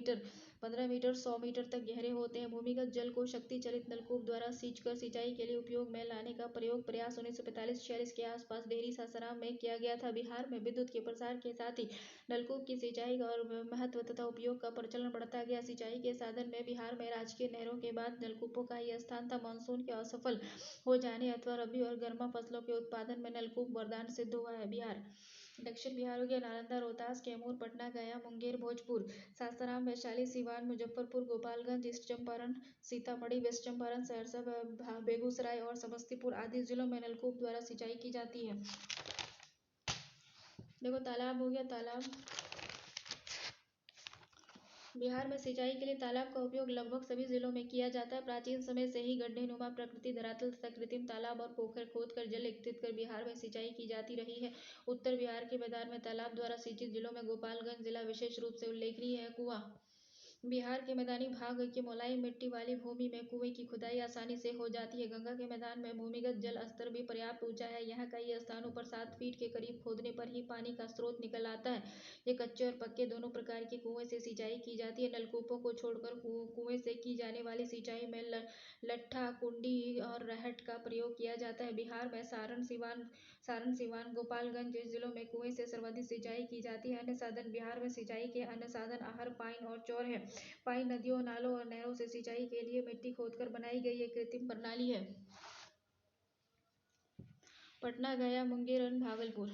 मीटर 100 मीटर तक गहरे होते हैं। भूमिगत जल को शक्ति चलित नलकूप द्वारा सींचकर सिंचाई के लिए उपयोग में लाने का प्रयास 1945-46 के आसपास डेहरी सासाराम में किया गया था। बिहार में विद्युत के प्रसार के साथ ही नलकूप की सिंचाई और महत्व तथा उपयोग का प्रचलन बढ़ता गया। सिंचाई के साधन में बिहार में राजकीय नहरों के बाद नलकूपों का ही स्थान था। मानसून के असफल हो जाने अथवा रबी और गर्मा फसलों के उत्पादन में नलकूप वरदान सिद्ध हुआ है। बिहार, दक्षिण बिहार हो गया, नालंदा, रोहतास, कैमूर, पटना, गया, मुंगेर, भोजपुर, सासाराम, वैशाली, सिवान, मुजफ्फरपुर, गोपालगंज, ईस्ट चंपारण, सीतामढ़ी, वेस्ट चंपारण, सहरसा, बेगूसराय और समस्तीपुर आदि जिलों में नलकूप द्वारा सिंचाई की जाती है। देखो, तालाब हो गया, तालाब बिहार में सिंचाई के लिए तालाब का उपयोग लगभग सभी जिलों में किया जाता है। प्राचीन समय से ही गड्ढेनुमा प्रकृति, धरातल तथा कृत्रिम तालाब और पोखर खोदकर जल एकत्रित कर बिहार में सिंचाई की जाती रही है। उत्तर बिहार के मैदान में तालाब द्वारा सिंचित जिलों में गोपालगंज जिला विशेष रूप से उल्लेखनीय है। कुआं, बिहार के मैदानी भाग की मुलायम मिट्टी वाली भूमि में कुएं की खुदाई आसानी से हो जाती है। गंगा के मैदान में भूमिगत जल स्तर भी पर्याप्त ऊंचा है। यहाँ कई स्थानों पर 7 फीट के करीब खोदने पर ही पानी का स्रोत निकल आता है। ये कच्चे और पक्के दोनों प्रकार के कुएं से सिंचाई की जाती है। नलकूपों को छोड़कर कुएं से की जाने वाली सिंचाई में लट्ठा, कुंडी और रहट का प्रयोग किया जाता है। बिहार में सारण, सिवान, गोपालगंज जिलों में कुएं से सर्वाधिक सिंचाई की जाती है। अन्य साधन, बिहार में सिंचाई के अन्य साधन आहर, पाइन और चौर है। पाइन नदियों, नालों और नहरों से सिंचाई के लिए मिट्टी खोदकर बनाई गई एक कृत्रिम प्रणाली है। पटना, गया, मुंगेर और भागलपुर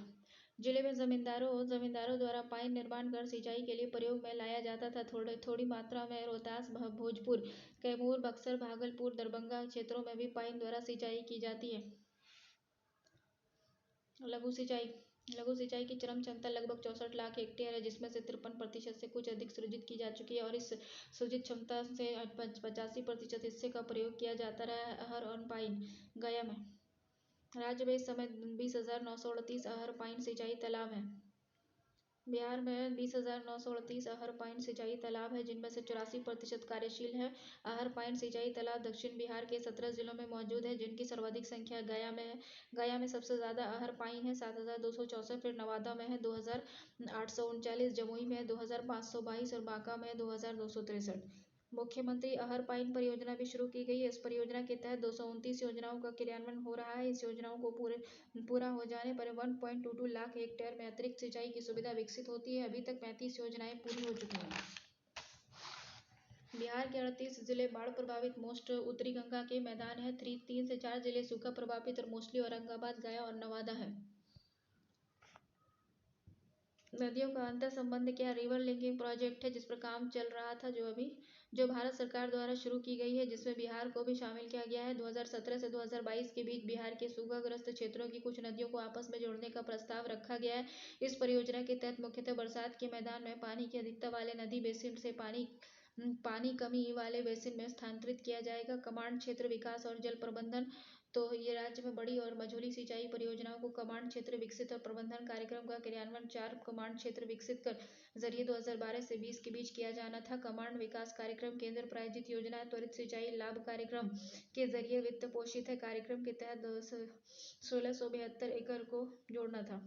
जिले में जमींदारों द्वारा पाइन निर्माण कर सिंचाई के लिए प्रयोग में लाया जाता था। थोड़ी मात्रा में रोहतास, भोजपुर, कैमूर, बक्सर, भागलपुर, दरभंगा क्षेत्रों में भी पाइन द्वारा सिंचाई की जाती है। लघु सिंचाई की चरम क्षमता लगभग 64 लाख हेक्टेयर है, जिसमें से 53% से कुछ अधिक सृजित की जा चुकी है, और इस सृजित क्षमता से 85% हिस्से का प्रयोग किया जाता रहा है। अहर और पाइन, गया में राज्य में इस समय 20,938 अहर पाइन सिंचाई तालाब हैं। बिहार में 20,938 आहर पाइन सिंचाई तालाब है, जिनमें से 84% कार्यशील है। आहर पाइन सिंचाई तालाब दक्षिण बिहार के 17 जिलों में मौजूद है, जिनकी सर्वाधिक संख्या गया में है। गया में सबसे ज़्यादा आहर पाइन है, 7,264। फिर नवादा में है 2,839, जमुई में है 2,522 और बांका में है 2,263। मुख्यमंत्री आहर पाइन परियोजना भी शुरू की गई है। इस परियोजना के तहत 229 योजनाओं का क्रियान्वयन हो रहा है। इस योजनाओं को पूरा हो जाने पर 1.22 लाख हेक्टेयर में अतिरिक्त सिंचाई की सुविधा विकसित होती है। अभी तक 35 योजनाएं पूरी हो चुकी हैं। बिहार के 38 जिले बाढ़ प्रभावित। मोस्ट उत्तरी गंगा के मैदान है। 3 से 4 जिले सूखा प्रभावित और मोस्टली औरंगाबाद, गया और नवादा है। नदियों का अंतर संबंध क्या? रिवर लिंकिंग प्रोजेक्ट है जिस पर काम चल रहा था, जो भारत सरकार द्वारा शुरू की गई है, जिसमें बिहार को भी शामिल किया गया है। 2017 से 2022 के बीच बिहार के सूखाग्रस्त क्षेत्रों की कुछ नदियों को आपस में जोड़ने का प्रस्ताव रखा गया है। इस परियोजना के तहत मुख्यतः बरसात के मैदान में पानी की अधिकता वाले नदी बेसिन से पानी कमी वाले बेसिन में स्थानांतरित किया जाएगा। कमांड क्षेत्र विकास और जल प्रबंधन। तो ये राज्य में बड़ी और मझोली सिंचाई परियोजनाओं को कमांड क्षेत्र विकसित और प्रबंधन कार्यक्रम का क्रियान्वयन 4 कमांड क्षेत्र विकसित कर जरिए 2012 से 20 के बीच किया जाना था। कमांड विकास कार्यक्रम केंद्र प्रायोजित योजना है। त्वरित सिंचाई लाभ कार्यक्रम के जरिए वित्त पोषित है। कार्यक्रम के तहत 1672 एकड़ को जोड़ना था।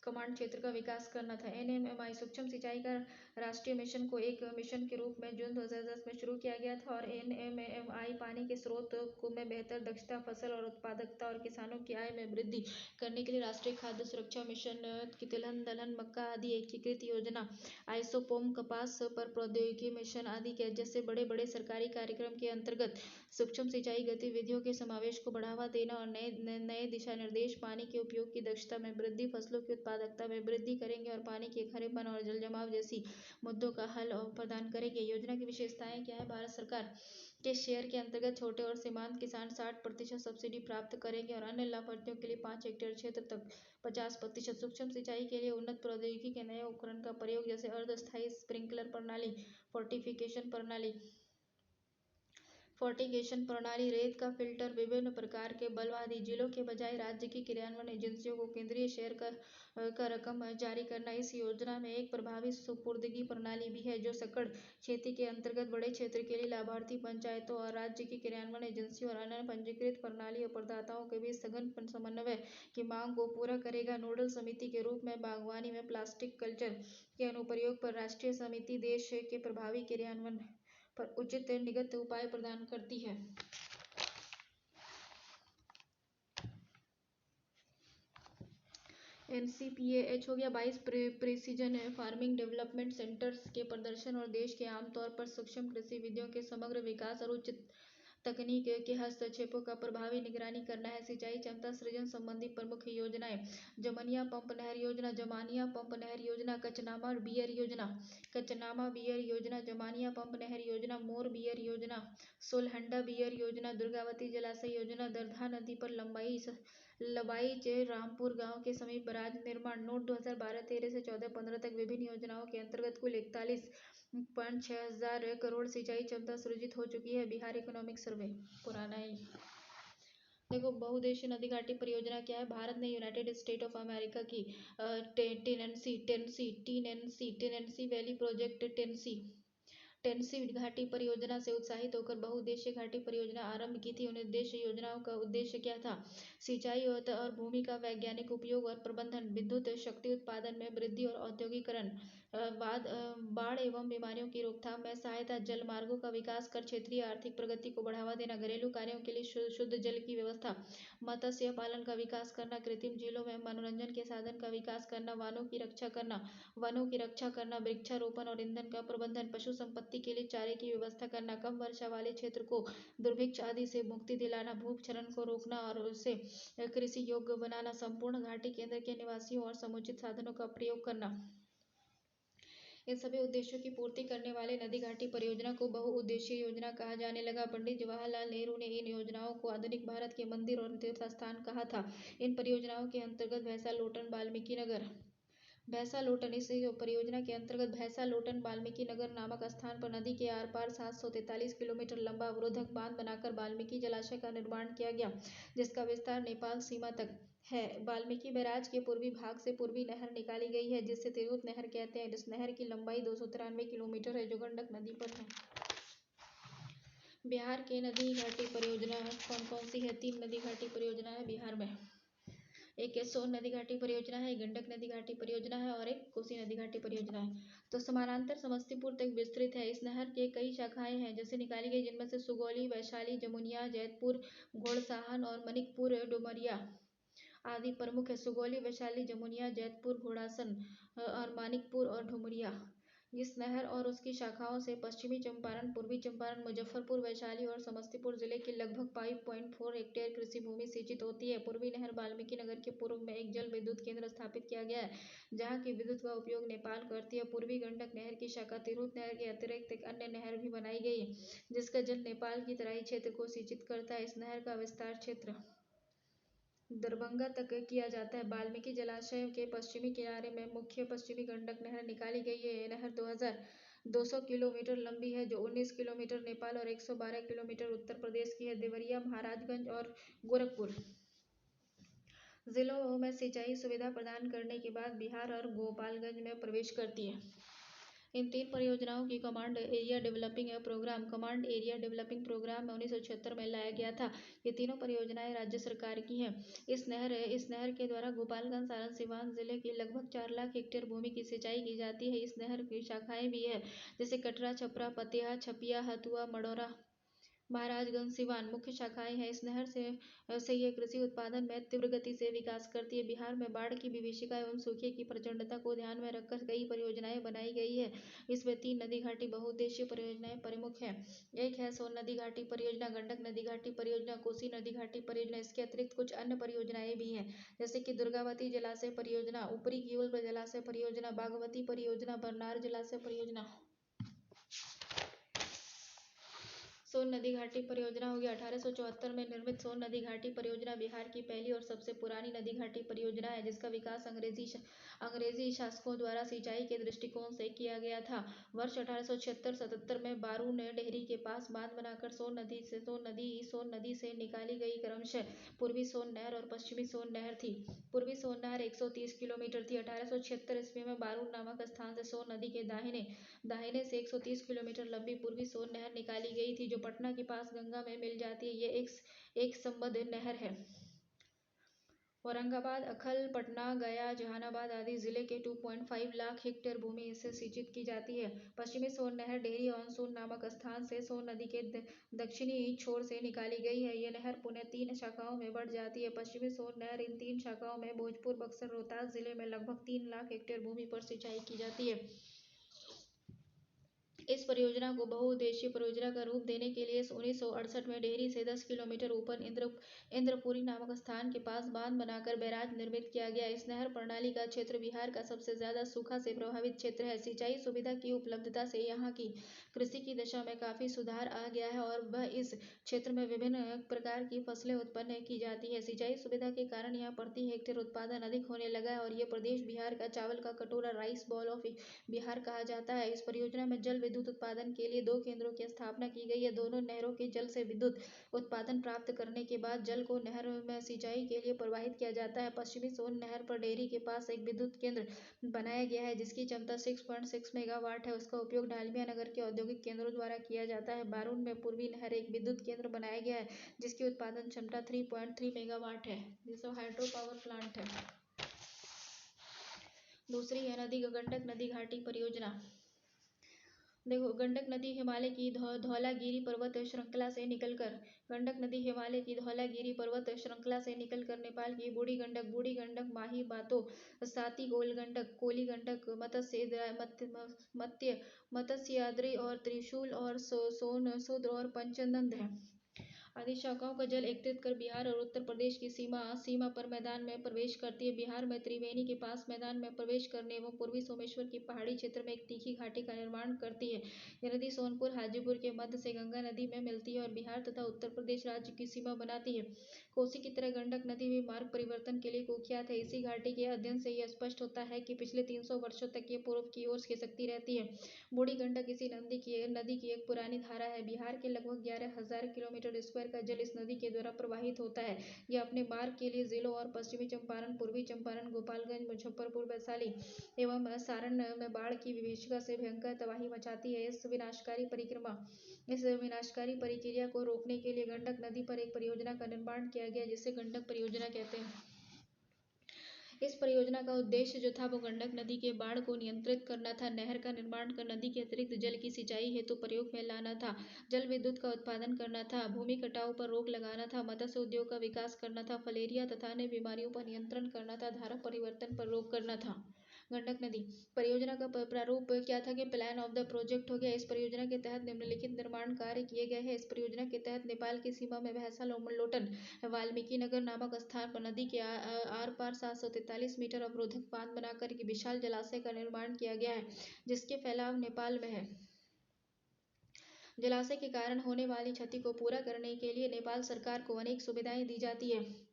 कमांड क्षेत्र का विकास करना था। NMMI सूक्ष्म सिंचाई का राष्ट्रीय मिशन को एक मिशन के रूप में जून 2010 में शुरू किया गया था और NMMI पानी के स्रोत को में बेहतर दक्षता, फसल और उत्पादकता और किसानों की आय में वृद्धि करने के लिए राष्ट्रीय खाद्य सुरक्षा मिशन की तिलहन, दलहन, मक्का आदि एकीकृत योजना, आइसोपोम कपास पर प्रौद्योगिकी मिशन आदि के जैसे बड़े बड़े सरकारी कार्यक्रम के अंतर्गत सूक्ष्म सिंचाई गतिविधियों के समावेश को बढ़ावा देना और नए दिशा निर्देश पानी के उपयोग की दक्षता में वृद्धि, फसलों की उत्पादकता में वृद्धि करेंगे और पानी के खारेपन और जल जमाव जैसी मुद्दों का हल प्रदान करेंगे। योजना की विशेषताएं क्या है? भारत सरकार के शेयर के अंतर्गत छोटे और सीमांत किसान 60% सब्सिडी प्राप्त करेंगे और अन्य लाभार्थियों के लिए 5 हेक्टेयर क्षेत्र तक 50%। सूक्ष्म सिंचाई के लिए उन्नत प्रौद्योगिकी के नए उपकरण का प्रयोग, जैसे अर्धस्थायी स्प्रिंकलर प्रणाली, फोर्टिगेशन प्रणाली, रेत का फिल्टर, विभिन्न प्रकार के बल्ब आदि। जिलों के बजाय राज्य की क्रियान्वयन एजेंसियों को केंद्रीय शेयर का रकम जारी करना। इस योजना में एक प्रभावी सुपुर्दगी प्रणाली भी है, जो सकड़ खेती के अंतर्गत बड़े क्षेत्र के लिए लाभार्थी पंचायतों और राज्य की क्रियान्वयन एजेंसियों और अन्य पंजीकृत प्रणाली और प्रदाताओं के बीच सघन समन्वय की मांग को पूरा करेगा। नोडल समिति के रूप में बागवानी में प्लास्टिक कल्चर के अनुप्रयोग पर राष्ट्रीय समिति देश के प्रभावी क्रियान्वयन पर उचित निगत उपाय प्रदान करती है। NCPAH हो गया 22 प्रिसीजन फार्मिंग डेवलपमेंट सेंटर्स के प्रदर्शन और देश के आमतौर पर सूक्ष्म कृषि विधियों के समग्र विकास और उच्च तकनीक के हस्तक्षेपों का प्रभावी निगरानी करना है। सिंचाई क्षमता सृजन संबंधी प्रमुख योजनाएं: जमनिया पंप नहर योजना, जमानिया पंप नहर योजना, कचनामा बियर योजना, जमानिया पंप नहर योजना, मोर बियर योजना, सोलहंडा बियर योजना, दुर्गावती जलाशय योजना, दरधा नदी पर लबाई रामपुर गांव के समीप बराज निर्माण। नोट 2012-13 से 14-15 तक विभिन्न योजनाओं के अंतर्गत कुल 41.6 हजार करोड़ सिंचाई क्षमता सृजित हो चुकी है। बिहार इकोनॉमिक सर्वे पुराना ही। देखो, बहुउद्देशीय नदी घाटी परियोजना क्या है? भारत ने यूनाइटेड स्टेट ऑफ अमेरिका की टेनेंसी वैली प्रोजेक्ट टेनेसी घाटी परियोजना से उत्साहित होकर बहुउद्देशीय घाटी परियोजना आरंभ की थी। उद्देश्य योजनाओं का उद्देश्य क्या था? सिंचाई और भूमि का वैज्ञानिक उपयोग और प्रबंधन, विद्युत शक्ति उत्पादन में वृद्धि और औद्योगिकरण, बाढ़ एवं बीमारियों की रोकथाम में सहायता, जल मार्गों का विकास कर क्षेत्रीय आर्थिक प्रगति को बढ़ावा देना, घरेलू कार्यों के लिए शुद्ध जल की व्यवस्था, मत्स्य पालन का विकास करना, कृत्रिम झीलों में मनोरंजन के साधन का विकास करना, वनों की रक्षा करना, वृक्षारोपण और ईंधन का प्रबंधन, पशु संपत्ति के लिए चारे की व्यवस्था करना, कम वर्षा वाले क्षेत्र को दुर्भिक्ष आदि से मुक्ति दिलाना, भूक्षरण को रोकना और उसे कृषि योग्य बनाना, संपूर्ण घाटी केंद्र के निवासियों और समुचित साधनों का प्रयोग करना। इन सभी उद्देश्यों की पूर्ति करने वाले नदी घाटी परियोजना को बहुउद्देशीय योजना कहा जाने लगा। पंडित जवाहरलाल नेहरू ने इन योजनाओं को आधुनिक भारत के मंदिर और तीर्थ स्थान कहा था। इन परियोजनाओं के अंतर्गत भैंसा लोटन, वाल्मीकि नगर, भैंसा लोटन। इस परियोजना के अंतर्गत भैंसा लोटन वाल्मीकि नगर नामक स्थान पर नदी के आर पार 743 किलोमीटर लंबा अवरोधक बांध बनाकर वाल्मीकि जलाशय का निर्माण किया गया, जिसका विस्तार नेपाल सीमा तक है। वाल्मीकि बैराज के पूर्वी भाग से पूर्वी नहर निकाली गई है, जिसे तिरहुत नहर कहते हैं। इस नहर की लंबाई 293 किलोमीटर है, जो गंडक नदी पर है। बिहार के नदी घाटी परियोजना कौन कौन सी है? 3 नदी घाटी परियोजना है बिहार में। एक सोन नदी घाटी परियोजना है, गंडक नदी घाटी परियोजना है और एक कोसी नदी घाटी परियोजना है। तो समानांतर समस्तीपुर तक विस्तृत है। इस नहर के कई शाखाएं हैं जैसे निकाली गई, जिनमें से सुगौली, वैशाली, जमुनिया, जैतपुर, घोड़साहन और मनिकपुर डुमरिया आदि प्रमुख है। सुगौली, वैशाली, जमुनिया, जैतपुर, घोड़ासन और मानिकपुर और ढुमरिया। इस नहर और उसकी शाखाओं से पश्चिमी चंपारण, पूर्वी चंपारण, मुजफ्फरपुर, वैशाली और समस्तीपुर जिले की लगभग 5.4 हेक्टेयर कृषि भूमि सिंचित होती है। पूर्वी नहर वाल्मीकि नगर के पूर्व में एक जल विद्युत केंद्र स्थापित किया गया है, जहाँ की विद्युत का उपयोग नेपाल करती है। पूर्वी गंडक नहर की शाखा तिरहुत नहर के अतिरिक्त एक अन्य नहर भी बनाई गई है, जिसका जल नेपाल की तराई क्षेत्र को सिंचित करता है। इस नहर का विस्तार क्षेत्र दरभंगा तक किया जाता है। वाल्मीकि जलाशय के पश्चिमी किनारे में मुख्य पश्चिमी गंडक नहर निकाली गई है। यह नहर 2200 किलोमीटर लंबी है, जो 19 किलोमीटर नेपाल और 112 किलोमीटर उत्तर प्रदेश की है। देवरिया, महाराजगंज और गोरखपुर जिलों में सिंचाई सुविधा प्रदान करने के बाद बिहार और गोपालगंज में प्रवेश करती है। इन 3 परियोजनाओं की कमांड एरिया डेवलपिंग प्रोग्राम में 1976 में लाया गया था। ये तीनों परियोजनाएं राज्य सरकार की हैं। इस नहर के द्वारा गोपालगंज, सारण, सिवान जिले की लगभग 4 लाख हेक्टेयर भूमि की सिंचाई की जाती है। इस नहर की शाखाएं भी है, जैसे कटरा, छपरा, पतेहा, छपिया, हथुआ, मडौरा, महाराजगंज, सिवान मुख्य शाखाएं हैं। इस नहर से ये कृषि उत्पादन में तीव्र गति से विकास करती है। बिहार में बाढ़ की विभीषिका एवं सूखे की प्रचंडता को ध्यान में रखकर कई परियोजनाएं बनाई गई है। इसमें 3 नदी घाटी बहुउद्देशीय परियोजनाएं प्रमुख हैं। एक है सोन नदी घाटी परियोजना, गंडक नदी घाटी परियोजना, कोसी नदी घाटी परियोजना। इसके अतिरिक्त कुछ अन्य परियोजनाएं भी हैं, जैसे कि दुर्गावती जलाशय परियोजना, ऊपरी किउल जलाशय परियोजना, बागमती परियोजना, बरनार जलाशय परियोजना। सोन नदी घाटी परियोजना हो गया। 1874 में निर्मित सोन नदी घाटी परियोजना बिहार की पहली और सबसे पुरानी नदी घाटी परियोजना है, जिसका विकास अंग्रेजी शासकों द्वारा सिंचाई के दृष्टिकोण से किया गया था। वर्ष 1876-77 में बारू ने डेहरी के पास बांध बनाकर सोन नदी से निकाली गई क्रमशः पूर्वी सोन नहर और पश्चिमी सोन नहर थी। पूर्वी सोन नहर 130 किलोमीटर थी। 1876 ईस्वी में बारू नामक स्थान से सोन नदी के दाहिने से 130 किलोमीटर लंबी पूर्वी सोन नहर निकाली गई थी, जो पटना के पास गंगा में मिल जाती है। ये एक संबद्ध नहर है। औरंगाबाद, अखल, पटना, गया, जहानाबाद आदि जिले के 2.5 लाख हेक्टेयर भूमि इससे सिंचित की जाती है। पश्चिमी सोन नहर डेहरी ऑनसून नामक स्थान से सोन नदी के दक्षिणी छोर से निकाली गई है। यह नहर पुनः 3 शाखाओं में बढ़ जाती है। पश्चिमी सोन नहर इन 3 शाखाओं में भोजपुर, बक्सर, रोहतास जिले में लगभग 3 लाख हेक्टेयर भूमि पर सिंचाई की जाती है। इस परियोजना को बहुउद्देशीय परियोजना का रूप देने के लिए 1968 में डेहरी से 10 किलोमीटर ऊपर इंद्रपुरी नामक स्थान के पास बांध बनाकर बैराज निर्मित किया गया। इस नहर प्रणाली का क्षेत्र बिहार का सबसे ज्यादा सूखा से प्रभावित क्षेत्र है। सिंचाई सुविधा की उपलब्धता से यहाँ की कृषि की दशा में काफी सुधार आ गया है और वह इस क्षेत्र में विभिन्न प्रकार की फसलें उत्पन्न की जाती है। सिंचाई सुविधा के कारण यहाँ प्रति हेक्टेयर उत्पादन अधिक होने लगा है और ये प्रदेश बिहार का चावल का कटोरा, राइस बॉल ऑफ बिहार कहा जाता है। इस परियोजना में जल विद्युत उत्पादन के लिए 2 केंद्रों की स्थापना की गई है। दोनों नहरों के जल से विद्युत उत्पादन प्राप्त करने के बाद जल को नहर में सिंचाई के लिए प्रवाहित किया जाता है। पश्चिमी सोन नहर पर डेहरी के पास एक विद्युत केंद्र बनाया गया है, जिसकी क्षमता 6.6 मेगावाट है। उसका उपयोग डालमिया नगर के औद्योगिक केंद्रों द्वारा किया जाता है। बारून में पूर्वी नहर एक विद्युत केंद्र बनाया गया है, जिसकी उत्पादन क्षमता 3.3 मेगावाट है, जिसका हाइड्रो पावर प्लांट है। दूसरी है गंडक नदी घाटी परियोजना। देखो, गंडक नदी हिमालय की धौलागिरी पर्वत श्रृंखला से निकलकर नेपाल की बूढ़ी गंडक, माही, बातो, साती, गोल गंडक, कोली गंडक, मत्स्याद्रि और त्रिशूल और सोनसुद्र और पंचनंद है। आदि शाखाओं का जल एकत्रित कर बिहार और उत्तर प्रदेश की सीमा पर मैदान में प्रवेश करती है। बिहार में त्रिवेणी के पास मैदान में प्रवेश करने एवं पूर्वी सोमेश्वर की पहाड़ी क्षेत्र में एक तीखी घाटी का निर्माण करती है। यह नदी सोनपुर हाजीपुर के मध्य से गंगा नदी में मिलती है और बिहार तथा उत्तर प्रदेश राज्य की सीमा बनाती है। कोसी की तरह गंडक नदी भी मार्ग परिवर्तन के लिए कुख्यात है। इसी घाटी के अध्ययन से यह स्पष्ट होता है कि पिछले 300 वर्षों तक ये पूर्व की ओर खिसकती रहती है। बूढ़ी गंडक इसी नदी की एक पुरानी धारा है। बिहार के लगभग 11,000 किलोमीटर स्क्वायर का जल इस नदी के द्वारा प्रवाहित होता है। यह अपने मार्ग के लिए जिलों और पश्चिमी चंपारण, पूर्वी चंपारण, गोपालगंज, मुजफ्फरपुर, वैशाली एवं सारण में बाढ़ की विभीषिका से भयंकर तबाही मचाती है। इस विनाशकारी प्रक्रिया को रोकने के लिए गंडक नदी पर एक परियोजना का निर्माण किया गया, जिसे गंडक परियोजना कहते हैं। इस परियोजना का उद्देश्य जो था वो गंडक नदी के बाढ़ को नियंत्रित करना था, नहर का निर्माण कर नदी के अतिरिक्त जल की सिंचाई हेतु प्रयोग में लाना था, जल विद्युत का उत्पादन करना था, भूमि कटाव पर रोक लगाना था, मत्स्य उद्योग का विकास करना था, फलेरिया तथा अन्य बीमारियों पर नियंत्रण करना था, धारा परिवर्तन पर रोक करना था। गंडक नदी परियोजना का प्रारूप क्या था कि प्लान ऑफ द प्रोजेक्ट हो गया। इस परियोजना के तहत निम्नलिखित निर्माण कार्य किए गए हैं। इस परियोजना के तहत नेपाल की सीमा में भैंसा लोटन वाल्मीकि नगर नामक स्थान पर नदी के आर पार 743 मीटर अवरोधक बांध बनाकर एक विशाल जलाशय का निर्माण किया गया है, जिसके फैलाव नेपाल में है। जलाशय के कारण होने वाली क्षति को पूरा करने के लिए नेपाल सरकार को अनेक सुविधाएं दी जाती है।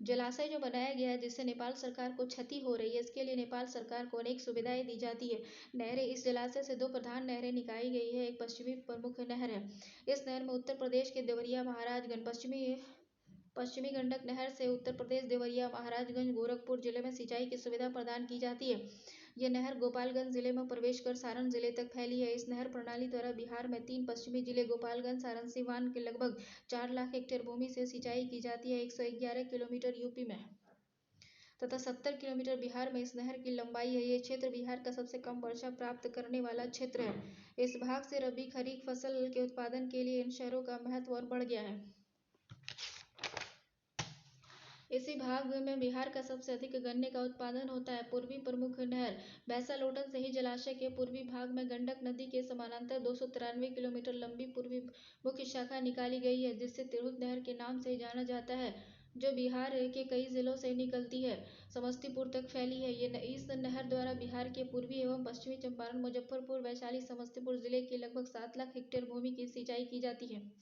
जलाशय जो बनाया गया है जिससे नेपाल सरकार को क्षति हो रही है, इसके लिए नेपाल सरकार को अनेक सुविधाएं दी जाती है। नहरें, इस जलाशय से 2 प्रधान नहरें निकाली गई है। एक पश्चिमी प्रमुख नहर है। इस नहर में उत्तर प्रदेश के देवरिया महाराजगंज पश्चिमी गंडक नहर से उत्तर प्रदेश देवरिया महाराजगंज गोरखपुर जिले में सिंचाई की सुविधा प्रदान की जाती है। यह नहर गोपालगंज जिले में प्रवेश कर सारण जिले तक फैली है। इस नहर प्रणाली द्वारा बिहार में 3 पश्चिमी जिले गोपालगंज, सारण, सीवान के लगभग 4 लाख हेक्टेयर भूमि से सिंचाई की जाती है। 111 किलोमीटर यूपी में तथा 70 किलोमीटर बिहार में इस नहर की लंबाई है। ये क्षेत्र बिहार का सबसे कम वर्षा प्राप्त करने वाला क्षेत्र है। इस भाग से रबी खरीफ फसल के उत्पादन के लिए इन शहरों का महत्व और बढ़ गया है। इसी भाग में बिहार का सबसे अधिक गन्ने का उत्पादन होता है। पूर्वी प्रमुख नहर भैंसा लोटन से ही जलाशय के पूर्वी भाग में गंडक नदी के समानांतर 293 किलोमीटर लंबी पूर्वी मुख्य शाखा निकाली गई है, जिससे तिरहुत नहर के नाम से जाना जाता है, जो बिहार के कई जिलों से निकलती है समस्तीपुर तक फैली है। इस नहर द्वारा बिहार के पूर्वी एवं पश्चिमी चंपारण, मुजफ्फरपुर, वैशाली, समस्तीपुर जिले की लगभग 7 लाख हेक्टेयर भूमि की सिंचाई की जाती है।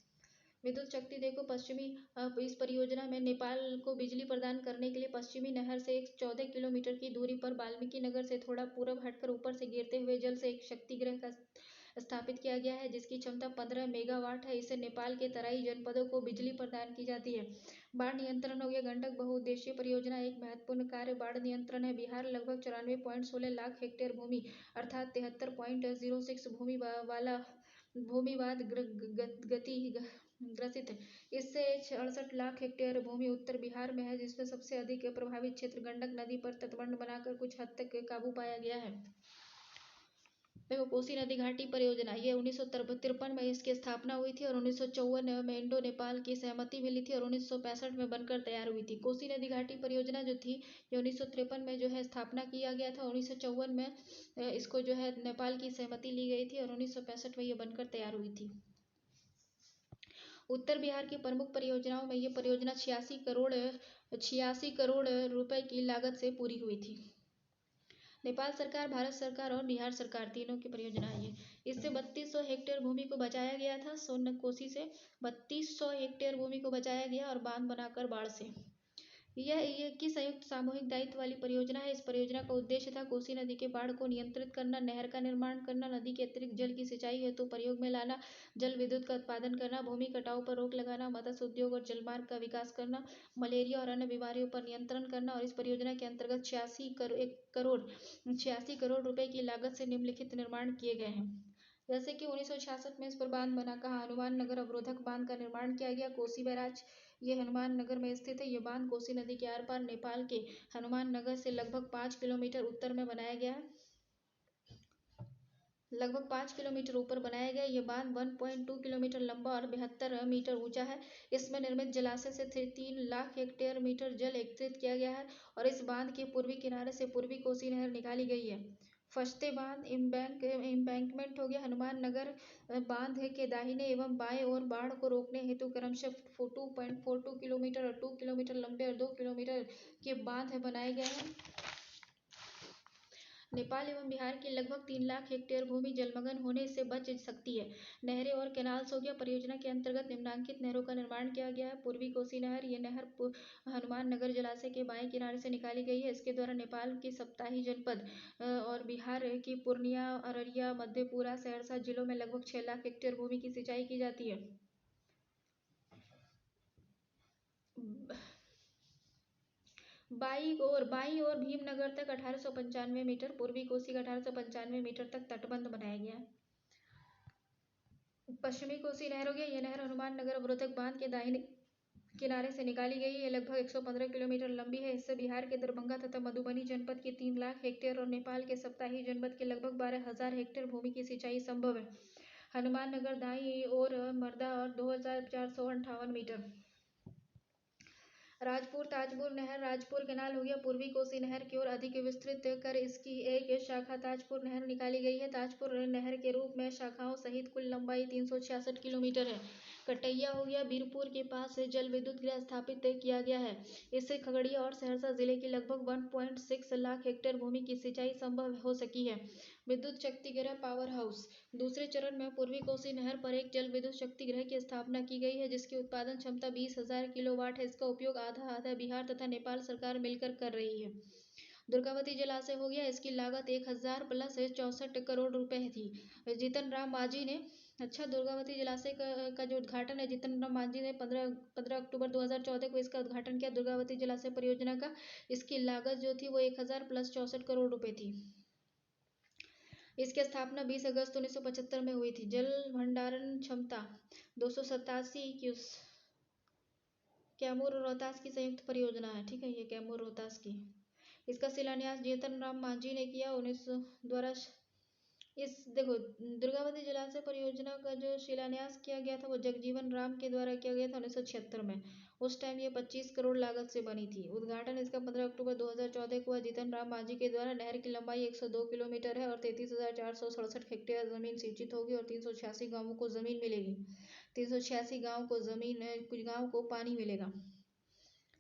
विद्युत शक्ति देखो, इस परियोजना में नेपाल को बिजली प्रदान करने के लिए पश्चिमी नहर से 14 किलोमीटर की दूरी पर वाल्मीकि नगर से थोड़ा पूरब हटकर ऊपर से गिरते हुए जल से एक शक्तिगृह का स्थापित किया गया है, जिसकी क्षमता 15 मेगावाट है। इससे नेपाल के तराई जनपदों को बिजली प्रदान की जाती है। बाढ़ नियंत्रण हो गया। गंडक बहुउद्देशीय परियोजना एक महत्वपूर्ण कार्य बाढ़ नियंत्रण है। बिहार लगभग 94.16 लाख हेक्टेयर भूमि अर्थात 73.06 भूमिवाद ग्रसित है। इससे 68 लाख हेक्टेयर भूमि उत्तर बिहार में है, जिसमें सबसे अधिक प्रभावित क्षेत्र गंडक नदी पर तटबंध बनाकर कुछ हद तक काबू पाया गया है। देखो, कोसी नदी घाटी परियोजना, ये 1953 में इसकी स्थापना हुई थी और 1954 में इंडो नेपाल की सहमति मिली थी और 1965 में बनकर तैयार हुई थी। कोसी नदी घाटी परियोजना जो थी, ये 1953 में जो है स्थापना किया गया था। 1954 में इसको जो है नेपाल की सहमति ली गई थी और 1965 में ये बनकर तैयार हुई थी। उत्तर बिहार की प्रमुख परियोजनाओं में ये परियोजना 86 करोड़ रुपए की लागत से पूरी हुई थी। नेपाल सरकार, भारत सरकार और बिहार सरकार तीनों की परियोजना है ये। इससे 3200 हेक्टेयर भूमि को बचाया गया था। कोसी से 3200 हेक्टेयर भूमि को बचाया गया और बांध बनाकर बाढ़ से। यह की संयुक्त सामूहिक दायित्व वाली परियोजना है। इस परियोजना का उद्देश्य था कोसी नदी के बाढ़ को नियंत्रित करना, नहर का निर्माण करना, नदी के अतिरिक्त जल की सिंचाई हेतु प्रयोग में लाना, जल विद्युत का उत्पादन करना, भूमि कटाव पर रोक लगाना, मत्स्य उद्योग और जलमार्ग का विकास करना, मलेरिया और अन्य बीमारियों पर नियंत्रण करना। और इस परियोजना के अंतर्गत 86 करोड़ रुपए की लागत से निम्नलिखित निर्माण किए गए हैं। जैसे कि 1966 में इस पर बांध बना कहा, हनुमान नगर अवरोधक बांध का निर्माण किया गया। कोसी बैराज ये हनुमान नगर में स्थित है। ये बांध कोसी नदी के आर पार नेपाल के हनुमान नगर से लगभग 5 किलोमीटर उत्तर में बनाया गया है। लगभग 5 किलोमीटर ऊपर बनाया गया। ये बांध 1.2 किलोमीटर लंबा और 72 मीटर ऊंचा है। इसमें निर्मित जलाशय से 3 लाख हेक्टेयर मीटर जल एकत्रित किया गया है और इस बांध के पूर्वी किनारे से पूर्वी कोसी नहर निकाली गई है। फश्ते बांध एम्बैंकमेंट हो गया। हनुमान नगर बांध के दाहिने एवं बाएं ओर बाढ़ को रोकने हेतु क्रमशः 2.42 किलोमीटर और 2 किलोमीटर लंबे और 2 किलोमीटर के बांध बनाए गए हैं। नेपाल एवं बिहार की लगभग 3 लाख हेक्टेयर भूमि जलमग्न होने से बच सकती है। नहरें और कैनाल्स हो गया। परियोजना के अंतर्गत निम्नलिखित नहरों का निर्माण किया गया है। पूर्वी कोसी नहर, ये नहर हनुमान नगर जलाशय के बाएं किनारे से निकाली गई है। इसके द्वारा नेपाल की सप्ताही जनपद और बिहार की पूर्णिया, अररिया, मधेपुरा, सहरसा जिलों में लगभग 6 लाख हेक्टेयर भूमि की सिंचाई की जाती है। बाईं ओर भीमनगर तक 1895 मीटर, पूर्वी कोसी का 1895 मीटर तक तटबंध बनाया गया है। पश्चिमी कोसी नहर हो गया। यह नहर हनुमान नगर अवरोधक बांध के दाहिने किनारे से निकाली गई है। यह लगभग 115 किलोमीटर लंबी है। इससे बिहार के दरभंगा तथा मधुबनी जनपद की 3 लाख हेक्टेयर और नेपाल के सप्ताही जनपद के लगभग 12,000 हेक्टेयर भूमि की सिंचाई संभव है। हनुमान नगर दाईं ओर मर्दा और 2,458 मीटर। राजपुर ताजपुर नहर, राजपुर कैनाल हो गया। पूर्वी कोसी नहर की ओर अधिक विस्तृत कर इसकी एक शाखा ताजपुर नहर निकाली गई है। ताजपुर नहर के रूप में शाखाओं सहित कुल लंबाई 366 किलोमीटर है। कटैया हो गया। बीरपुर के पास जल विद्युत गृह स्थापित किया गया है। इससे खगड़िया और सहरसा जिले की लगभग 1.6 लाख हेक्टेयर भूमि की सिंचाई संभव हो सकी है। विद्युत शक्ति गृह पावर हाउस। दूसरे चरण में पूर्वी कोसी नहर पर एक जल विद्युत शक्ति गृह की स्थापना की गई है, जिसकी उत्पादन क्षमता 20,000 किलोवाट है। इसका उपयोग आधा आधा बिहार तथा नेपाल सरकार मिलकर कर रही है। दुर्गावती जलाशय हो गया। इसकी लागत 1,000 प्लस 64 करोड़ रुपए थी। जीतन राम मांझी ने दुर्गावती जलाशय का जो उद्घाटन है, जीतन राम मांझी ने 15 अक्टूबर 2014 को इसका उद्घाटन किया। दुर्गावती जलाशय परियोजना का इसकी लागत जो थी वो 1,000 प्लस 64 करोड़ रुपए थी। इसकी स्थापना 20 अगस्त 1975 में हुई थी। जल भंडारण क्षमता 287 क्यूस। कैमूर और रोहतास की संयुक्त परियोजना है। ठीक है, ये कैमूर रोहतास की। इसका शिलान्यास जीतन राम मांझी ने किया। 19 द्वारा देखो, दुर्गावती जलाशय परियोजना का जो शिलान्यास किया गया था वो जगजीवन राम के द्वारा किया गया था 1976 में। उस टाइम ये 25 करोड़ लागत से बनी थी। उद्घाटन इसका 15 अक्टूबर 2014 को हुआ। जीतन राम मांझी के द्वारा नहर की लंबाई 102 किलोमीटर है और 33,467 हेक्टेयर जमीन सिंचित होगी और 386 गांवों को जमीन मिलेगी। 386 गाँव को पानी मिलेगा।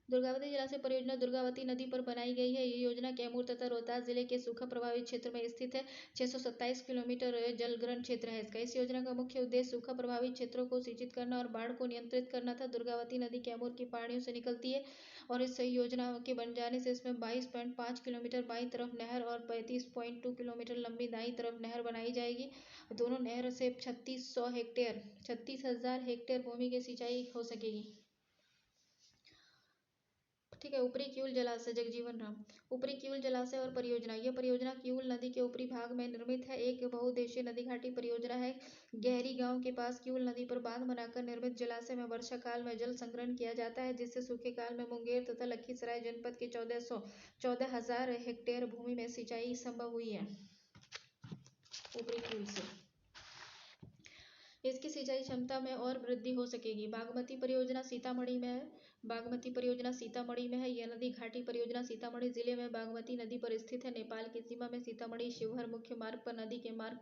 दुर्गावती जलाशय परियोजना दुर्गावती नदी पर बनाई गई है। ये योजना कैमूर तथा रोहतास जिले के सूखा प्रभावित क्षेत्र में स्थित है। 627 किलोमीटर जलग्रहण क्षेत्र है इसका। इस योजना का मुख्य उद्देश्य सूखा प्रभावित क्षेत्रों को सिंचित करना और बाढ़ को नियंत्रित करना था। दुर्गावती नदी कैमूर की पहाड़ियों से निकलती है और इस योजना के बन जाने से इसमें 22.5 किलोमीटर बाईं तरफ नहर और 35.2 किलोमीटर लंबी दाईं तरफ नहर बनाई जाएगी। दोनों नहर से 36,000 हेक्टेयर भूमि की सिंचाई हो सकेगी। ठीक है। ऊपरी किऊल जलाशय जगजीवन राम। ऊपरी किऊल जलाशय और परियोजना। यह परियोजना किऊल नदी के ऊपरी भाग में निर्मित है। एक बहुउद्देशीय नदी घाटी परियोजना है। गहरी गांव के पास किऊल नदी पर बांध बनाकर निर्मित जलाशय में वर्षा काल में जल संग्रहण किया जाता है, जिससे सूखे काल में मुंगेर तथा लखीसराय जनपद के 14,000 हेक्टेयर भूमि में सिंचाई संभव हुई है ऊपरी किऊल से। इसकी सिंचाई क्षमता में और वृद्धि हो सकेगी। बागमती परियोजना सीतामढ़ी में है। बागमती परियोजना सीतामढ़ी में है। यह नदी घाटी परियोजना सीतामढ़ी जिले में बागमती नदी पर स्थित है। नेपाल की सीमा में सीतामढ़ी शिवहर मुख्य मार्ग पर नदी के मार्ग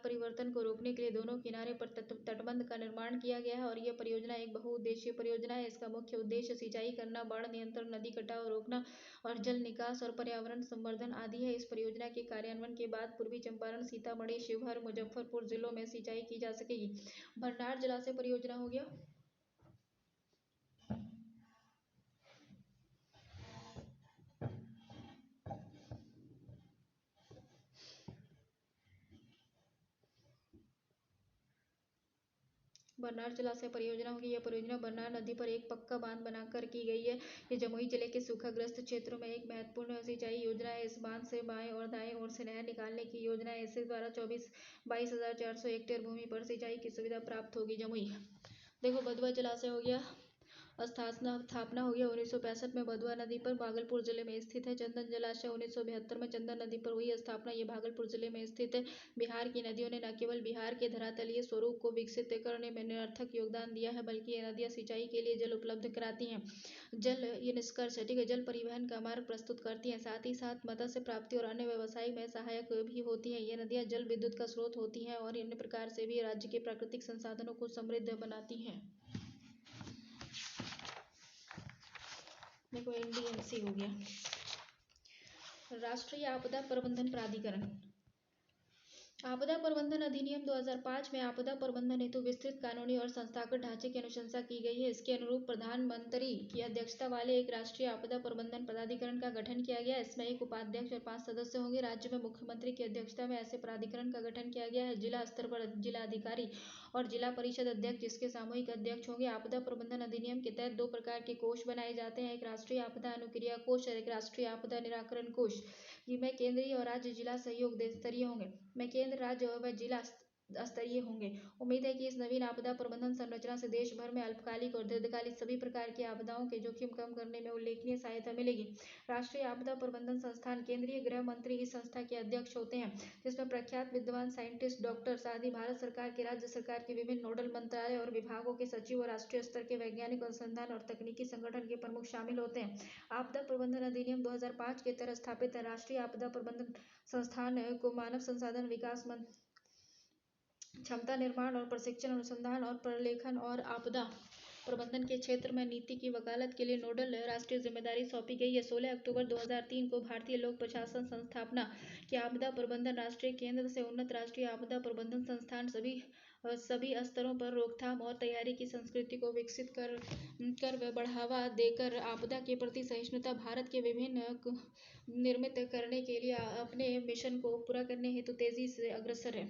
परिवर्तन को रोकने के लिए दोनों किनारे पर तटबंध का निर्माण किया गया है और यह परियोजना एक बहुउद्देशीय परियोजना है। इसका मुख्य उद्देश्य सिंचाई करना, बाढ़ नियंत्रण, नदी कटाव रोकना और जल निकास और पर्यावरण संवर्धन आदि है। इस परियोजना के कार्यान्वयन के बाद पूर्वी चंपारण, सीतामढ़ी, शिवहर, मुजफ्फरपुर जिलों में सिंचाई की जा सकेगी। भंडार जलाशय परियोजना हो गया। बरनार जलाशय परियोजना होगी। यह परियोजना बरनार नदी पर एक पक्का बांध बनाकर की गई है। ये जमुई जिले के सूखाग्रस्त क्षेत्रों में एक महत्वपूर्ण सिंचाई योजना है। इस बांध से बाएं और दाएं ओर से नहर निकालने की योजना है। इसके द्वारा 22,400 हेक्टेयर भूमि पर सिंचाई की सुविधा प्राप्त होगी। जमुई देखो, बदुआ जलाशय हो गया। स्थापना हुई है। 1965 में भदुआ नदी पर भागलपुर जिले में स्थित है। चंदन जलाशय 1972 में चंदन नदी पर हुई स्थापना। ये भागलपुर जिले में स्थित है। बिहार की नदियों ने न केवल बिहार के धरातलीय स्वरूप को विकसित करने में निरर्थक योगदान दिया है, बल्कि ये नदियाँ सिंचाई के लिए जल उपलब्ध कराती हैं। ये निष्कर्ष है, ठीक है, जल परिवहन का मार्ग प्रस्तुत करती हैं, साथ ही साथ मत्स्य प्राप्ति और अन्य व्यवसाय में सहायक भी होती हैं। ये नदियाँ जल विद्युत का स्रोत होती हैं और अन्य प्रकार से भी राज्य के प्राकृतिक संसाधनों को समृद्ध बनाती हैं। देखो, एनडीएमसी हो गया, राष्ट्रीय आपदा प्रबंधन प्राधिकरण। आपदा प्रबंधन अधिनियम 2005 में आपदा प्रबंधन हेतु विस्तृत कानूनी और संस्थागत ढांचे की अनुशंसा की गई है। इसके अनुरूप प्रधानमंत्री की अध्यक्षता वाले एक राष्ट्रीय आपदा प्रबंधन प्राधिकरण का गठन किया गया है। इसमें एक उपाध्यक्ष और 5 सदस्य होंगे। राज्य में मुख्यमंत्री की अध्यक्षता में ऐसे प्राधिकरण का गठन किया गया है। जिला स्तर पर जिलाधिकारी और जिला परिषद अध्यक्ष जिसके सामूहिक अध्यक्ष होंगे। आपदा प्रबंधन अधिनियम के तहत 2 प्रकार के कोष बनाए जाते हैं, एक राष्ट्रीय आपदा अनुक्रिया कोष और एक राष्ट्रीय आपदा निराकरण कोष। में केंद्रीय और राज्य जिला सहयोग स्तरीय होंगे। में केंद्र, राज्य व जिला स्तरीय होंगे। उम्मीद है कि इस नवीन आपदा प्रबंधन संरचना से देश भर में अल्पकालिक और दीर्घकालिक सभी प्रकार की आपदाओं के जोखिम कम करने में उल्लेखनीय सहायता मिलेगी। राष्ट्रीय आपदा प्रबंधन संस्थान, केंद्रीय गृह मंत्री इस संस्था के अध्यक्ष होते हैं, जिसमें प्रख्यात विद्वान, साइंटिस्ट, डॉक्टर्स आदि भारत सरकार के, राज्य सरकार के विभिन्न नोडल मंत्रालय और विभागों के सचिव और राष्ट्रीय स्तर के वैज्ञानिक अनुसंधान और तकनीकी संगठन के प्रमुख शामिल होते हैं। आपदा प्रबंधन अधिनियम 2005 के तहत स्थापित है। राष्ट्रीय आपदा प्रबंधन संस्थान को मानव संसाधन विकास, क्षमता निर्माण और प्रशिक्षण, अनुसंधान और प्रलेखन और आपदा प्रबंधन के क्षेत्र में नीति की वकालत के लिए नोडल राष्ट्रीय जिम्मेदारी सौंपी गई है। 16 अक्टूबर 2003 को भारतीय लोक प्रशासन संस्थापना की आपदा प्रबंधन राष्ट्रीय केंद्र से उन्नत राष्ट्रीय आपदा प्रबंधन संस्थान सभी स्तरों पर रोकथाम और तैयारी की संस्कृति को विकसित कर बढ़ावा देकर आपदा के प्रति सहिष्णुता भारत के विभिन्न निर्मित करने के लिए अपने मिशन को पूरा करने हेतु तेजी से अग्रसर है।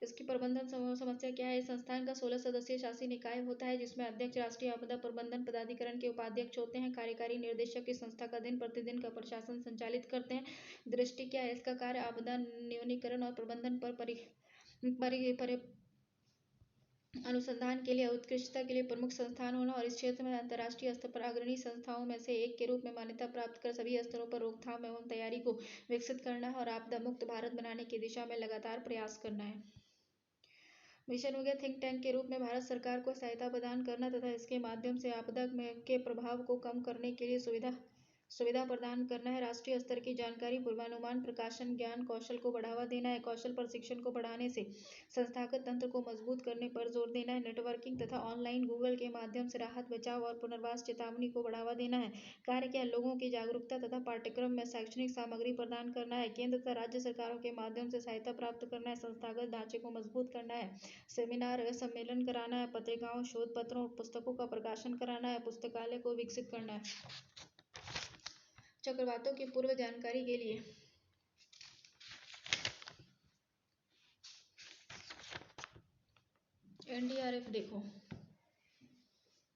इसकी प्रबंधन समस्या क्या है? इस संस्थान का 16 सदस्यीय शासी निकाय होता है, जिसमें अध्यक्ष राष्ट्रीय आपदा प्रबंधन प्राधिकरण के उपाध्यक्ष होते हैं। कार्यकारी निदेशक इस संस्था का दिन प्रतिदिन का प्रशासन संचालित करते हैं। दृष्टि क्या है? इसका कार्य आपदा न्यूनीकरण और प्रबंधन पर अनुसंधान के लिए, उत्कृष्टता के लिए प्रमुख संस्थान होना और इस क्षेत्र में अंतर्राष्ट्रीय स्तर पर अग्रणी संस्थाओं में से एक के रूप में मान्यता प्राप्त कर सभी स्तरों पर रोकथाम एवं तैयारी को विकसित करना है और आपदा मुक्त भारत बनाने की दिशा में लगातार प्रयास करना है। मिशन हो गया, थिंक टैंक के रूप में भारत सरकार को सहायता प्रदान करना तथा इसके माध्यम से आपदा के प्रभाव को कम करने के लिए सुविधा प्रदान करना है। राष्ट्रीय स्तर की जानकारी, पूर्वानुमान, प्रकाशन, ज्ञान कौशल को बढ़ावा देना है। कौशल प्रशिक्षण को बढ़ाने से संस्थागत तंत्र को मजबूत करने पर जोर देना है। नेटवर्किंग तथा ऑनलाइन गूगल के माध्यम से राहत, बचाव और पुनर्वास चेतावनी को बढ़ावा देना है। कार्य क्या? लोगों की जागरूकता तथा पाठ्यक्रम में शैक्षणिक सामग्री प्रदान करना है। केंद्र तथा राज्य सरकारों के माध्यम से सहायता प्राप्त करना है। संस्थागत ढांचे को मजबूत करना है। सेमिनार, सम्मेलन कराना है। पत्रिकाओं, शोध पत्रों और पुस्तकों का प्रकाशन कराना है। पुस्तकालय को विकसित करना है। चक्रवातों की पूर्व जानकारी के लिए एनडीआरएफ देखो,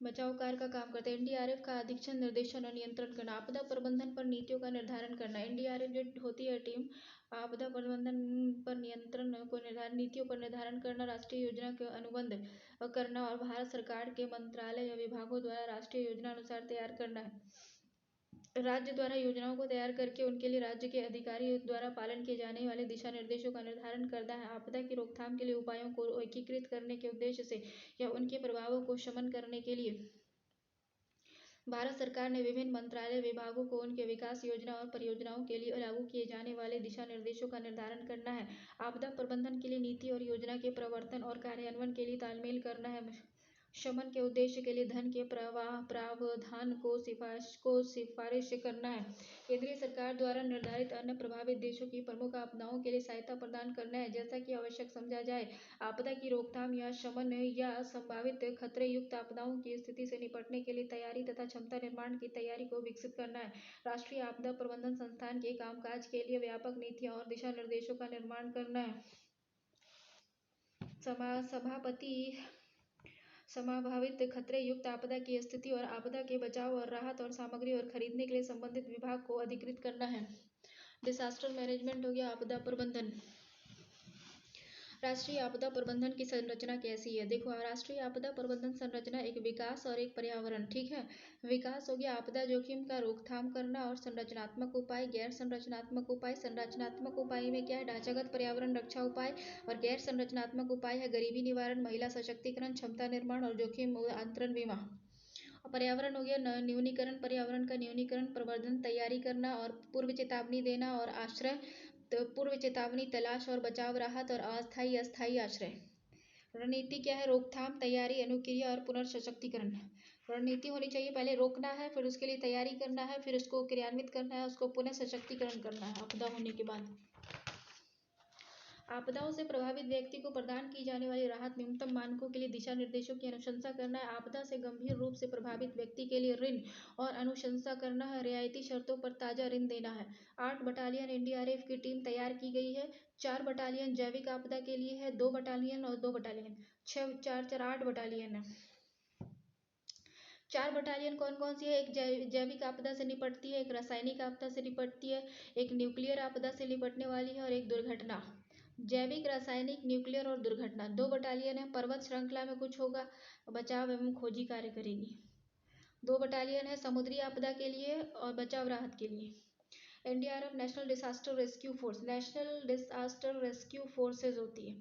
बचाव कार्य का काम करते हैं। एनडीआरएफ का अधीक्षण, निर्देशन और नियंत्रण करना, आपदा प्रबंधन पर नीतियों का निर्धारण करना। एनडीआरएफ जो होती है टीम, आपदा प्रबंधन पर नियंत्रण को नीतियों पर निर्धारण करना, राष्ट्रीय योजना के अनुबंध करना और भारत सरकार के मंत्रालय या विभागों द्वारा राष्ट्रीय योजना अनुसार तैयार करना है। राज्य द्वारा योजनाओं को तैयार करके उनके लिए राज्य के अधिकारियों द्वारा पालन किए जाने वाले दिशा निर्देशों का निर्धारण करना है। आपदा की रोकथाम के लिए उपायों को एकीकृत करने के उद्देश्य से या उनके प्रभावों को शमन करने के लिए भारत सरकार ने विभिन्न मंत्रालय, विभागों को उनके विकास योजना और परियोजनाओं के लिए लागू किए जाने वाले दिशा निर्देशों का निर्धारण करना है। आपदा प्रबंधन के लिए नीति और योजना के प्रवर्तन और कार्यान्वयन के लिए तालमेल करना है। शमन के उद्देश्य के लिए धन के प्रावधान को सिफारिश करना है। केंद्रीय सरकार द्वारा निर्धारित अन्य प्रभावित देशों की प्रमुख आपदाओं के लिए सहायता प्रदान करना है, जैसा कि आवश्यक समझा जाए। आपदा की रोकथाम या शमन या संभावित खतरे युक्त आपदाओं की स्थिति से निपटने के लिए तैयारी तथा क्षमता निर्माण की तैयारी को विकसित करना है। राष्ट्रीय आपदा प्रबंधन संस्थान के कामकाज के लिए व्यापक नीतियां और दिशा निर्देशों का निर्माण करना है। संभावित खतरे युक्त आपदा की स्थिति और आपदा के बचाव और राहत और सामग्री और खरीदने के लिए संबंधित विभाग को अधिकृत करना है। डिसास्टर मैनेजमेंट हो गया, आपदा प्रबंधन। राष्ट्रीय आपदा प्रबंधन की संरचना कैसी है? देखो, राष्ट्रीय आपदा प्रबंधन संरचना एक विकास और एक पर्यावरण, ठीक है। विकास हो गया आपदा जोखिम का रोकथाम करना और संरचनात्मक उपाय। गैर संरचनात्मक उपाय, संरचनात्मक उपाय में क्या है? ढांचागत पर्यावरण रक्षा उपाय। और गैर संरचनात्मक उपाय है गरीबी निवारण, महिला सशक्तिकरण, क्षमता निर्माण और जोखिम आंतरण बीमा। पर्यावरण हो गया न्यूनीकरण, पर्यावरण का न्यूनीकरण, प्रवर्धन तैयारी करना और पूर्व चेतावनी देना और आश्रय, तो पूर्व चेतावनी, तलाश और बचाव, राहत और अस्थायी अस्थायी आश्रय। रणनीति क्या है? रोकथाम, तैयारी, अनुक्रिया और पुनर्सशक्तिकरण। रणनीति होनी चाहिए, पहले रोकना है, फिर उसके लिए तैयारी करना है, फिर उसको क्रियान्वित करना है, उसको पुनः सशक्तिकरण करना है आपदा होने के बाद। आपदाओं से प्रभावित व्यक्ति को प्रदान की जाने वाली राहत न्यूनतम मानकों के लिए दिशा निर्देशों की अनुशंसा करना है। आपदा से गंभीर रूप से प्रभावित व्यक्ति के लिए ऋण और अनुशंसा करना है। रियायती शर्तों पर ताज़ा ऋण देना है। 8 बटालियन एनडीआरएफ की टीम तैयार की गई है। 4 बटालियन जैविक आपदा के लिए है, 2 बटालियन और 2 बटालियन, 6 4 4 8 बटालियन है। 4 बटालियन कौन कौन सी है? एक जैविक आपदा से निपटती है, एक रासायनिक आपदा से निपटती है, एक न्यूक्लियर आपदा से निपटने वाली है और एक दुर्घटना। जैविक, रासायनिक, न्यूक्लियर और दुर्घटना। 2 बटालियन है। पर्वत श्रृंखला में कुछ होगा, बचाव एवं खोजी कार्य करेगी। 2 बटालियन है समुद्री आपदा के लिए और बचाव राहत के लिए। NDRF national disaster rescue force, national disaster rescue forces होती है।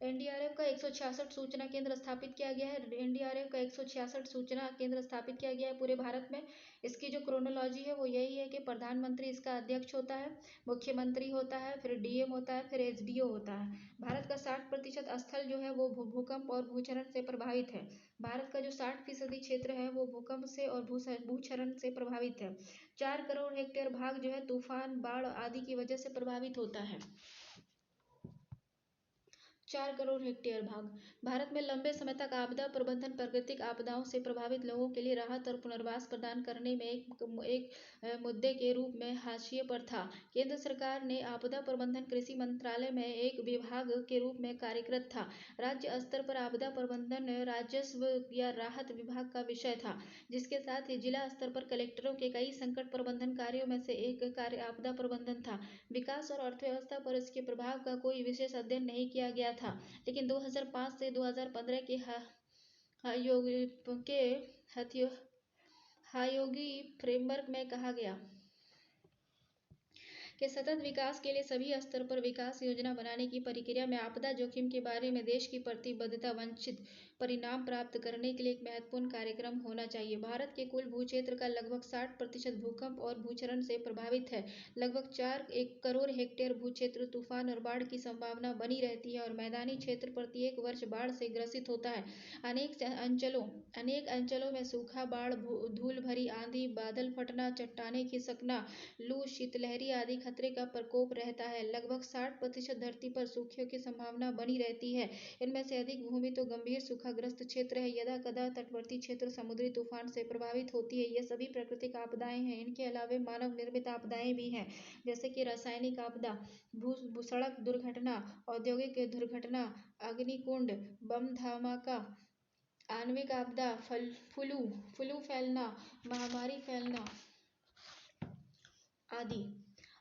एनडीआरएफ का 166 सूचना केंद्र स्थापित किया गया है। एनडीआरएफ का 166 सूचना केंद्र स्थापित किया गया है पूरे भारत में। इसकी जो क्रोनोलॉजी है वो यही है कि प्रधानमंत्री इसका अध्यक्ष होता है, मुख्यमंत्री होता है, फिर डीएम होता है, फिर एसडीओ होता है। भारत का 60% स्थल जो है वो भूकंप और भूचरण से प्रभावित है। भारत का जो 60% क्षेत्र है वो भूकंप से और भूचरण से प्रभावित है। 4 करोड़ हेक्टेयर भाग जो है तूफान, बाढ़ आदि की वजह से प्रभावित होता है। 4 करोड़ हेक्टेयर भाग। भारत में लंबे समय तक आपदा प्रबंधन प्राकृतिक आपदाओं से प्रभावित लोगों के लिए राहत और पुनर्वास प्रदान करने में एक मुद्दे के रूप में हाशिए पर था। केंद्र सरकार ने आपदा प्रबंधन कृषि मंत्रालय में एक विभाग के रूप में कार्यरत था। राज्य स्तर पर आपदा प्रबंधन राजस्व या राहत विभाग का विषय था, जिसके साथ ही जिला स्तर पर कलेक्टरों के कई संकट प्रबंधन कार्यों में से एक कार्य आपदा प्रबंधन था। विकास और अर्थव्यवस्था पर इसके प्रभाव का कोई विशेष अध्ययन नहीं किया गया था, लेकिन 2005 से 2015 के सहयोगी फ्रेमवर्क में कहा गया कि सतत विकास के लिए सभी स्तर पर विकास योजना बनाने की प्रक्रिया में आपदा जोखिम के बारे में देश की प्रतिबद्धता वांछित परिणाम प्राप्त करने के लिए एक महत्वपूर्ण कार्यक्रम होना चाहिए। भारत के कुल भूक्षेत्र का लगभग 60% भूकंप और भूचरण से प्रभावित है। लगभग 4 करोड़ हेक्टेयर भूक्षेत्र तूफान और बाढ़ की संभावना बनी रहती है और मैदानी क्षेत्र प्रत्येक वर्ष बाढ़ से ग्रसित होता है। अनेक अंचलों में सूखा, बाढ़, धूल भरी आंधी, बादल फटना, चट्टानें खिसकना, लू, शीतलहरी आदि खतरे का प्रकोप रहता है। लगभग 60% धरती पर सूखे की संभावना बनी रहती है। इनमें से अधिक भूमि तो गंभीर सूखाग्रस्त क्षेत्र है। यदा कदा तटवर्ती क्षेत्र समुद्री तूफान से प्रभावित होती है। ये सभी प्राकृतिक आपदाएं हैं। इनके अलावा मानव निर्मित आपदाएं भी हैं, जैसे कि रासायनिक आपदा, सड़क दुर्घटना, औद्योगिक दुर्घटना, अग्निकुंड, बम धमाका, आणविक आपदा, फ्लू फैलना, महामारी फैलना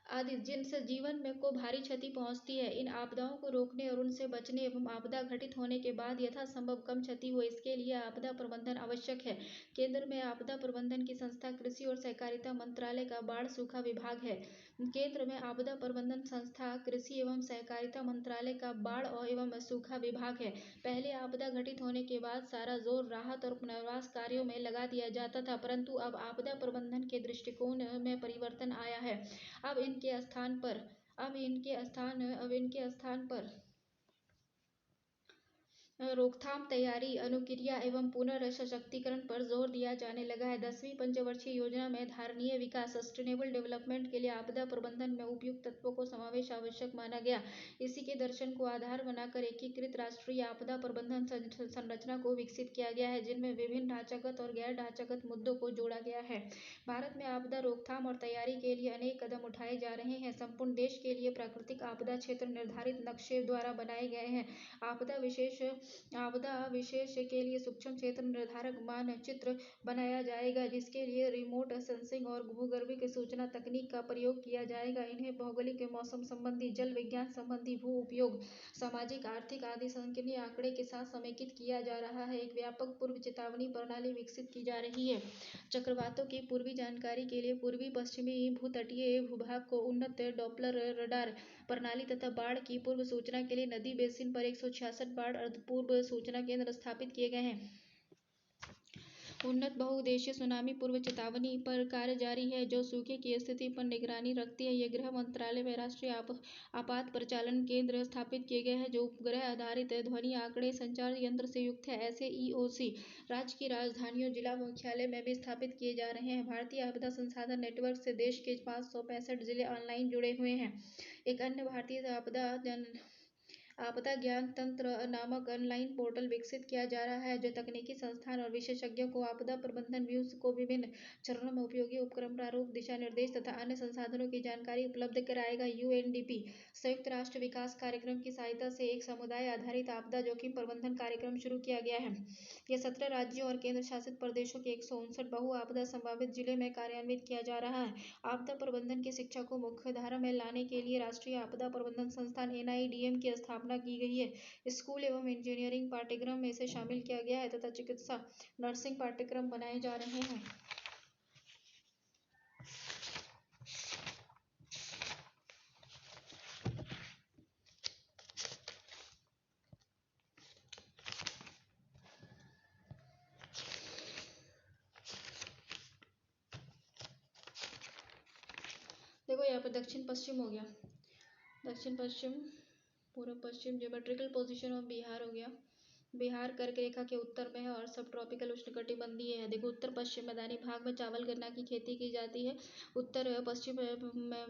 आदि जिनसे जीवन में को भारी क्षति पहुंचती है। इन आपदाओं को रोकने और उनसे बचने एवं आपदा घटित होने के बाद यथासंभव कम क्षति हो, इसके लिए आपदा प्रबंधन आवश्यक है। केंद्र में आपदा प्रबंधन की संस्था कृषि और सहकारिता मंत्रालय का बाढ़ सूखा विभाग है। केंद्र में आपदा प्रबंधन संस्था कृषि एवं सहकारिता मंत्रालय का बाढ़ एवं सूखा विभाग है। पहले आपदा घटित होने के बाद सारा जोर राहत और पुनर्वास कार्यों में लगा दिया जाता था, परंतु अब आपदा प्रबंधन के दृष्टिकोण में परिवर्तन आया है। अब इनके स्थान पर रोकथाम, तैयारी, अनुक्रिया एवं पुनर्सशक्तिकरण पर जोर दिया जाने लगा है। 10वीं पंचवर्षीय योजना में धारणीय विकास सस्टेनेबल डेवलपमेंट के लिए आपदा प्रबंधन में उपयुक्त तत्वों को समावेश आवश्यक माना गया। इसी के दर्शन को आधार बनाकर एकीकृत राष्ट्रीय आपदा प्रबंधन संरचना को विकसित किया गया है, जिनमें विभिन्न ढांचागत और गैर ढांचागत मुद्दों को जोड़ा गया है। भारत में आपदा रोकथाम और तैयारी के लिए अनेक कदम उठाए जा रहे हैं। संपूर्ण देश के लिए प्राकृतिक आपदा क्षेत्र निर्धारित नक्शे द्वारा बनाए गए हैं। आपदा विशेष आपदा विशेष के लिए सूक्ष्म क्षेत्र निर्धारक मानचित्र बनाया जाएगा, जिसके लिए रिमोट सेंसिंग और भूगर्भिक सूचना तकनीक का प्रयोग किया जाएगा। इन्हें भौगोलिक, मौसम संबंधी, जल विज्ञान संबंधी, भू उपयोग, सामाजिक, आर्थिक आदि सांख्यिकीय आंकड़े के साथ समेकित किया जा रहा है। एक व्यापक पूर्व चेतावनी प्रणाली विकसित की जा रही है। चक्रवातों की पूर्वी जानकारी के लिए पूर्वी पश्चिमी भूतटीय भूभाग को उन्नत डॉपलर रडार प्रणाली तथा बाढ़ की पूर्व सूचना के लिए नदी बेसिन पर 166 बाढ़ पूर्व सूचना केंद्र स्थापित किए गए हैं। उन्नत बहुउद्देशीय सुनामी पूर्व चेतावनी पर कार्य जारी है, जो सूखे की स्थिति पर निगरानी रखती है। ये गृह मंत्रालय में राष्ट्रीय आपात परिचालन केंद्र स्थापित किए गए हैं, जो उपग्रह आधारित ध्वनि आंकड़े संचार यंत्र से युक्त है। ऐसे ईओसी राज्य की राजधानियों, जिला मुख्यालय में भी स्थापित किए जा रहे हैं। भारतीय आपदा संसाधन नेटवर्क से देश के 565 जिले ऑनलाइन जुड़े हुए हैं। एक अन्य भारतीय आपदा ज्ञान तंत्र नामक ऑनलाइन पोर्टल विकसित किया जा रहा है, जो तकनीकी संस्थान और विशेषज्ञों को आपदा प्रबंधन व्यूज को विभिन्न चरणों में उपयोगी उपक्रम प्रारूप, दिशा निर्देश तथा अन्य संसाधनों की जानकारी उपलब्ध कराएगा। यूएनडीपी संयुक्त राष्ट्र विकास कार्यक्रम की सहायता से एक समुदाय आधारित आपदा जोखिम प्रबंधन कार्यक्रम शुरू किया गया है। यह 17 राज्यों और केंद्र शासित प्रदेशों के 159 बहु आपदा संभावित जिले में कार्यान्वित किया जा रहा है। आपदा प्रबंधन की शिक्षा को मुख्यधारा में लाने के लिए राष्ट्रीय आपदा प्रबंधन संस्थान एनआईडीएम की स्थापना की गई है। स्कूल एवं इंजीनियरिंग पाठ्यक्रम में इसे शामिल किया गया है तथा चिकित्सा, नर्सिंग पाठ्यक्रम बनाए जा रहे हैं। देखो यहाँ पे दक्षिण पश्चिम हो गया, दक्षिण पश्चिम, पूर्व पश्चिम, ज्योमेट्रिकल पोजीशन ऑफ बिहार हो गया। बिहार कर्क रेखा के उत्तर में है और सब ट्रॉपिकल उष्णकटिबंधीय है। देखो उत्तर पश्चिम मैदानी भाग में चावल गन्ना की खेती की जाती है। उत्तर पश्चिम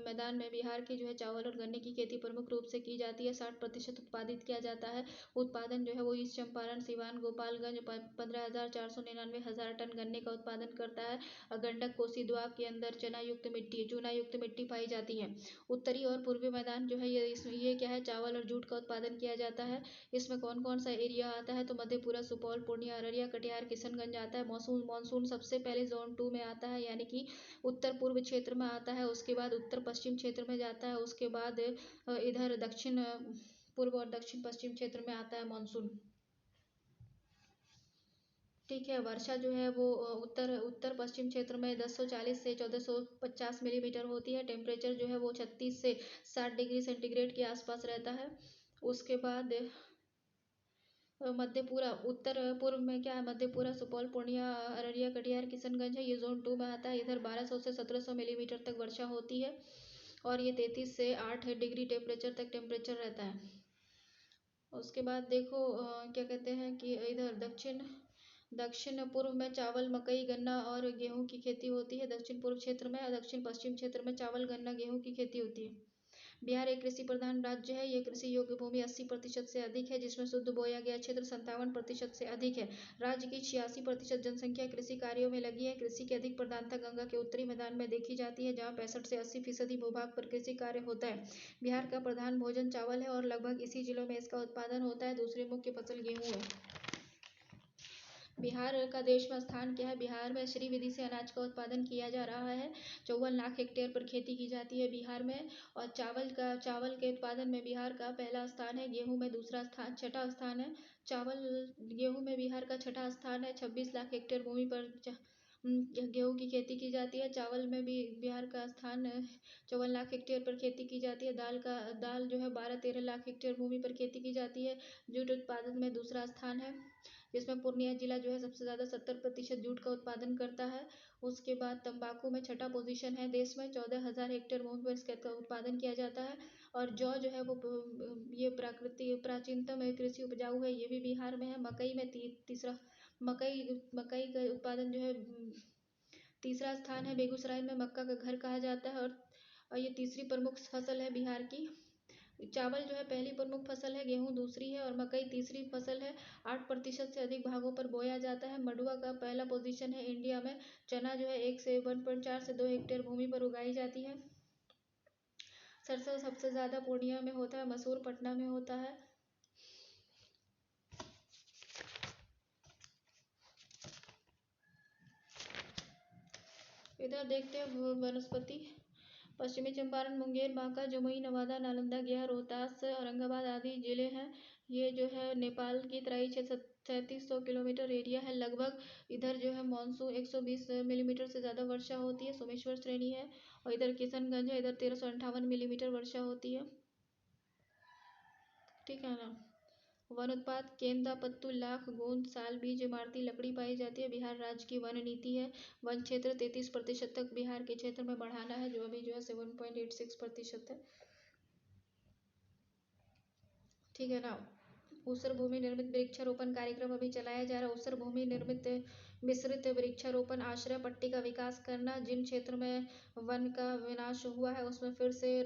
मैदान में बिहार की जो है चावल और गन्ने की खेती प्रमुख रूप से की जाती है। 60% उत्पादित किया जाता है। उत्पादन जो है वो ईस्ट चंपारण, सिवान, गोपालगंज 15,499 टन गन्ने का उत्पादन करता है। गंडक कोसी द्वाब के अंदर चूना युक्त मिट्टी पाई जाती है। उत्तरी और पूर्वी मैदान जो है ये क्या है, चावल और जूट का उत्पादन किया जाता है। इसमें कौन कौन सा एरिया आता है, तो मधेपुरा, सुपौल, पूर्णिया, अररिया, कटिहार, किशनगंज आता है। मानसून सबसे पहले जोन 2 में आता है, यानी कि उत्तर पूर्व क्षेत्र में आता है। उसके बाद उत्तर पश्चिम क्षेत्र में जाता है। उसके बाद इधर दक्षिण पूर्व और दक्षिण पश्चिम क्षेत्र में आता है मानसून। ठीक है। वर्षा जो है वो उत्तर पश्चिम क्षेत्र में 1040 से 1450 मिलीमीटर होती है। टेम्परेचर जो है वो 36 से 60 डिग्री सेंटीग्रेड के आसपास रहता है। उसके बाद मधेपुरा, उत्तर पूर्व में क्या है, मधेपुरा, सुपौल, पूर्णिया, अररिया, कटिहार, किशनगंज है, ये जोन 2 में आता है। इधर 1200 से 1700 मिलीमीटर तक वर्षा होती है और ये 33 से 8 डिग्री टेम्परेचर रहता है। उसके बाद देखो क्या कहते हैं कि इधर दक्षिण पूर्व में चावल, मकई, गन्ना और गेहूं की खेती होती है। दक्षिण पूर्व क्षेत्र में, दक्षिण पश्चिम क्षेत्र में चावल, गन्ना, गेहूं की खेती होती है। बिहार एक कृषि प्रधान राज्य है। ये कृषि योग्य भूमि 80% से अधिक है, जिसमें शुद्ध बोया गया क्षेत्र 57% से अधिक है। राज्य की 86% जनसंख्या कृषि कार्यों में लगी है। कृषि की अधिक प्रधानता गंगा के उत्तरी मैदान में देखी जाती है, जहाँ 65 से 80% भूभाग पर कृषि कार्य होता है। बिहार का प्रधान भोजन चावल है और लगभग इसी जिलों में इसका उत्पादन होता है। दूसरी मुख्य फसल गेहूँ है। बिहार का देश में स्थान क्या है, बिहार में श्री विधि से अनाज का उत्पादन किया जा रहा है। 54 लाख हेक्टेयर पर खेती की जाती है बिहार में। और चावल के उत्पादन में बिहार का पहला स्थान है। गेहूं में छठा स्थान है। गेहूं में बिहार का छठा स्थान है। 26 लाख हेक्टेयर भूमि पर गेहूं की खेती की जाती है। चावल में भी बिहार का स्थान 54 लाख हेक्टेयर पर खेती की जाती है। दाल जो है 12-13 लाख हेक्टेयर भूमि पर खेती की जाती है। जूट उत्पादन में दूसरा स्थान है, जिसमें पूर्णिया जिला जो है सबसे ज़्यादा 70% जूट का उत्पादन करता है। उसके बाद तंबाकू में छठा पोजीशन है देश में। 14,000 हेक्टेयर भूमि पर इसका उत्पादन किया जाता है। और जौ जो है वो ये प्राचीनतम कृषि उपजाऊ है, ये भी बिहार में है। मकई में तीसरा मकई का उत्पादन जो है तीसरा स्थान है। बेगूसराय में मक्का का घर कहा जाता है और ये तीसरी प्रमुख फसल है बिहार की। चावल जो है पहली प्रमुख फसल है, गेहूं दूसरी है और मकई तीसरी फसल है। 8% से अधिक भागों पर बोया जाता है। मडुआ का पहला पोजीशन है इंडिया में। चना जो है 1.4 से 2 हेक्टेयर भूमि पर उगाई जाती है। सरसों सबसे ज़्यादा पूर्णिया में होता है। मसूर पटना में होता है। इधर देखते हैं वनस्पति। पश्चिमी चंपारण, मुंगेर, बांका, जमुई, नवादा, नालंदा, गया, रोहतास, औरंगाबाद आदि जिले हैं। ये जो है नेपाल की तराई क्षेत्र 3700 किलोमीटर एरिया है लगभग। इधर जो है मानसून 120 मिलीमीटर से ज़्यादा वर्षा होती है, सोमेश्वर श्रेणी है। और इधर किशनगंज है, इधर 1358 मिलीमीटर वर्षा होती है। ठीक है ना। वन उत्पाद केंदा, पत्तू, लाख, गोंद, साल, बीज, इमारती लकड़ी पाई जाती है। बिहार राज्य की वन नीति है वन क्षेत्र 33% तक बिहार के क्षेत्र में बढ़ाना है, जो अभी जो है 7.86% है। ठीक है ना। ऊसर भूमि निर्मित वृक्षारोपण कार्यक्रम अभी चलाया जा रहा है। ऊसर भूमि निर्मित मिश्रित वृक्षारोपण आश्रय पट्टी का विकास करना, जिन क्षेत्र में वन का विनाश हुआ है उसमें फिर से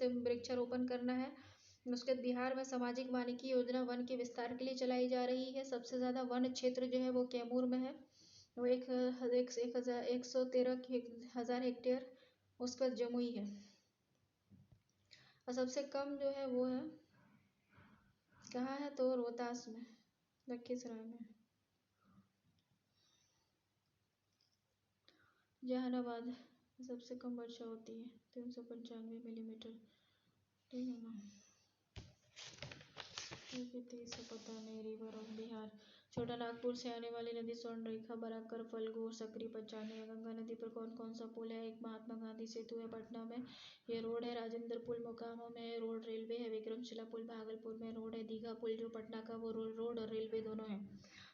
वृक्षारोपण करना है। उसके बाद बिहार में सामाजिक वानिकी योजना वन के विस्तार के लिए चलाई जा रही है। सबसे ज़्यादा वन क्षेत्र जो है वो कैमूर में है, वो 113,000 हेक्टेयर। उसका जमुई है। और सबसे कम जो है वो है कहाँ है, तो रोहतास में, लखीसराय में। जहानाबाद सबसे कम वर्षा होती है 395 मिलीमीटर। ठीक है ना। से पता नहीं। रिवर ऑफ बिहार, छोटा नागपुर से आने वाली नदी स्वर्णरेखा, बराकर, फल्गु, सकरी, पंचाने। गंगा नदी पर कौन कौन सा पुल है? एक महात्मा गांधी सेतु है पटना में, ये रोड है। राजेंद्र पुल मोकामा में रोड रेलवे है। विक्रमशिला पुल भागलपुर में रोड है। दीघा पुल जो पटना का वो रोड और रेलवे दोनों है।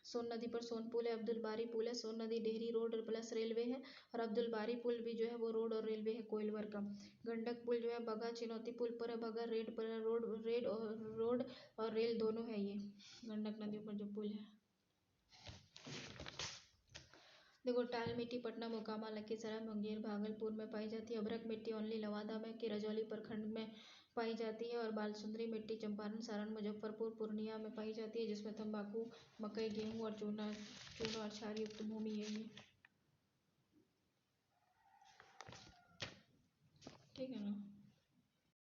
सोन नदी पर सोन पुल है। अब्दुल बारी पुल है। सोन नदी डेहरी रोड प्लस रेलवे है, और अब्दुल बारी पुल भी जो है वो रोड और रेलवे है कोइलवर का। गंडक पुल जो है बगहा चिनौती पुल पर है। बगहा रेड पर रोड और रेल दोनों है ये गंडक नदी पर जो पुल है। देखो, टाल मिट्टी पटना, मोकामा, लखीसराय, मुंगेर, भागलपुर में पाई जाती है। अभ्रक मिट्टी ओनली नवादा में कि रजौली प्रखंड में पाई जाती है। और बालसुंदरी मिट्टी चंपारण, सारण, मुजफ्फरपुर, पूर्णिया में पाई जाती है, जिसमें तंबाकू, मकई, गेहूँ और चूना और क्षार युक्त भूमि है ये। ठीक है ना।